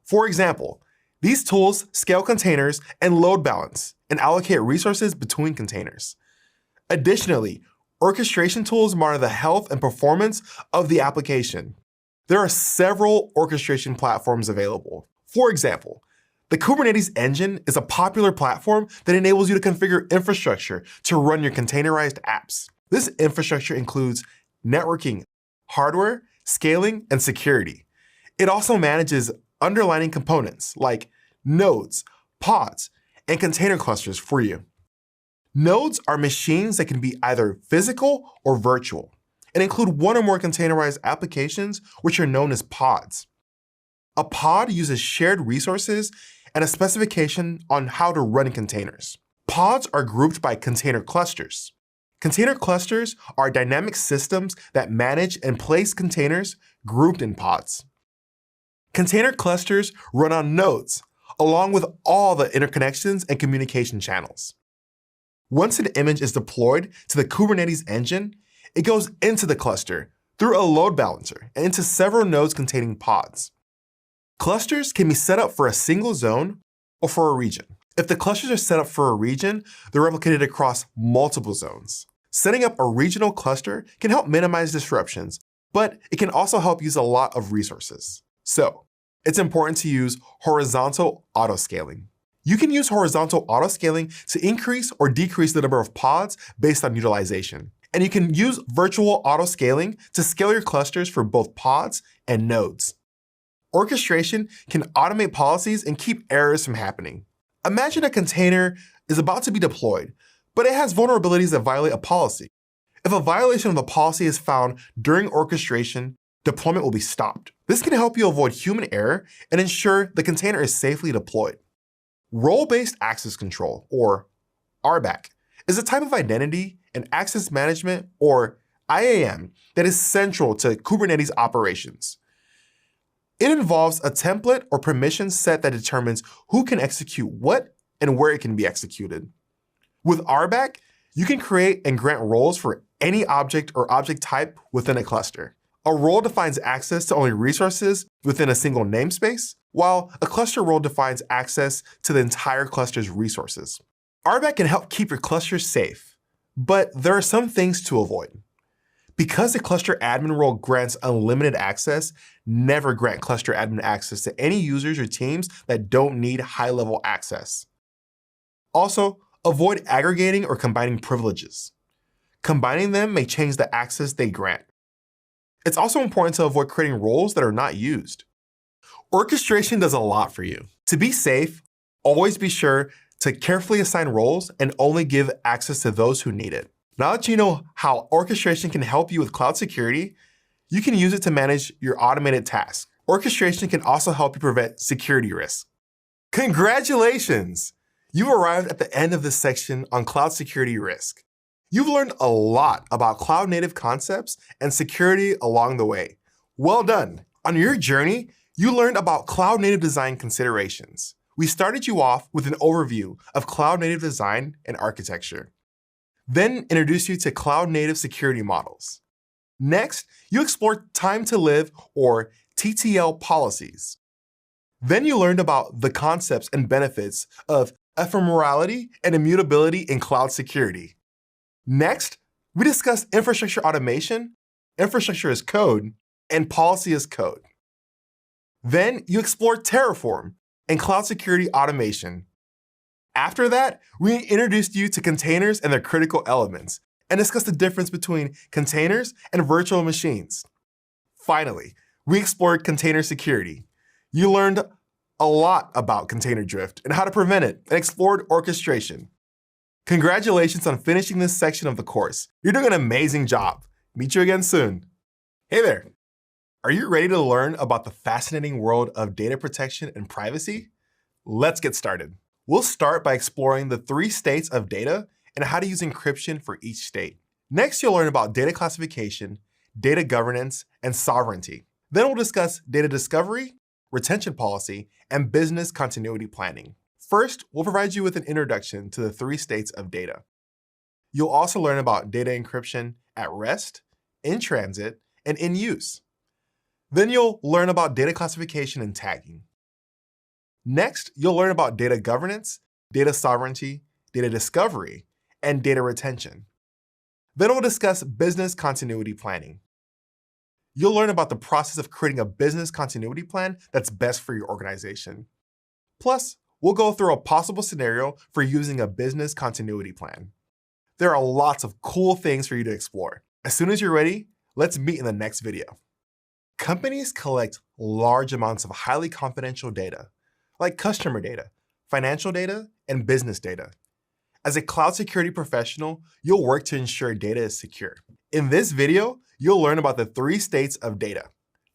For example, these tools scale containers and load balance and allocate resources between containers. Additionally, orchestration tools monitor the health and performance of the application. There are several orchestration platforms available. For example, the Kubernetes engine is a popular platform that enables you to configure infrastructure to run your containerized apps. This infrastructure includes networking, hardware, scaling, and security. It also manages underlying components like nodes, pods, and container clusters for you. Nodes are machines that can be either physical or virtual, and include one or more containerized applications, which are known as pods. A pod uses shared resources and a specification on how to run containers. Pods are grouped by container clusters. Container clusters are dynamic systems that manage and place containers grouped in pods. Container clusters run on nodes, along with all the interconnections and communication channels. Once an image is deployed to the Kubernetes engine, it goes into the cluster through a load balancer and into several nodes containing pods. Clusters can be set up for a single zone or for a region. If the clusters are set up for a region, they're replicated across multiple zones. Setting up a regional cluster can help minimize disruptions, but it can also help use a lot of resources. So, it's important to use horizontal autoscaling. You can use horizontal autoscaling to increase or decrease the number of pods based on utilization. And you can use virtual autoscaling to scale your clusters for both pods and nodes. Orchestration can automate policies and keep errors from happening. Imagine a container is about to be deployed, but it has vulnerabilities that violate a policy. If a violation of the policy is found during orchestration, deployment will be stopped. This can help you avoid human error and ensure the container is safely deployed. Role-based access control, or RBAC, is a type of identity and access management, or IAM, that is central to Kubernetes operations. It involves a template or permission set that determines who can execute what and where it can be executed. With RBAC, you can create and grant roles for any object or object type within a cluster. A role defines access to only resources within a single namespace, while a cluster role defines access to the entire cluster's resources. RBAC can help keep your cluster safe, but there are some things to avoid. Because the cluster admin role grants unlimited access, never grant cluster admin access to any users or teams that don't need high-level access. Also, avoid aggregating or combining privileges. Combining them may change the access they grant. It's also important to avoid creating roles that are not used. Orchestration does a lot for you. To be safe, always be sure to carefully assign roles and only give access to those who need it. Now that you know how orchestration can help you with cloud security, you can use it to manage your automated tasks. Orchestration can also help you prevent security risks. Congratulations! You've arrived at the end of this section on cloud security risk. You've learned a lot about cloud-native concepts and security along the way. Well done! On your journey, you learned about cloud-native design considerations. We started you off with an overview of cloud-native design and architecture. Then introduced you to cloud-native security models. Next, you explored time to live or TTL policies. Then you learned about the concepts and benefits of ephemerality and immutability in cloud security. Next, we discussed infrastructure automation, infrastructure as code, and policy as code. Then you explored Terraform and cloud security automation. After that, we introduced you to containers and their critical elements, and discussed the difference between containers and virtual machines. Finally, we explored container security. You learned a lot about container drift and how to prevent it, and explored orchestration. Congratulations on finishing this section of the course. You're doing an amazing job. Meet you again soon. Hey there. Are you ready to learn about the fascinating world of data protection and privacy? Let's get started. We'll start by exploring the 3 states of data and how to use encryption for each state. Next, you'll learn about data classification, data governance, and sovereignty. Then we'll discuss data discovery, retention policy, and business continuity planning. First, we'll provide you with an introduction to the 3 states of data. You'll also learn about data encryption at rest, in transit, and in use. Then you'll learn about data classification and tagging. Next, you'll learn about data governance, data sovereignty, data discovery, and data retention. Then we'll discuss business continuity planning. You'll learn about the process of creating a business continuity plan that's best for your organization. Plus, we'll go through a possible scenario for using a business continuity plan. There are lots of cool things for you to explore. As soon as you're ready, let's meet in the next video. Companies collect large amounts of highly confidential data, like customer data, financial data, and business data. As a cloud security professional, you'll work to ensure data is secure. In this video, you'll learn about the 3 states of data.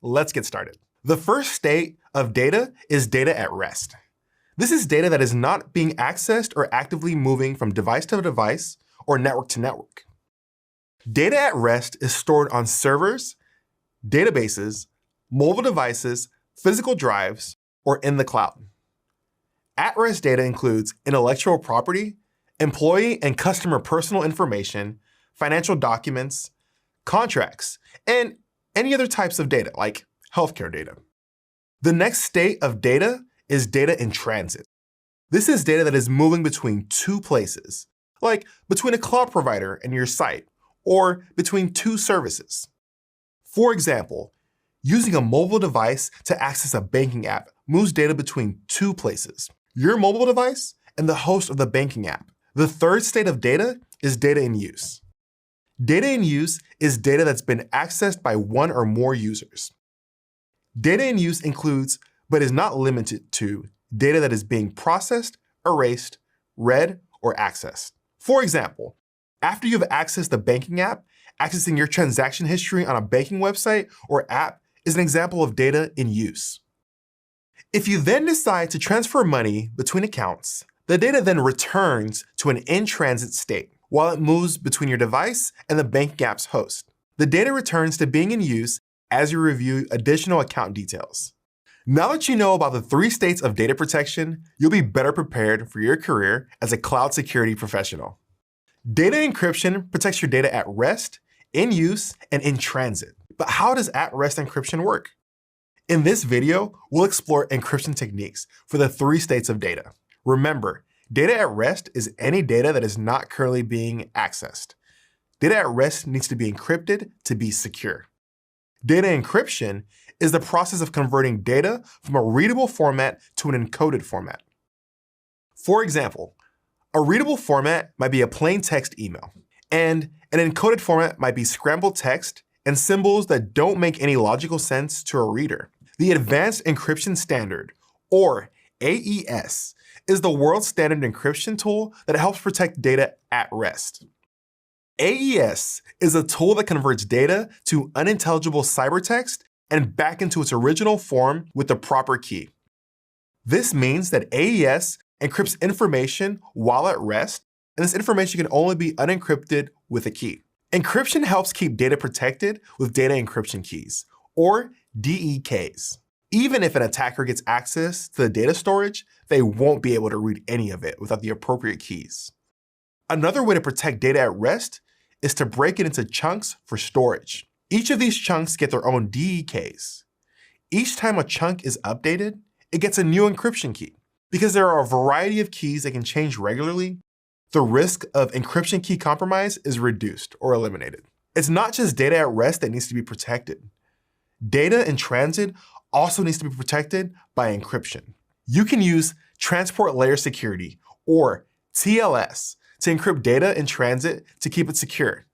Let's get started. The first state of data is data at rest. This is data that is not being accessed or actively moving from device to device or network to network. Data at rest is stored on servers, databases, mobile devices, physical drives, or in the cloud. At-rest data includes intellectual property, employee and customer personal information, financial documents, contracts, and any other types of data, like healthcare data. The next state of data is data in transit. This is data that is moving between 2 places, like between a cloud provider and your site, or between 2 services. For example, using a mobile device to access a banking app moves data between 2 places, your mobile device and the host of the banking app. The third state of data is data in use. Data in use is data that's been accessed by 1 or more users. Data in use includes, but is not limited to, data that is being processed, erased, read, or accessed. For example, after you've accessed the banking app, accessing your transaction history on a banking website or app is an example of data in use. If you then decide to transfer money between accounts, the data then returns to an in-transit state while it moves between your device and the banking app's host. The data returns to being in use as you review additional account details. Now that you know about the 3 states of data protection, you'll be better prepared for your career as a cloud security professional. Data encryption protects your data at rest, in use, and in transit. But how does at-rest encryption work? In this video, we'll explore encryption techniques for the 3 states of data. Remember, data at rest is any data that is not currently being accessed. Data at rest needs to be encrypted to be secure. Data encryption is the process of converting data from a readable format to an encoded format. For example, a readable format might be a plain text email, and an encoded format might be scrambled text and symbols that don't make any logical sense to a reader. The Advanced Encryption Standard, or AES, is the world standard encryption tool that helps protect data at rest. AES is a tool that converts data to unintelligible cybertext and back into its original form with the proper key. This means that AES encrypts information while at rest, and this information can only be unencrypted with a key. Encryption helps keep data protected with data encryption keys, or DEKs. Even if an attacker gets access to the data storage, they won't be able to read any of it without the appropriate keys. Another way to protect data at rest is to break it into chunks for storage. Each of these chunks get their own DEKs. Each time a chunk is updated, it gets a new encryption key. Because there are a variety of keys that can change regularly, the risk of encryption key compromise is reduced or eliminated. It's not just data at rest that needs to be protected. Data in transit also needs to be protected by encryption. You can use transport layer security, or TLS, to encrypt data in transit to keep it secure.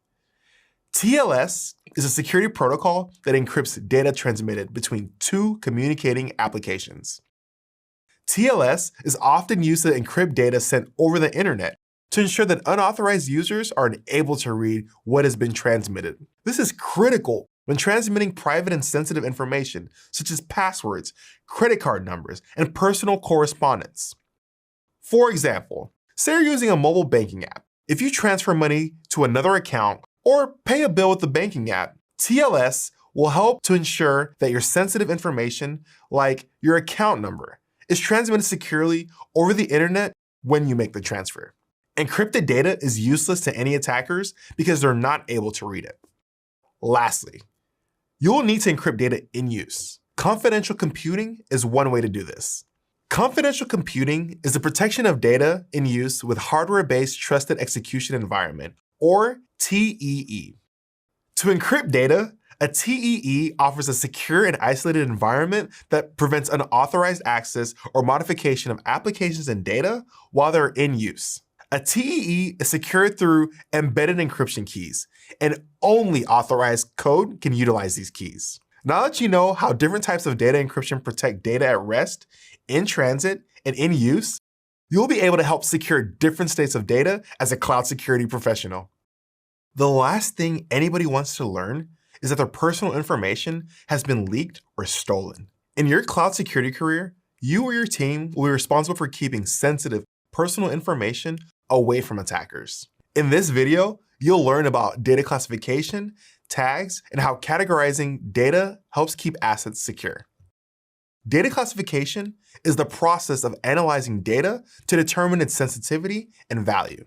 TLS is a security protocol that encrypts data transmitted between 2 communicating applications. TLS is often used to encrypt data sent over the internet to ensure that unauthorized users are unable to read what has been transmitted. This is critical when transmitting private and sensitive information, such as passwords, credit card numbers, and personal correspondence. For example, say you're using a mobile banking app. If you transfer money to another account or pay a bill with the banking app, TLS will help to ensure that your sensitive information, like your account number, is transmitted securely over the internet when you make the transfer. Encrypted data is useless to any attackers because they're not able to read it. Lastly, you will need to encrypt data in use. Confidential computing is one way to do this. Confidential computing is the protection of data in use with hardware-based trusted execution environment, or TEE. To encrypt data, a TEE offers a secure and isolated environment that prevents unauthorized access or modification of applications and data while they're in use. A TEE is secured through embedded encryption keys, and only authorized code can utilize these keys. Now that you know how different types of data encryption protect data at rest, in transit, and in use, you'll be able to help secure different states of data as a cloud security professional. The last thing anybody wants to learn is that their personal information has been leaked or stolen. In your cloud security career, you or your team will be responsible for keeping sensitive personal information away from attackers. In this video, you'll learn about data classification, tags, and how categorizing data helps keep assets secure. Data classification is the process of analyzing data to determine its sensitivity and value.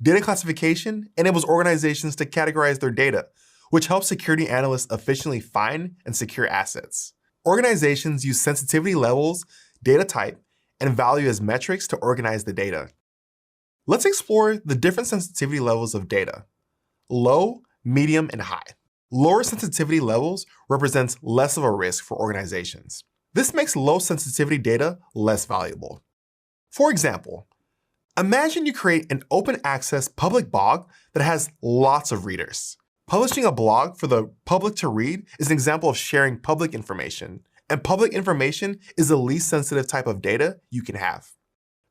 Data classification enables organizations to categorize their data, which helps security analysts efficiently find and secure assets. Organizations use sensitivity levels, data type, and value as metrics to organize the data. Let's explore the different sensitivity levels of data: low, medium, and high. Lower sensitivity levels represents less of a risk for organizations. This makes low sensitivity data less valuable. For example, imagine you create an open access public blog that has lots of readers. Publishing a blog for the public to read is an example of sharing public information, and public information is the least sensitive type of data you can have.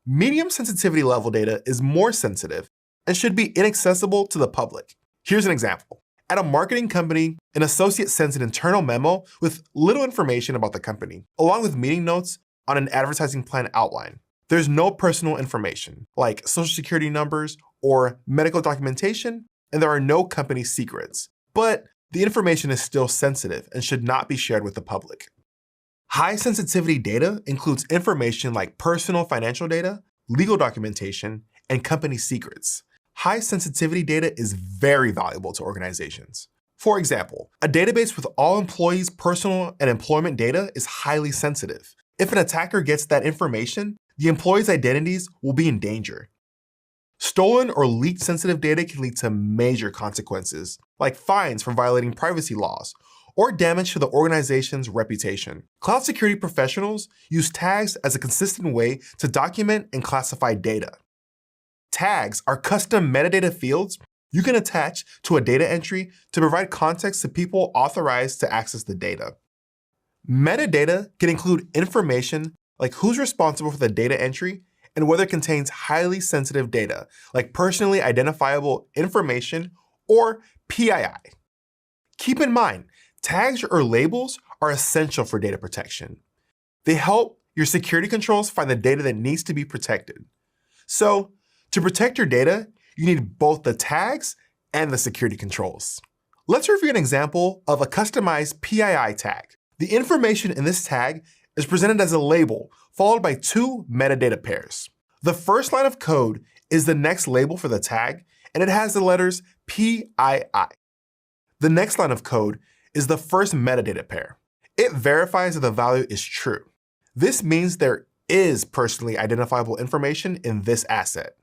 Medium sensitivity level data is more sensitive and should be inaccessible to the public. Here's an example. At a marketing company, an associate sends an internal memo with little information about the company, along with meeting notes on an advertising plan outline. There's no personal information, like social security numbers or medical documentation, and there are no company secrets. But the information is still sensitive and should not be shared with the public. High sensitivity data includes information like personal financial data, legal documentation, and company secrets. High sensitivity data is very valuable to organizations. For example, a database with all employees' personal and employment data is highly sensitive. If an attacker gets that information, the employees' identities will be in danger. Stolen or leaked sensitive data can lead to major consequences, like fines for violating privacy laws, or damage to the organization's reputation. Cloud security professionals use tags as a consistent way to document and classify data. Tags are custom metadata fields you can attach to a data entry to provide context to people authorized to access the data. Metadata can include information like who's responsible for the data entry and whether it contains highly sensitive data, like personally identifiable information or PII. Keep in mind, tags or labels are essential for data protection. They help your security controls find the data that needs to be protected. So, to protect your data, you need both the tags and the security controls. Let's review an example of a customized PII tag. The information in this tag is presented as a label, followed by two metadata pairs. The first line of code is the next label for the tag, and it has the letters PII. The next line of code is the first metadata pair. It verifies that the value is true. This means there is personally identifiable information in this asset.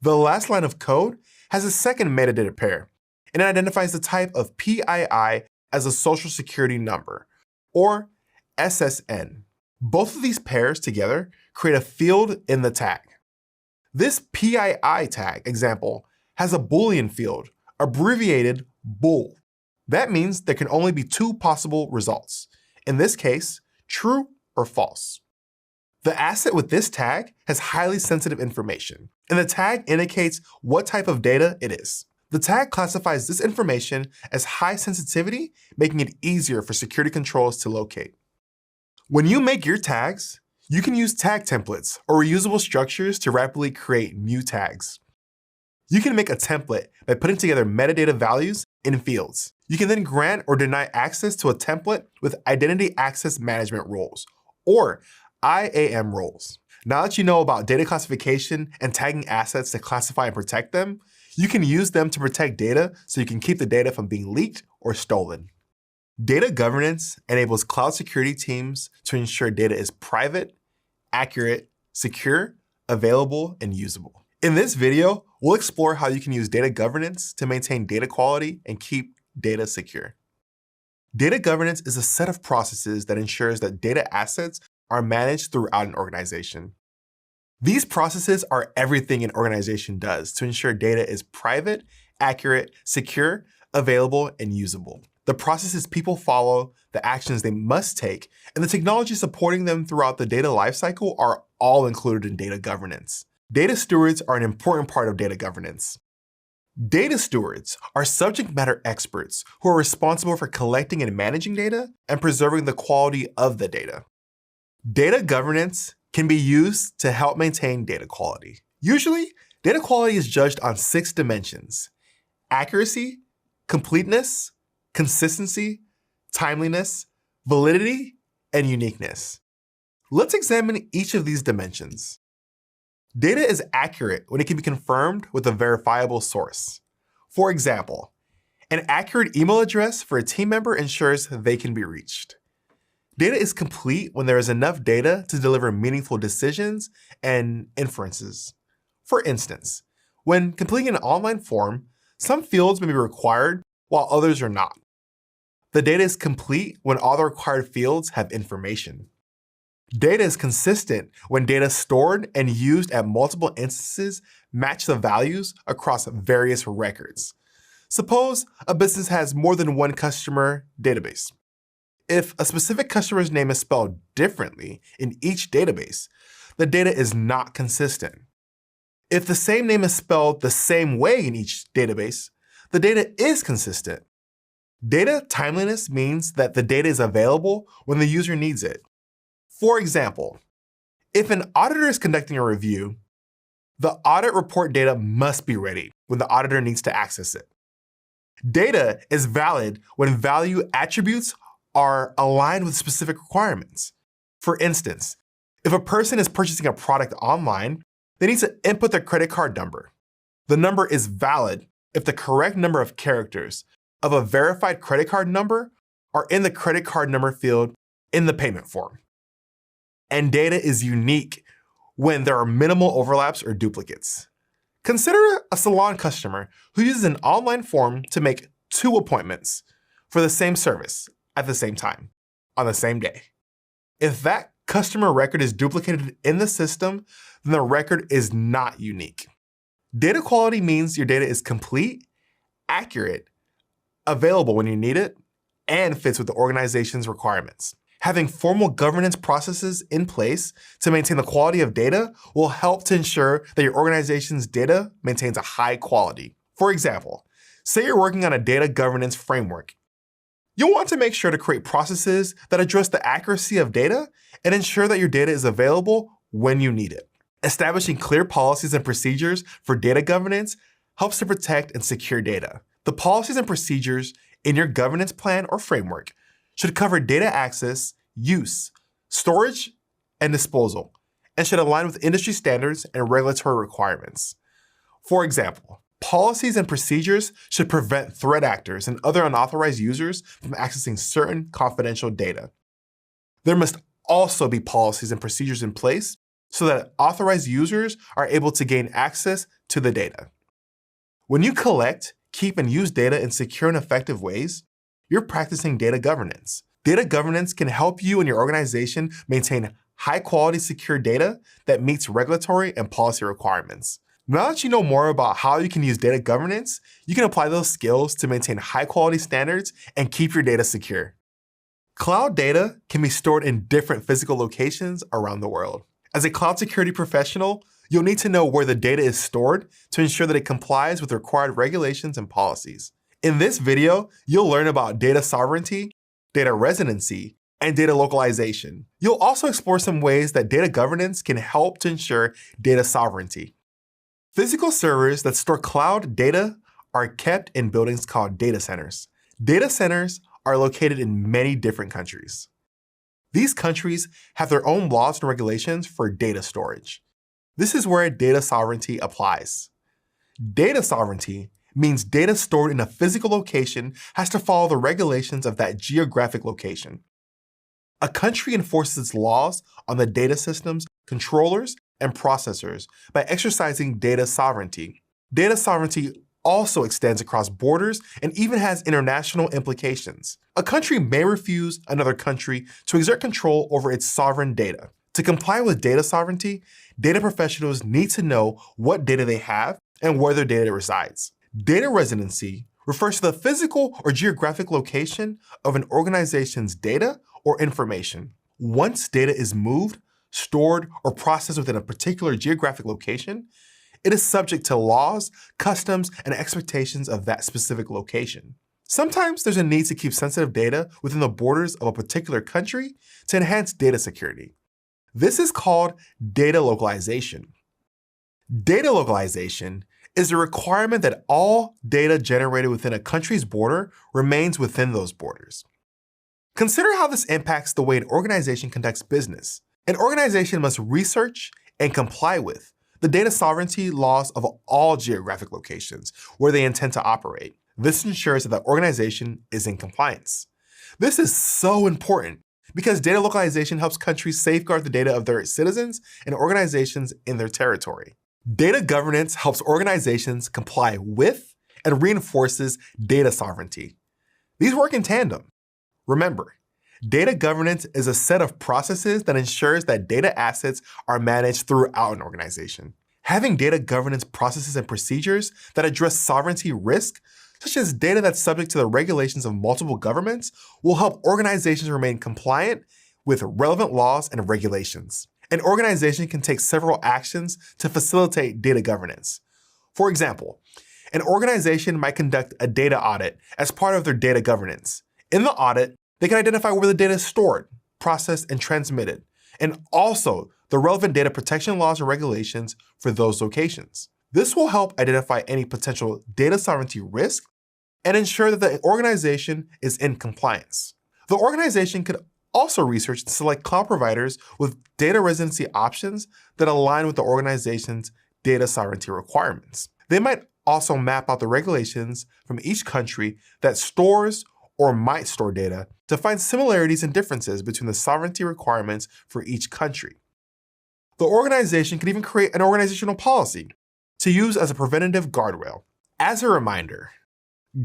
The last line of code has a second metadata pair, and it identifies the type of PII as a social security number, or SSN. Both of these pairs together create a field in the tag. This PII tag example has a Boolean field, abbreviated bool. That means there can only be two possible results. In this case, true or false. The asset with this tag has highly sensitive information, and the tag indicates what type of data it is. The tag classifies this information as high sensitivity, making it easier for security controls to locate. When you make your tags, you can use tag templates or reusable structures to rapidly create new tags. You can make a template by putting together metadata values in fields. You can then grant or deny access to a template with Identity Access Management roles, or IAM roles. Now that you know about data classification and tagging assets to classify and protect them, you can use them to protect data so you can keep the data from being leaked or stolen. Data governance enables cloud security teams to ensure data is private, accurate, secure, available, and usable. In this video, we'll explore how you can use data governance to maintain data quality and keep data secure. Data governance is a set of processes that ensures that data assets are managed throughout an organization. These processes are everything an organization does to ensure data is private, accurate, secure, available, and usable. The processes people follow, the actions they must take, and the technology supporting them throughout the data lifecycle are all included in data governance. Data stewards are an important part of data governance. Data stewards are subject matter experts who are responsible for collecting and managing data and preserving the quality of the data. Data governance can be used to help maintain data quality. Usually, data quality is judged on 6 dimensions: accuracy, completeness, consistency, timeliness, validity, and uniqueness. Let's examine each of these dimensions. Data is accurate when it can be confirmed with a verifiable source. For example, an accurate email address for a team member ensures they can be reached. Data is complete when there is enough data to deliver meaningful decisions and inferences. For instance, when completing an online form, some fields may be required while others are not. The data is complete when all the required fields have information. Data is consistent when data stored and used at multiple instances match the values across various records. Suppose a business has more than one customer database. If a specific customer's name is spelled differently in each database, the data is not consistent. If the same name is spelled the same way in each database, the data is consistent. Data timeliness means that the data is available when the user needs it. For example, if an auditor is conducting a review, the audit report data must be ready when the auditor needs to access it. Data is valid when value attributes are aligned with specific requirements. For instance, if a person is purchasing a product online, they need to input their credit card number. The number is valid if the correct number of characters of a verified credit card number are in the credit card number field in the payment form. And data is unique when there are minimal overlaps or duplicates. Consider a salon customer who uses an online form to make 2 appointments for the same service at the same time on the same day. If that customer record is duplicated in the system, then the record is not unique. Data quality means your data is complete, accurate, available when you need it, and fits with the organization's requirements. Having formal governance processes in place to maintain the quality of data will help to ensure that your organization's data maintains a high quality. For example, say you're working on a data governance framework. You'll want to make sure to create processes that address the accuracy of data and ensure that your data is available when you need it. Establishing clear policies and procedures for data governance helps to protect and secure data. The policies and procedures in your governance plan or framework should cover data access, use, storage, and disposal, and should align with industry standards and regulatory requirements. For example, policies and procedures should prevent threat actors and other unauthorized users from accessing certain confidential data. There must also be policies and procedures in place so that authorized users are able to gain access to the data. When you collect, keep, and use data in secure and effective ways, you're practicing data governance. Data governance can help you and your organization maintain high-quality, secure data that meets regulatory and policy requirements. Now that you know more about how you can use data governance, you can apply those skills to maintain high-quality standards and keep your data secure. Cloud data can be stored in different physical locations around the world. As a cloud security professional, you'll need to know where the data is stored to ensure that it complies with required regulations and policies. In this video, you'll learn about data sovereignty, data residency, and data localization. You'll also explore some ways that data governance can help to ensure data sovereignty. Physical servers that store cloud data are kept in buildings called data centers. Data centers are located in many different countries. These countries have their own laws and regulations for data storage. This is where data sovereignty applies. Data sovereignty means data stored in a physical location has to follow the regulations of that geographic location. A country enforces its laws on the data systems, controllers, and processors by exercising data sovereignty. Data sovereignty also extends across borders and even has international implications. A country may refuse another country to exert control over its sovereign data. To comply with data sovereignty, data professionals need to know what data they have and where their data resides. Data residency refers to the physical or geographic location of an organization's data or information. Once data is moved, stored, or processed within a particular geographic location, it is subject to laws, customs, and expectations of that specific location. Sometimes there's a need to keep sensitive data within the borders of a particular country to enhance data security. This is called data localization. Data localization is a requirement that all data generated within a country's border remains within those borders. Consider how this impacts the way an organization conducts business. An organization must research and comply with the data sovereignty laws of all geographic locations where they intend to operate. This ensures that the organization is in compliance. This is so important because data localization helps countries safeguard the data of their citizens and organizations in their territory. Data governance helps organizations comply with and reinforces data sovereignty. These work in tandem. Remember, data governance is a set of processes that ensures that data assets are managed throughout an organization. Having data governance processes and procedures that address sovereignty risk, such as data that's subject to the regulations of multiple governments, will help organizations remain compliant with relevant laws and regulations. An organization can take several actions to facilitate data governance. For example, an organization might conduct a data audit as part of their data governance. In the audit, they can identify where the data is stored, processed, and transmitted, and also the relevant data protection laws and regulations for those locations. This will help identify any potential data sovereignty risk and ensure that the organization is in compliance. The organization could Also research and select cloud providers with data residency options that align with the organization's data sovereignty requirements. They might also map out the regulations from each country that stores or might store data to find similarities and differences between the sovereignty requirements for each country. The organization can even create an organizational policy to use as a preventative guardrail. As a reminder,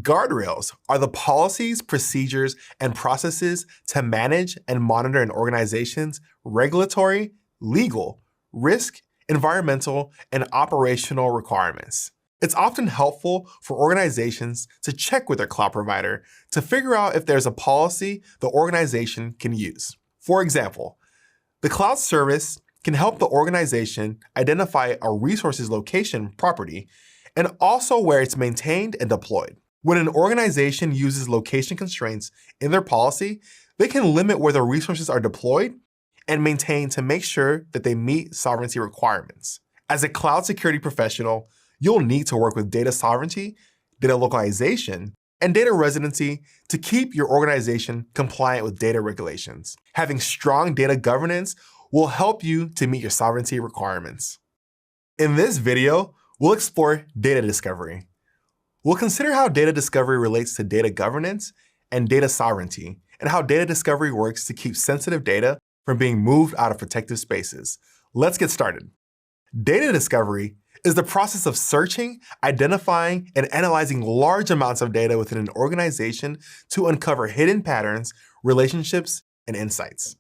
guardrails are the policies, procedures, and processes to manage and monitor an organization's regulatory, legal, risk, environmental, and operational requirements. It's often helpful for organizations to check with their cloud provider to figure out if there's a policy the organization can use. For example, the cloud service can help the organization identify a resource's location property and also where it's maintained and deployed. When an organization uses location constraints in their policy, they can limit where the resources are deployed and maintained to make sure that they meet sovereignty requirements. As a cloud security professional, you'll need to work with data sovereignty, data localization, and data residency to keep your organization compliant with data regulations. Having strong data governance will help you to meet your sovereignty requirements. In this video, we'll explore data discovery. We'll consider how data discovery relates to data governance and data sovereignty, and how data discovery works to keep sensitive data from being moved out of protected spaces. Let's get started. Data discovery is the process of searching, identifying, and analyzing large amounts of data within an organization to uncover hidden patterns, relationships, and insights.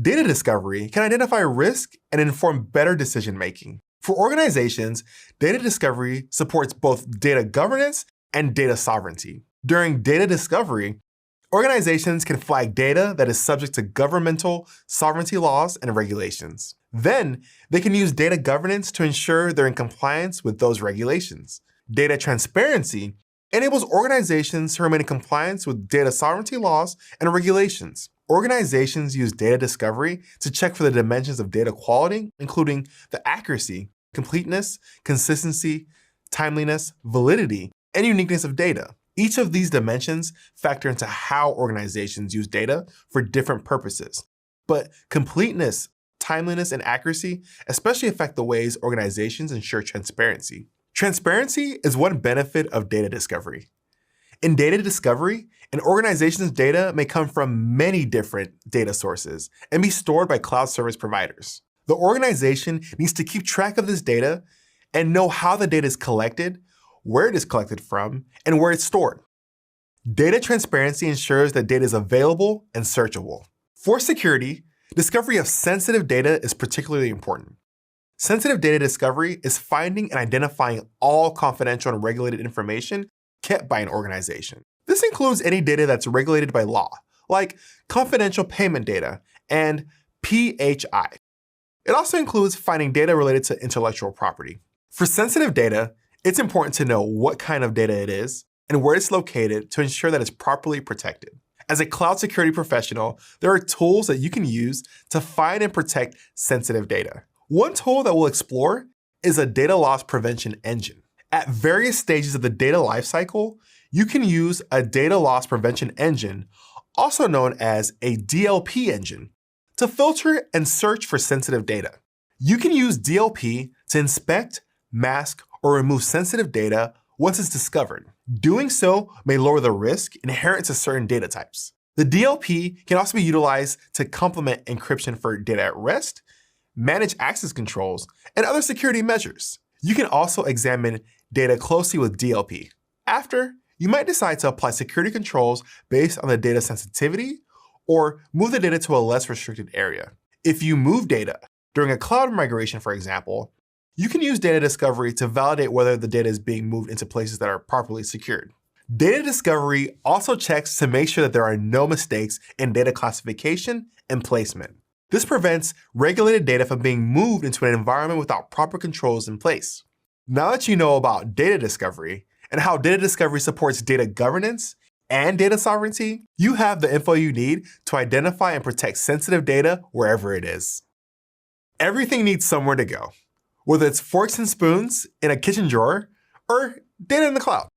Data discovery can identify risk and inform better decision-making. For organizations, data discovery supports both data governance and data sovereignty. During data discovery, organizations can flag data that is subject to governmental sovereignty laws and regulations. Then, they can use data governance to ensure they're in compliance with those regulations. Data transparency enables organizations to remain in compliance with data sovereignty laws and regulations. Organizations use data discovery to check for the dimensions of data quality, including the accuracy, completeness, consistency, timeliness, validity, and uniqueness of data. Each of these dimensions factor into how organizations use data for different purposes. But completeness, timeliness, and accuracy especially affect the ways organizations ensure transparency. Transparency is one benefit of data discovery. In data discovery, an organization's data may come from many different data sources and be stored by cloud service providers. The organization needs to keep track of this data and know how the data is collected, where it is collected from, and where it's stored. Data transparency ensures that data is available and searchable. For security, discovery of sensitive data is particularly important. Sensitive data discovery is finding and identifying all confidential and regulated information kept by an organization. This includes any data that's regulated by law, like confidential payment data and PHI. It also includes finding data related to intellectual property. For sensitive data, it's important to know what kind of data it is and where it's located to ensure that it's properly protected. As a cloud security professional, there are tools that you can use to find and protect sensitive data. One tool that we'll explore is a data loss prevention engine. At various stages of the data lifecycle, you can use a data loss prevention engine, also known as a DLP engine, to filter and search for sensitive data. You can use DLP to inspect, mask, or remove sensitive data once it's discovered. Doing so may lower the risk inherent to certain data types. The DLP can also be utilized to complement encryption for data at rest, manage access controls, and other security measures. You can also examine data closely with DLP. After, you might decide to apply security controls based on the data sensitivity or move the data to a less restricted area. If you move data during a cloud migration, for example, you can use data discovery to validate whether the data is being moved into places that are properly secured. Data discovery also checks to make sure that there are no mistakes in data classification and placement. This prevents regulated data from being moved into an environment without proper controls in place. Now that you know about data discovery and how data discovery supports data governance and data sovereignty, you have the info you need to identify and protect sensitive data wherever it is. Everything needs somewhere to go, whether it's forks and spoons in a kitchen drawer or data in the cloud.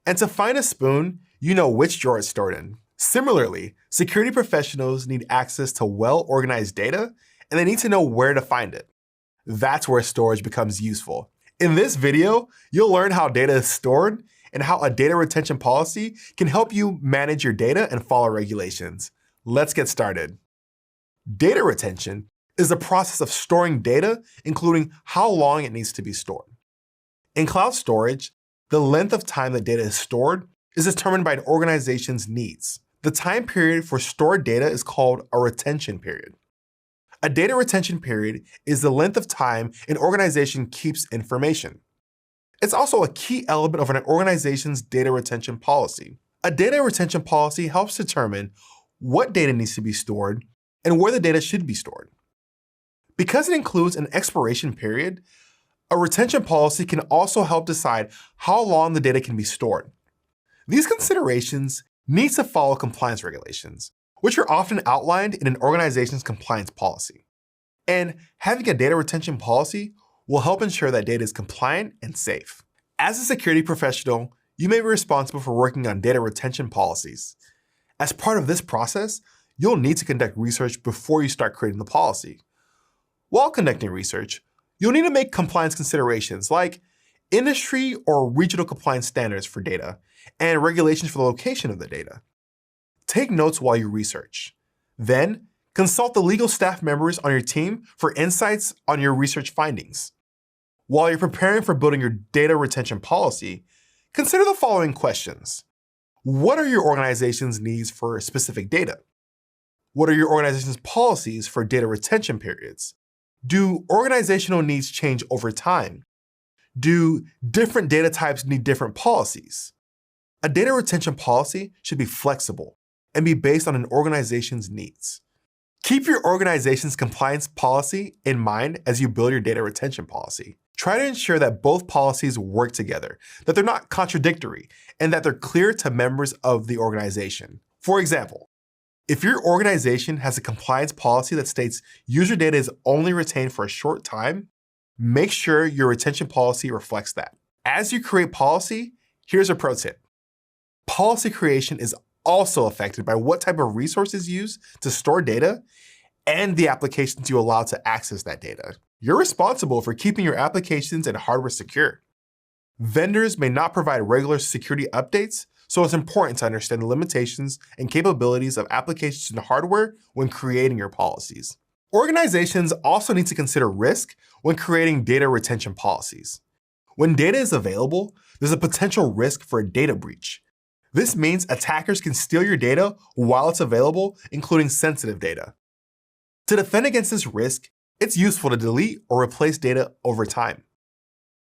And to find a spoon, you know which drawer it's stored in. Similarly, security professionals need access to well-organized data, and they need to know where to find it. That's where storage becomes useful. In this video, you'll learn how data is stored and how a data retention policy can help you manage your data and follow regulations. Let's get started. Data retention is the process of storing data, including how long it needs to be stored. In cloud storage, the length of time that data is stored is determined by an organization's needs. The time period for stored data is called a retention period. A data retention period is the length of time an organization keeps information. It's also a key element of an organization's data retention policy. A data retention policy helps determine what data needs to be stored and where the data should be stored. Because it includes an expiration period, a retention policy can also help decide how long the data can be stored. These considerations need to follow compliance regulations, which are often outlined in an organization's compliance policy. And having a data retention policy will help ensure that data is compliant and safe. As a security professional, you may be responsible for working on data retention policies. As part of this process, you'll need to conduct research before you start creating the policy. While conducting research, you'll need to make compliance considerations like industry or regional compliance standards for data and regulations for the location of the data. Take notes while you research. Then, consult the legal staff members on your team for insights on your research findings. While you're preparing for building your data retention policy, consider the following questions. What are your organization's needs for specific data? What are your organization's policies for data retention periods? Do organizational needs change over time? Do different data types need different policies? A data retention policy should be flexible and be based on an organization's needs. Keep your organization's compliance policy in mind as you build your data retention policy. Try to ensure that both policies work together, that they're not contradictory, and that they're clear to members of the organization. For example, if your organization has a compliance policy that states user data is only retained for a short time, make sure your retention policy reflects that. As you create policy, here's a pro tip. Policy creation is also affected by what type of resources used to store data and the applications you allow to access that data. You're responsible for keeping your applications and hardware secure. Vendors may not provide regular security updates, so it's important to understand the limitations and capabilities of applications and hardware when creating your policies. Organizations also need to consider risk when creating data retention policies. When data is available, there's a potential risk for a data breach. This means attackers can steal your data while it's available, including sensitive data. To defend against this risk, it's useful to delete or replace data over time.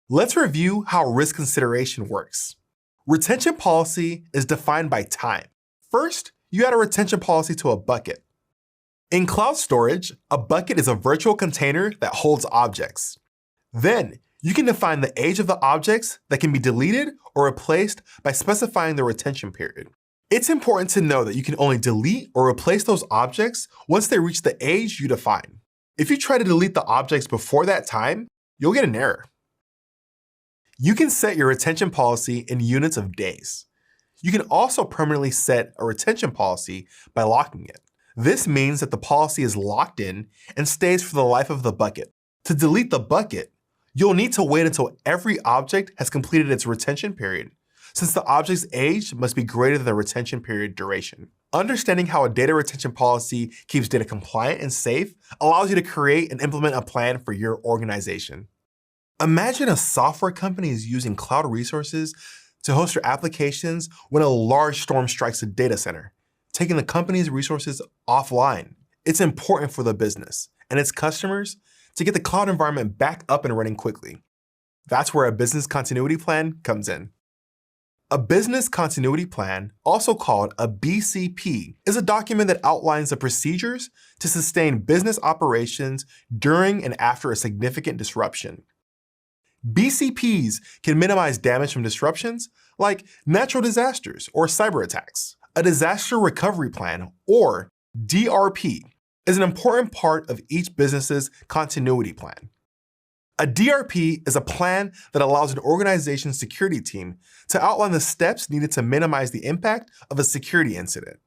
Let's review how risk consideration works. Retention policy is defined by time. First, you add a retention policy to a bucket. In cloud storage, a bucket is a virtual container that holds objects. Then, you can define the age of the objects that can be deleted or replaced by specifying the retention period. It's important to know that you can only delete or replace those objects once they reach the age you define. If you try to delete the objects before that time, you'll get an error. You can set your retention policy in units of days. You can also permanently set a retention policy by locking it. This means that the policy is locked in and stays for the life of the bucket. To delete the bucket, you'll need to wait until every object has completed its retention period, since the object's age must be greater than the retention period duration. Understanding how a data retention policy keeps data compliant and safe allows you to create and implement a plan for your organization. Imagine a software company is using cloud resources to host their applications when a large storm strikes a data center, taking the company's resources offline. It's important for the business and its customers to get the cloud environment back up and running quickly. That's where a business continuity plan comes in. A business continuity plan, also called a BCP, is a document that outlines the procedures to sustain business operations during and after a significant disruption. BCPs can minimize damage from disruptions like natural disasters or cyber attacks. A disaster recovery plan, or DRP, is an important part of each business's continuity plan. A DRP is a plan that allows an organization's security team to outline the steps needed to minimize the impact of a security incident.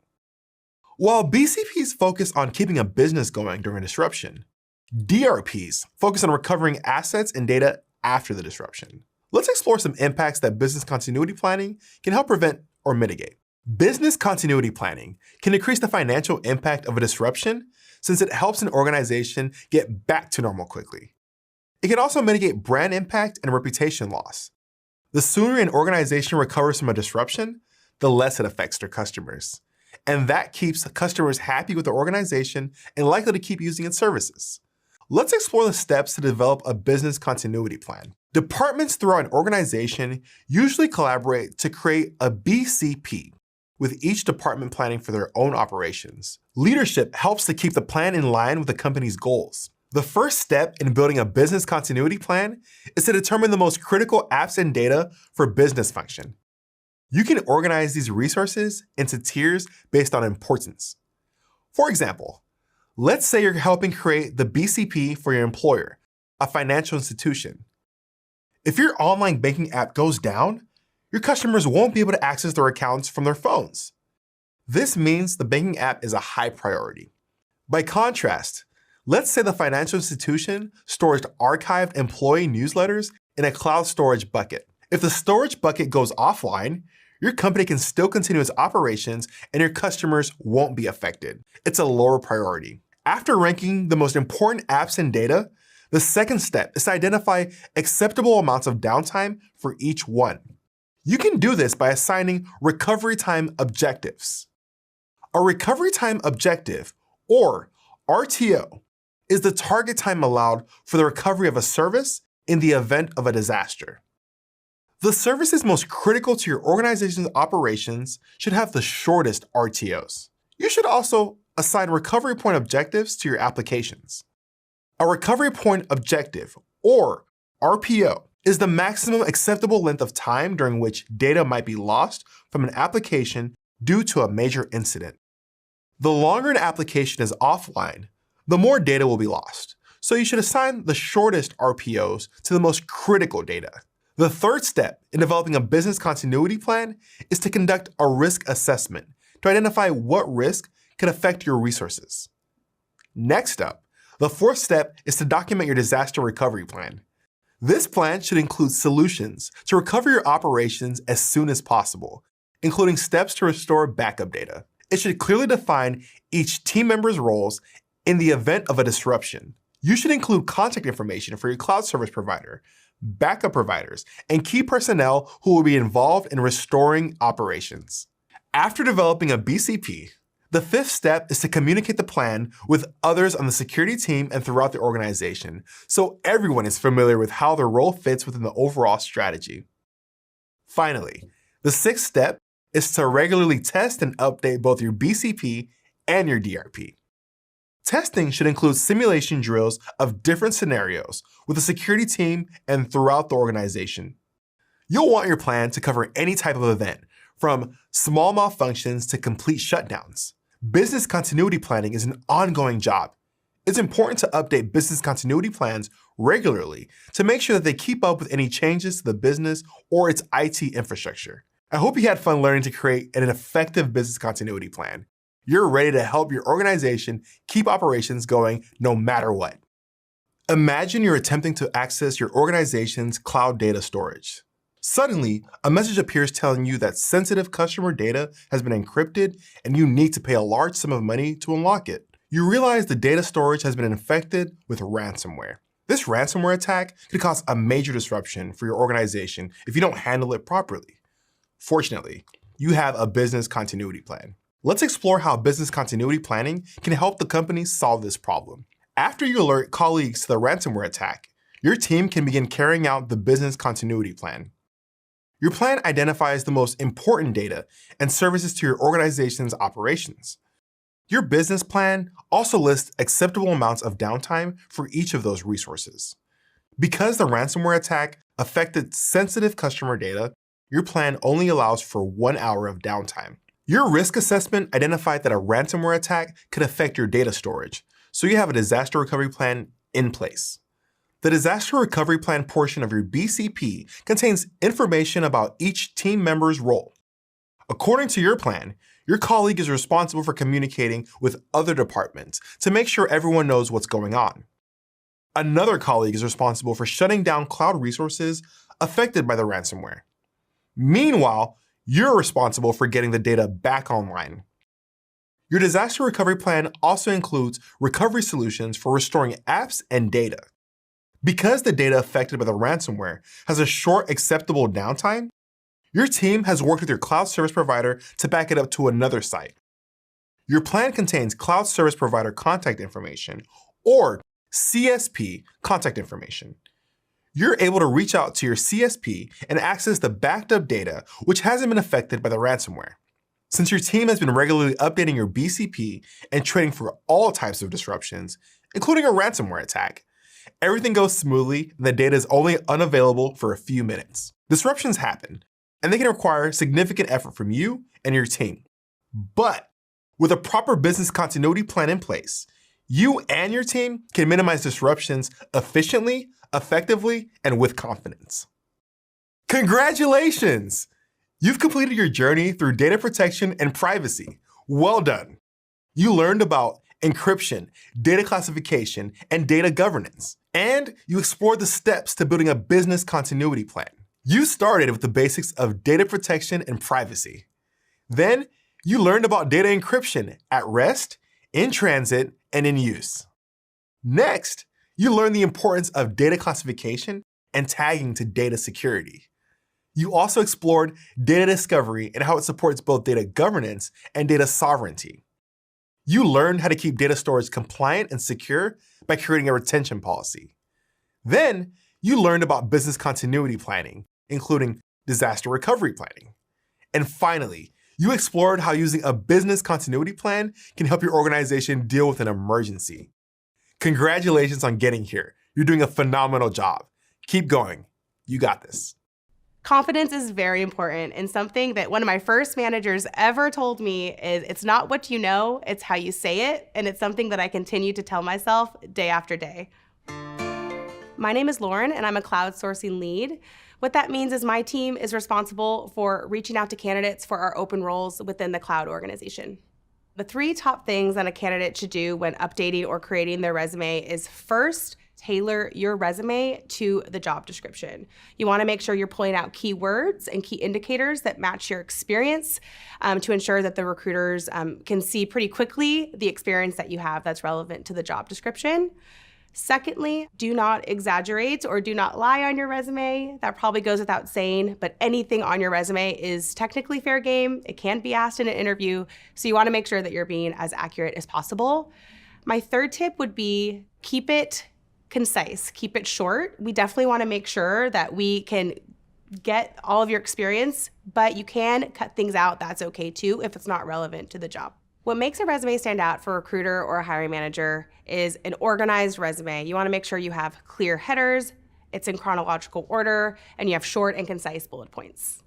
While BCPs focus on keeping a business going during a disruption, DRPs focus on recovering assets and data after the disruption. Let's explore some impacts that business continuity planning can help prevent or mitigate. Business continuity planning can decrease the financial impact of a disruption since it helps an organization get back to normal quickly. It can also mitigate brand impact and reputation loss. The sooner an organization recovers from a disruption, the less it affects their customers. And that keeps customers happy with the organization and likely to keep using its services. Let's explore the steps to develop a business continuity plan. Departments throughout an organization usually collaborate to create a BCP, with each department planning for their own operations. Leadership helps to keep the plan in line with the company's goals. The first step in building a business continuity plan is to determine the most critical apps and data for business function. You can organize these resources into tiers based on importance. For example, let's say you're helping create the BCP for your employer, a financial institution. If your online banking app goes down, your customers won't be able to access their accounts from their phones. This means the banking app is a high priority. By contrast, let's say the financial institution stores archived employee newsletters in a cloud storage bucket. If the storage bucket goes offline, your company can still continue its operations and your customers won't be affected. It's a lower priority. After ranking the most important apps and data, the second step is to identify acceptable amounts of downtime for each one. You can do this by assigning recovery time objectives. A recovery time objective, or RTO, is the target time allowed for the recovery of a service in the event of a disaster. The services most critical to your organization's operations should have the shortest RTOs. You should also assign recovery point objectives to your applications. A recovery point objective, or RPO, is the maximum acceptable length of time during which data might be lost from an application due to a major incident. The longer an application is offline, the more data will be lost, so you should assign the shortest RPOs to the most critical data. The third step in developing a business continuity plan is to conduct a risk assessment to identify what risk can affect your resources. Next up, the fourth step is to document your disaster recovery plan. This plan should include solutions to recover your operations as soon as possible, including steps to restore backup data. It should clearly define each team member's roles in the event of a disruption. You should include contact information for your cloud service provider, backup providers, and key personnel who will be involved in restoring operations. After developing a BCP, the fifth step is to communicate the plan with others on the security team and throughout the organization, so everyone is familiar with how their role fits within the overall strategy. Finally, the sixth step is to regularly test and update both your BCP and your DRP. Testing should include simulation drills of different scenarios with the security team and throughout the organization. You'll want your plan to cover any type of event, from small malfunctions to complete shutdowns. Business continuity planning is an ongoing job. It's important to update business continuity plans regularly to make sure that they keep up with any changes to the business or its IT infrastructure. I hope you had fun learning to create an effective business continuity plan. You're ready to help your organization keep operations going no matter what. Imagine you're attempting to access your organization's cloud data storage. Suddenly, a message appears telling you that sensitive customer data has been encrypted and you need to pay a large sum of money to unlock it. You realize the data storage has been infected with ransomware. This ransomware attack could cause a major disruption for your organization if you don't handle it properly. Fortunately, you have a business continuity plan. Let's explore how business continuity planning can help the company solve this problem. After you alert colleagues to the ransomware attack, your team can begin carrying out the business continuity plan. Your plan identifies the most important data and services to your organization's operations. Your business plan also lists acceptable amounts of downtime for each of those resources. Because the ransomware attack affected sensitive customer data, your plan only allows for 1 hour of downtime. Your risk assessment identified that a ransomware attack could affect your data storage, so you have a disaster recovery plan in place. The disaster recovery plan portion of your BCP contains information about each team member's role. According to your plan, your colleague is responsible for communicating with other departments to make sure everyone knows what's going on. Another colleague is responsible for shutting down cloud resources affected by the ransomware. Meanwhile, you're responsible for getting the data back online. Your disaster recovery plan also includes recovery solutions for restoring apps and data. Because the data affected by the ransomware has a short acceptable downtime, your team has worked with your cloud service provider to back it up to another site. Your plan contains cloud service provider contact information, or CSP contact information. You're able to reach out to your CSP and access the backed up data which hasn't been affected by the ransomware. Since your team has been regularly updating your BCP and training for all types of disruptions, including a ransomware attack, everything goes smoothly and the data is only unavailable for a few minutes. Disruptions happen, and they can require significant effort from you and your team. But with a proper business continuity plan in place, you and your team can minimize disruptions efficiently, effectively, and with confidence. Congratulations! You've completed your journey through data protection and privacy. Well done. You learned about encryption, data classification, and data governance. And you explored the steps to building a business continuity plan. You started with the basics of data protection and privacy. Then you learned about data encryption at rest, in transit, and in use. Next, you learned the importance of data classification and tagging to data security. You also explored data discovery and how it supports both data governance and data sovereignty. You learned how to keep data storage compliant and secure by creating a retention policy. Then, you learned about business continuity planning, including disaster recovery planning. And finally, you explored how using a business continuity plan can help your organization deal with an emergency. Congratulations on getting here. You're doing a phenomenal job. Keep going. You got this. Confidence is very important, and something that one of my first managers ever told me is it's not what you know, it's how you say it, and it's something that I continue to tell myself day after day. My name is Lauren, and I'm a cloud sourcing lead. What that means is my team is responsible for reaching out to candidates for our open roles within the cloud organization. The 3 top things that a candidate should do when updating or creating their resume is first, tailor your resume to the job description. You want to make sure you're pulling out keywords and key indicators that match your experience to ensure that the recruiters can see pretty quickly the experience that you have that's relevant to the job description. Secondly, do not exaggerate or do not lie on your resume. That probably goes without saying, but anything on your resume is technically fair game. It can be asked in an interview, so you want to make sure that you're being as accurate as possible. My third tip would be keep it concise, keep it short. We definitely want to make sure that we can get all of your experience, but you can cut things out. That's okay too if it's not relevant to the job. What makes a resume stand out for a recruiter or a hiring manager is an organized resume. You want to make sure you have clear headers, it's in chronological order, and you have short and concise bullet points.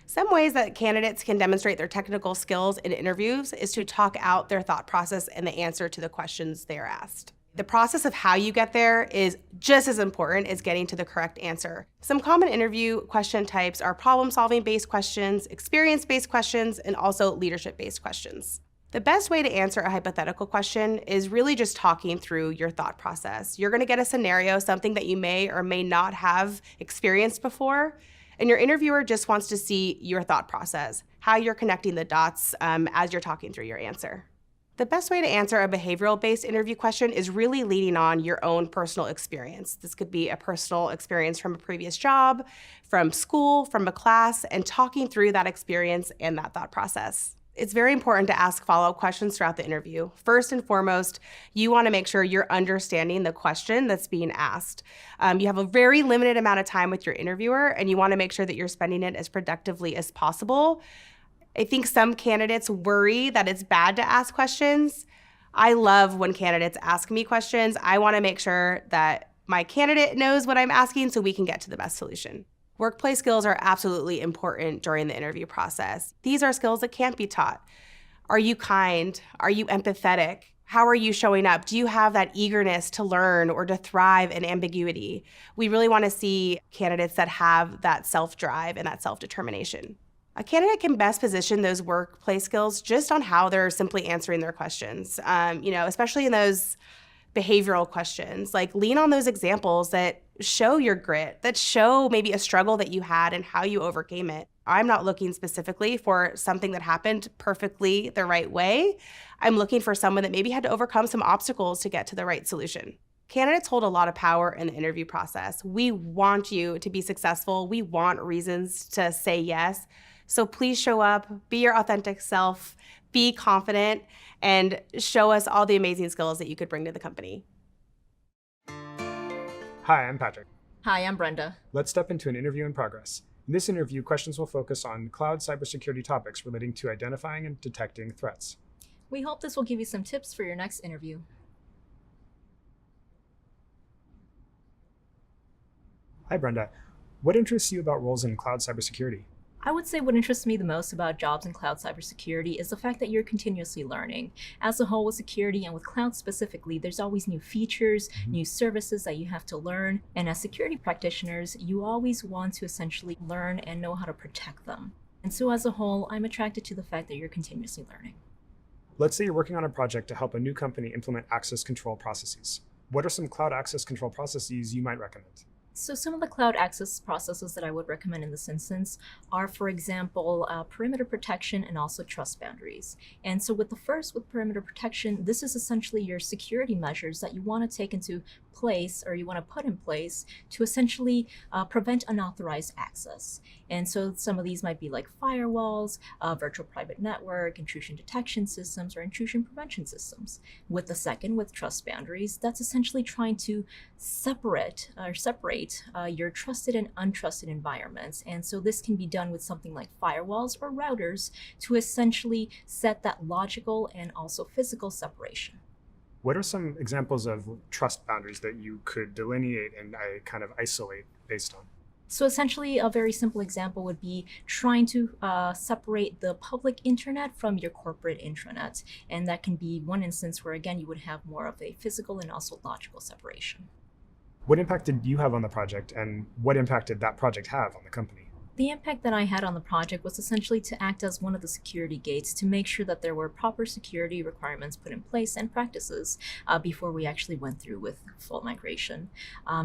Some ways that candidates can demonstrate their technical skills in interviews is to talk out their thought process and the answer to the questions they are asked. The process of how you get there is just as important as getting to the correct answer. Some common interview question types are problem-solving based questions, experience-based questions, and also leadership-based questions. The best way to answer a hypothetical question is really just talking through your thought process. You're going to get a scenario, something that you may or may not have experienced before, and your interviewer just wants to see your thought process, how you're connecting the dots as you're talking through your answer. The best way to answer a behavioral-based interview question is really leading on your own personal experience. This could be a personal experience from a previous job, from school, from a class, and talking through that experience and that thought process. It's very important to ask follow-up questions throughout the interview. First and foremost, you want to make sure you're understanding the question that's being asked. You have a very limited amount of time with your interviewer, and you want to make sure that you're spending it as productively as possible. I think some candidates worry that it's bad to ask questions. I love when candidates ask me questions. I want to make sure that my candidate knows what I'm asking so we can get to the best solution. Workplace skills are absolutely important during the interview process. These are skills that can't be taught. Are you kind? Are you empathetic? How are you showing up? Do you have that eagerness to learn or to thrive in ambiguity? We really want to see candidates that have that self-drive and that self-determination. A candidate can best position those workplace skills just on how they're simply answering their questions, especially in those behavioral questions. Like lean on those examples that show your grit, that show maybe a struggle that you had and how you overcame it. I'm not looking specifically for something that happened perfectly the right way. I'm looking for someone that maybe had to overcome some obstacles to get to the right solution. Candidates hold a lot of power in the interview process. We want you to be successful. We want reasons to say yes. So please show up, be your authentic self, be confident, and show us all the amazing skills that you could bring to the company. Hi, I'm Patrick. Hi, I'm Brenda. Let's step into an interview in progress. In this interview, questions will focus on cloud cybersecurity topics relating to identifying and detecting threats. We hope this will give you some tips for your next interview. Hi, Brenda. What interests you about roles in cloud cybersecurity? I would say what interests me the most about jobs in cloud cybersecurity is the fact that you're continuously learning. As a whole with security and with cloud specifically, there's always new features, new services that you have to learn. And as security practitioners, you always want to essentially learn and know how to protect them. And so as a whole, I'm attracted to the fact that you're continuously learning. Let's say you're working on a project to help a new company implement access control processes. What are some cloud access control processes you might recommend? So some of the cloud access processes that I would recommend in this instance are, for example, perimeter protection and also trust boundaries. And so with perimeter protection, this is essentially your security measures that you want to take into place or you want to put in place to essentially prevent unauthorized access. And so some of these might be like firewalls, virtual private network, intrusion detection systems, or intrusion prevention systems. With the second, with trust boundaries, that's essentially trying to separate your trusted and untrusted environments. And so this can be done with something like firewalls or routers to essentially set that logical and also physical separation. What are some examples of trust boundaries that you could delineate and kind of isolate based on? So essentially, a very simple example would be trying to separate the public internet from your corporate intranet. And that can be one instance where, again, you would have more of a physical and also logical separation. What impact did you have on the project, and what impact did that project have on the company? The impact that I had on the project was essentially to act as one of the security gates to make sure that there were proper security requirements put in place and practices before we actually went through with full migration.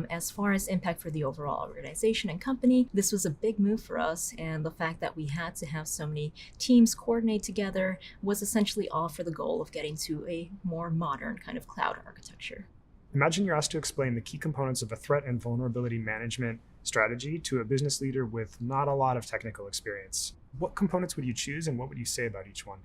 As far as impact for the overall organization and company, this was a big move for us, and the fact that we had to have so many teams coordinate together was essentially all for the goal of getting to a more modern kind of cloud architecture. Imagine you're asked to explain the key components of a threat and vulnerability management strategy to a business leader with not a lot of technical experience. What components would you choose, and what would you say about each one?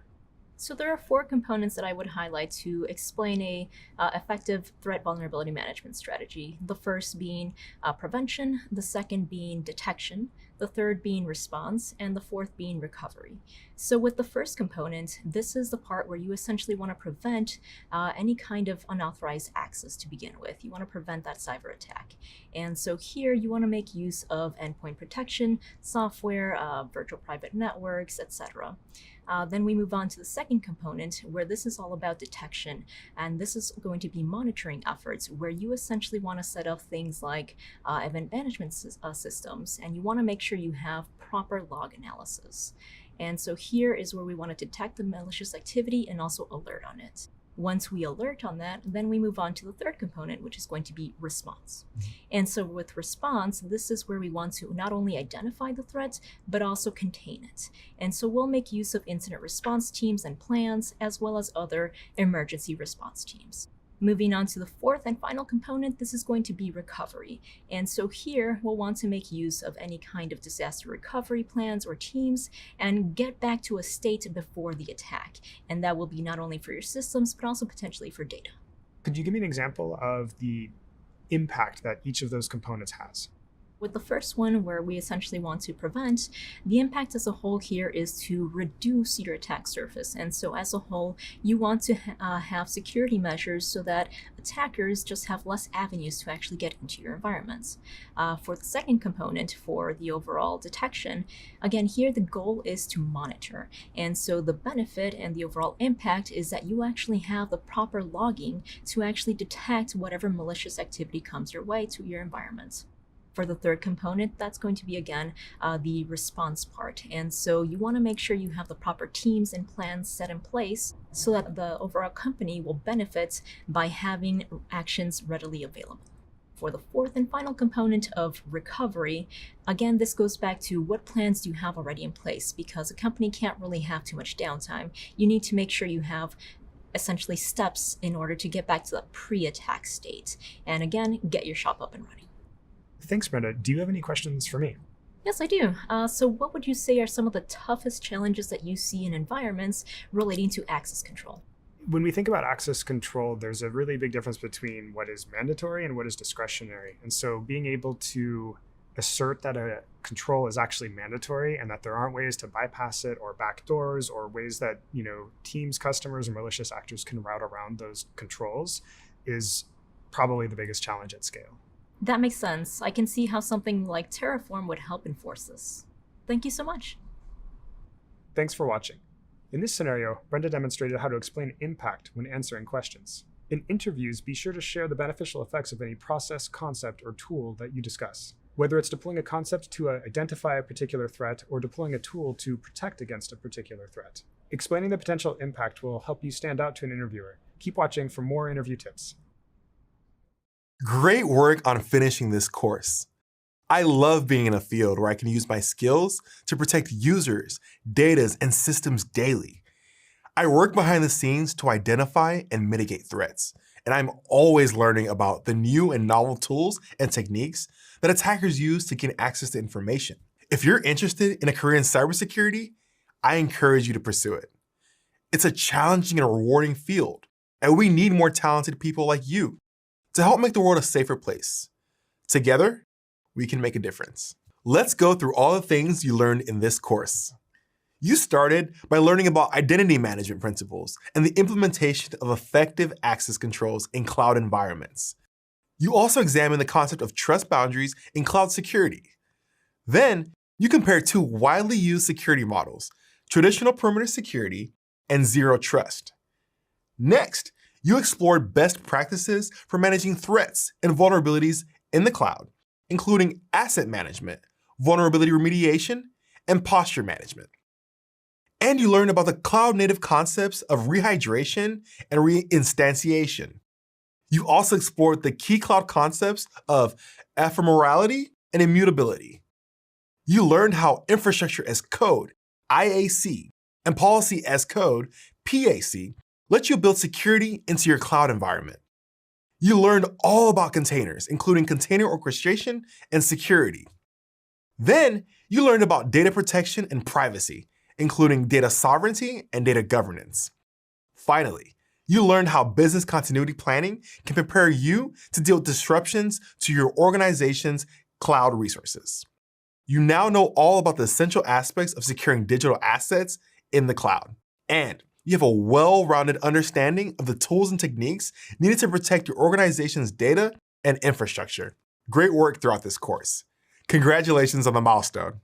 So there are 4 components that I would highlight to explain a effective threat vulnerability management strategy. The first being prevention, the second being detection, the third being response, and the fourth being recovery. So with the first component, this is the part where you essentially want to prevent any kind of unauthorized access to begin with. You want to prevent that cyber attack. And so here you want to make use of endpoint protection, software, virtual private networks, etc. Then we move on to the second component, where this is all about detection. And this is going to be monitoring efforts, where you essentially want to set up things like event management systems, and you want to make sure you have proper log analysis. And so here is where we want to detect the malicious activity and also alert on it. Once we alert on that, then we move on to the third component, which is going to be response. And so with response, this is where we want to not only identify the threat, but also contain it. And so we'll make use of incident response teams and plans, as well as other emergency response teams. Moving on to the fourth and final component, this is going to be recovery. And so here we'll want to make use of any kind of disaster recovery plans or teams and get back to a state before the attack. And that will be not only for your systems, but also potentially for data. Could you give me an example of the impact that each of those components has? With the first one, where we essentially want to prevent, the impact as a whole here is to reduce your attack surface. And so as a whole, you want to have security measures so that attackers just have less avenues to actually get into your environments. For the second component, for the overall detection, again, here the goal is to monitor. And so the benefit and the overall impact is that you actually have the proper logging to actually detect whatever malicious activity comes your way to your environment. For the third component, that's going to be, again, the response part. And so you want to make sure you have the proper teams and plans set in place so that the overall company will benefit by having actions readily available. For the fourth and final component of recovery, again, this goes back to what plans do you have already in place, because a company can't really have too much downtime. You need to make sure you have essentially steps in order to get back to the pre-attack state. And again, get your shop up and running. Thanks, Brenda. Do you have any questions for me? Yes, I do. So what would you say are some of the toughest challenges that you see in environments relating to access control? When we think about access control, there's a really big difference between what is mandatory and what is discretionary. And so being able to assert that a control is actually mandatory and that there aren't ways to bypass it or backdoors or ways that, teams, customers, or malicious actors can route around those controls is probably the biggest challenge at scale. That makes sense. I can see how something like Terraform would help enforce this. Thank you so much. Thanks for watching. In this scenario, Brenda demonstrated how to explain impact when answering questions. In interviews, be sure to share the beneficial effects of any process, concept, or tool that you discuss. Whether it's deploying a concept to identify a particular threat or deploying a tool to protect against a particular threat. Explaining the potential impact will help you stand out to an interviewer. Keep watching for more interview tips. Great work on finishing this course. I love being in a field where I can use my skills to protect users, data, and systems daily. I work behind the scenes to identify and mitigate threats, and I'm always learning about the new and novel tools and techniques that attackers use to gain access to information. If you're interested in a career in cybersecurity, I encourage you to pursue it. It's a challenging and rewarding field, and we need more talented people like you to help make the world a safer place. Together, we can make a difference. Let's go through all the things you learned in this course. You started by learning about identity management principles and the implementation of effective access controls in cloud environments. You also examined the concept of trust boundaries in cloud security. Then, you compared two widely used security models, traditional perimeter security and zero trust. Next, you explored best practices for managing threats and vulnerabilities in the cloud, including asset management, vulnerability remediation, and posture management. And you learned about the cloud-native concepts of rehydration and reinstantiation. You also explored the key cloud concepts of ephemerality and immutability. You learned how infrastructure as code, IAC, and policy as code, PAC, let you build security into your cloud environment. You learned all about containers, including container orchestration and security. Then, you learned about data protection and privacy, including data sovereignty and data governance. Finally, you learned how business continuity planning can prepare you to deal with disruptions to your organization's cloud resources. You now know all about the essential aspects of securing digital assets in the cloud. And you have a well-rounded understanding of the tools and techniques needed to protect your organization's data and infrastructure. Great work throughout this course. Congratulations on the milestone.